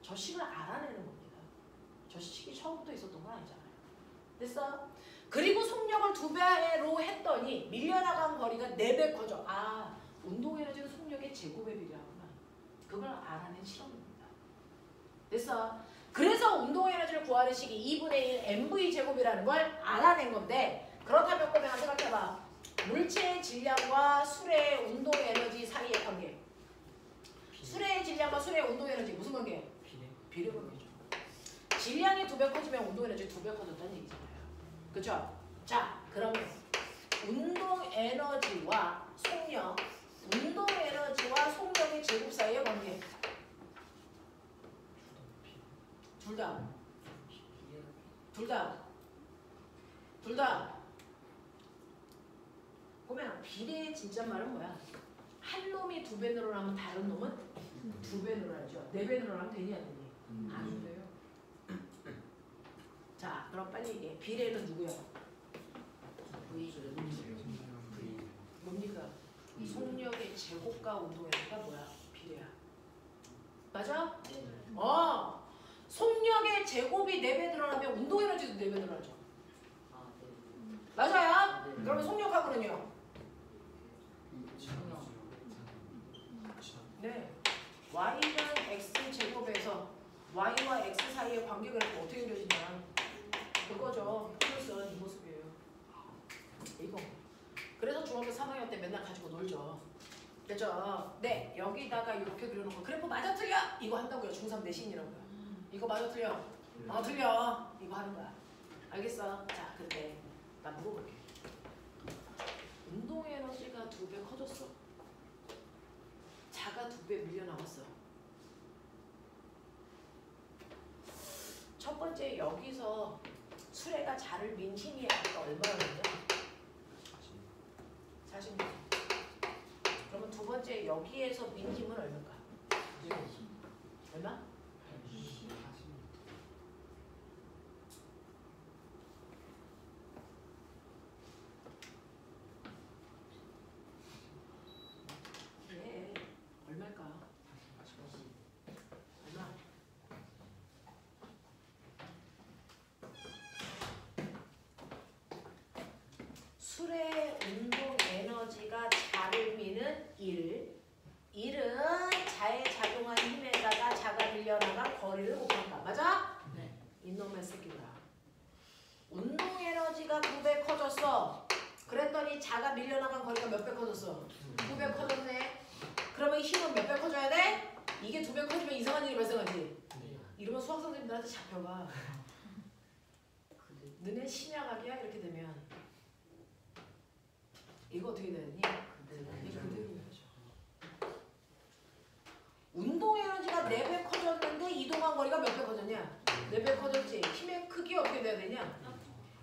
저 식을 알아내는 겁니다. 저 식이 처음부터 있었던 건 아니잖아요. 됐어? 그리고 속력을 2배로 했더니 밀려나간 거리가 4배 커져. 아, 운동 에너지는 속력의 제곱에 비례하구나. 그걸 알아낸 실험입니다. 됐어? 그래서 운동 에너지를 구하는 식이 2분의 1 mv 제곱이라는 걸 알아낸 건데, 그렇다면 꼬맹아 생각해봐. 물체의 질량과 술의 운동 에너지 사이의 관계. 술의 질량과 술의 운동 에너지 무슨 관계? 비례 관계죠. 질량이 2배 커지면 운동 에너지 2배 커졌다는 얘기잖아요. 그죠? 자, 그러면 운동 에너지와 속력, 운동 에너지와 속력의 제곱 사이의 관계. 둘 다. 보면 비례의 진짜말은 뭐야? 한 놈이 2배 늘어나면 다른 놈은 2배 늘어나죠. 4배 늘어나면 되니 안 되니? 안 돼요. 자, 그럼 빨리 얘기해. 비례는 누구야? 뭡니까? 속력의 제곱과 운동 에너지가 뭐야? 비례야. 맞아? 속력의 제곱이 4배 늘어나면 운동 에너지도 4배 늘어나죠. 맞아요? 그러면 속력하고는요? 네. y는 x 제곱에서 y와 x 사이의 관계가 어떻게 그려지냐? 그거죠. 플러스 이 모습이에요. 이거. 그래서 중학교 3학년 때 맨날 가지고 놀죠. 됐죠? 네. 여기다가 이렇게 그려놓고 그래프 맞아 틀려? 이거 한다고요. 중3 내신이라고요. 이거 맞아 틀려? 틀려. 이거 하는 거야. 알겠어? 자, 근데 나 물어볼게. 운동 에너지가 2배 커졌어. 자가 2배 밀려 나왔어. 첫 번째 여기서 수레가 자를 민 힘이 아까 얼마였냐? 40. 그러면 두 번째 여기에서 민 힘은 얼마일까? 얼마? 네, 얼마일까? 얼마? 술의 운동 에너지가 자를 미는 1. 1은 자에 작용한 힘에다가 자가 밀려나간 거리를 곱한다. 맞아? 네. 이놈의 새끼들아. 운동 에너지가 2배 커졌어. 그랬더니 자가 밀려나간 거리가 몇 배 커졌어? 2배 커졌네. 그러면 힘은 몇 배 커져야 돼? 이게 2배 커지면 이상한 일이 발생하지? 이러면 수학 선생님들한테 잡혀가. 너네 심야각이야 이렇게 되면. 이거 어떻게 되니? 이거 그대로야죠. 운동 에너지가 4배 커졌는데 이동한 거리가 몇 배 커졌냐? 4배 커졌지. 힘의 크기 어떻게 돼야 되냐?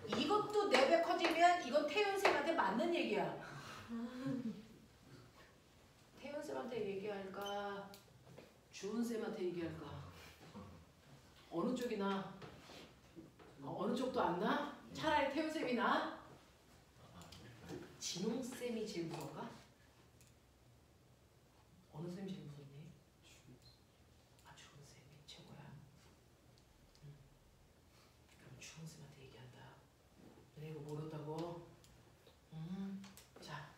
이것도 4배 커지면 이건 태연쌤한테 맞는 얘기야. 태연쌤한테 얘기할까? 주은쌤한테 얘기할까? 어느 쪽이 나? 어느 쪽도 안 나? 차라리 태연쌤이 나? 진홍쌤이 제일 무서운가? 어느 쌤이 제일 무섭니? 주은쌤이 최고야. 그럼 주은쌤한테 얘기한다. 너네 이거 모른다고? 자,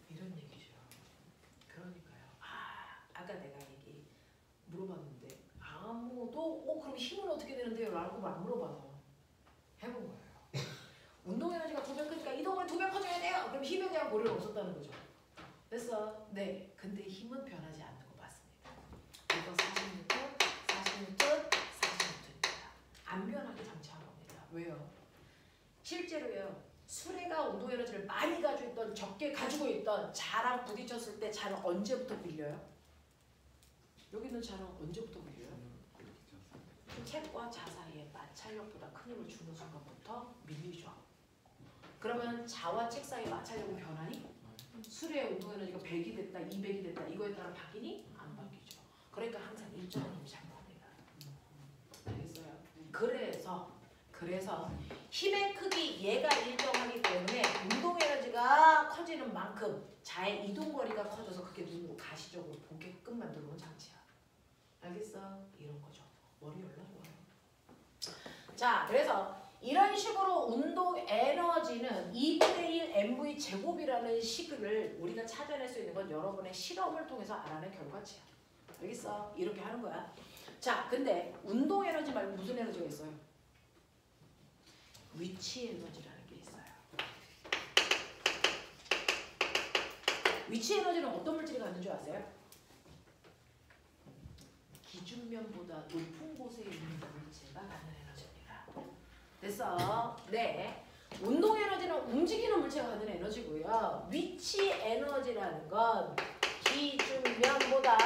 이런 얘기죠. 그러니까요. 아까 내가 물어봤는데 아무도 그럼 힘은 어떻게 되는데요? 라고 안 물어봐서 해본 거예요. 운동 에너지가 2배 크니까 이동을 2배 커져야 돼요. 그럼 힘에 대한 고려가 없었다는 거죠. 됐어? 네. 근데 힘은 변하지 않는 거 맞습니다. 이거 40N, 40N, 40N입니다. 안 변하게 장치한 겁니다. 왜요? 실제로요. 수레가 운동 에너지를 많이 가지고 있던 적게 가지고 있던 자랑 부딪혔을 때 자는 언제부터 밀려요? 여기 있는 자는 언제부터 밀려요? 책과 자 사이에 마찰력보다 큰 힘을 주는 순간부터 밀리죠. 그러면 자와 책 사이 마찰력은 변하니? 수레의 운동 에너지가 100이 됐다, 200이 됐다 이거에 따라 바뀌니? 안 바뀌죠. 그러니까 항상 일정한 힘이 작동합니다. 알겠어요? 그래서 힘의 크기 얘가 일정하기 때문에 운동 에너지가 에너지가 커지는 만큼 자의 이동거리가 커져서 그게 눈으로 가시적으로 보게끔 만들어놓은 장치야. 알겠어? 이런 거죠. 머리 열나요. 자, 그래서 이런 식으로 운동 에너지는 2분의 1 mv 제곱이라는 식을 우리가 찾아낼 수 있는 건 여러분의 실험을 통해서 알아낸 결과치야. 알겠어? 이렇게 하는 거야. 자, 근데 운동 에너지 말고 무슨 에너지가 있어요? 위치 에너지라는 게 있어요. 위치 에너지는 어떤 물질이 갖는 줄 아세요? 기준면보다 높은 곳에 있는 물체가 갖는 에너지입니다. 됐어? 네. 운동 에너지는 움직이는 물체가 갖는 에너지고요. 위치 에너지라는 건 기준면보다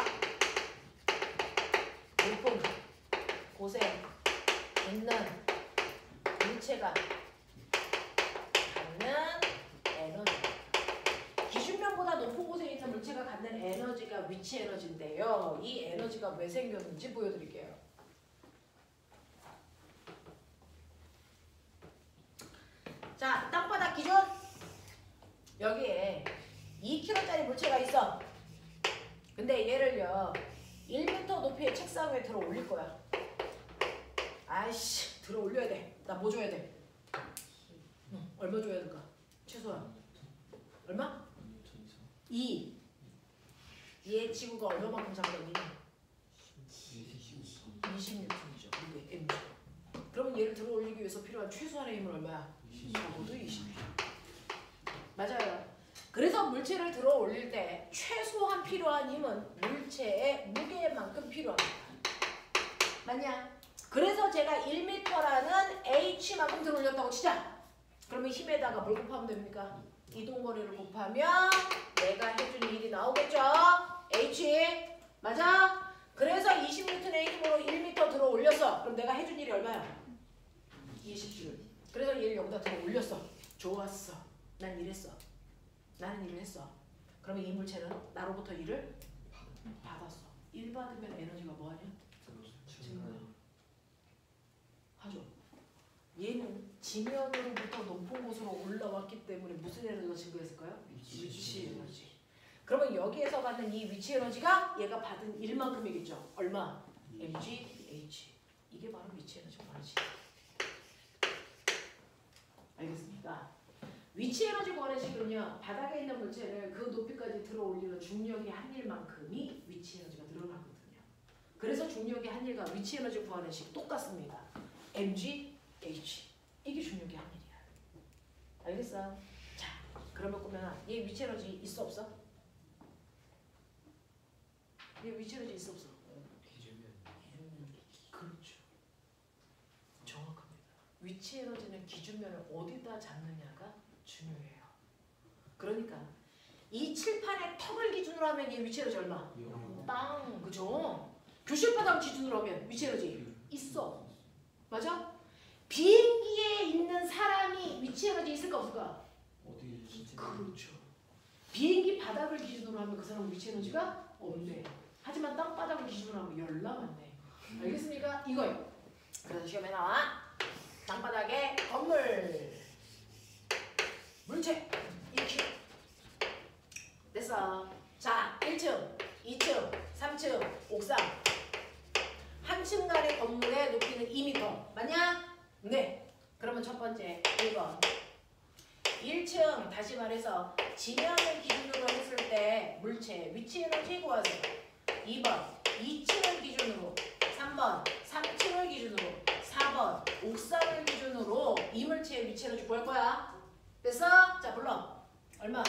높은 곳에 있는 물체가 갖는 에너지. 기준면보다 높은 곳에 있는 물체가 갖는 에너지가 위치 에너지인데요. 이 에너지가 왜 생겼는지 보여드릴게요. 자, 땅바닥 기준. 여기에 2kg짜리 물체가 있어. 근데 얘를요 1m 높이의 책상 위에 들어 올릴 거야. 아이씨, 들어 올려야 돼. 나 뭐 줘야 돼? 얼마 줘야 될까? 최소한 얼마? 2. 얘 지구가 얼마만큼 잡았니? 20N이죠. 근데 M죠. 그러면 얘를 들어 올리기 위해서 필요한 최소한의 힘은 얼마야? 적어도 20. 맞아요. 그래서 물체를 들어 올릴 때 최소한 필요한 힘은 물체의 무게만큼 필요합니다. 맞냐? 그래서 제가 1m라는 h만큼 들어 올렸다고 치자. 그러면 힘에다가 뭘 곱하면 됩니까? 이동거리를 곱하면 내가 해준 일이 나오겠죠? h. 맞아? 그래서 20N의 힘으로 1m 들어 올렸어. 그럼 내가 해준 일이 얼마야? 20줄. 그래서 얘를 여기다 들어 올렸어. 좋았어. 난 일했어. 나는 일을 했어. 그러면 이 물체는 나로부터 일을 받았어. 일 받으면 에너지가 뭐하냐? 증가. 하죠. 얘는 지면으로부터 높은 곳으로 올라왔기 때문에 무슨 에너지가 증가했을까요? 위치 에너지. 그러면 여기에서 받는 이 위치 에너지가 얘가 받은 일만큼이겠죠. 얼마? mg, h. 이게 바로 위치 에너지 관식. 알겠습니까? 위치 에너지 관식은요, 바닥에 있는 물체를 그 높이까지 들어 올리는 중력의 한 일만큼이 위치 에너지가 늘어나거든요. 그래서 중력의 한 일과 위치 에너지 구하는 식 똑같습니다. mg, h. 이게 중력의 한 일이야. 알겠어? 자, 그러면 보면 얘 위치 에너지 있어 없어? 얘 위치 에너지 있어 없어? 그렇죠. 정확합니다. 위치 에너지는 기준면을 어디다 잡느냐가 중요해요. 그러니까 이 칠판의 턱을 기준으로 하면 얘 위치 에너지 얼마? 빵. 그죠? 교실바닥 기준으로 하면 위치 에너지 있어. 맞아? 비행기에 있는 사람이 위치 에너지 있을까 없을까? 그렇죠. 비행기 바닥을 기준으로 하면 그 사람은 위치 에너지가 없네. 하지만 땅바닥을 기준으로 하면 열나 많네. 알겠습니까? 이거요. 그래서 시험에 나와. 땅바닥에 건물 물체 1kg. 됐어. 자, 1층, 2층, 3층, 옥상. 한 층간의 건물의 높이는 2m. 맞냐? 네. 그러면 첫 번째 1번. 1층 다시 말해서 지면을 기준으로 했을 때 물체 위치 에너지 구하세요. 2번 2층을 기준으로, 3번 3층을 기준으로, 4번 옥상을 기준으로 이 물체의 위치 에너지 구할 거야. 됐어? 자, 불러. 얼마?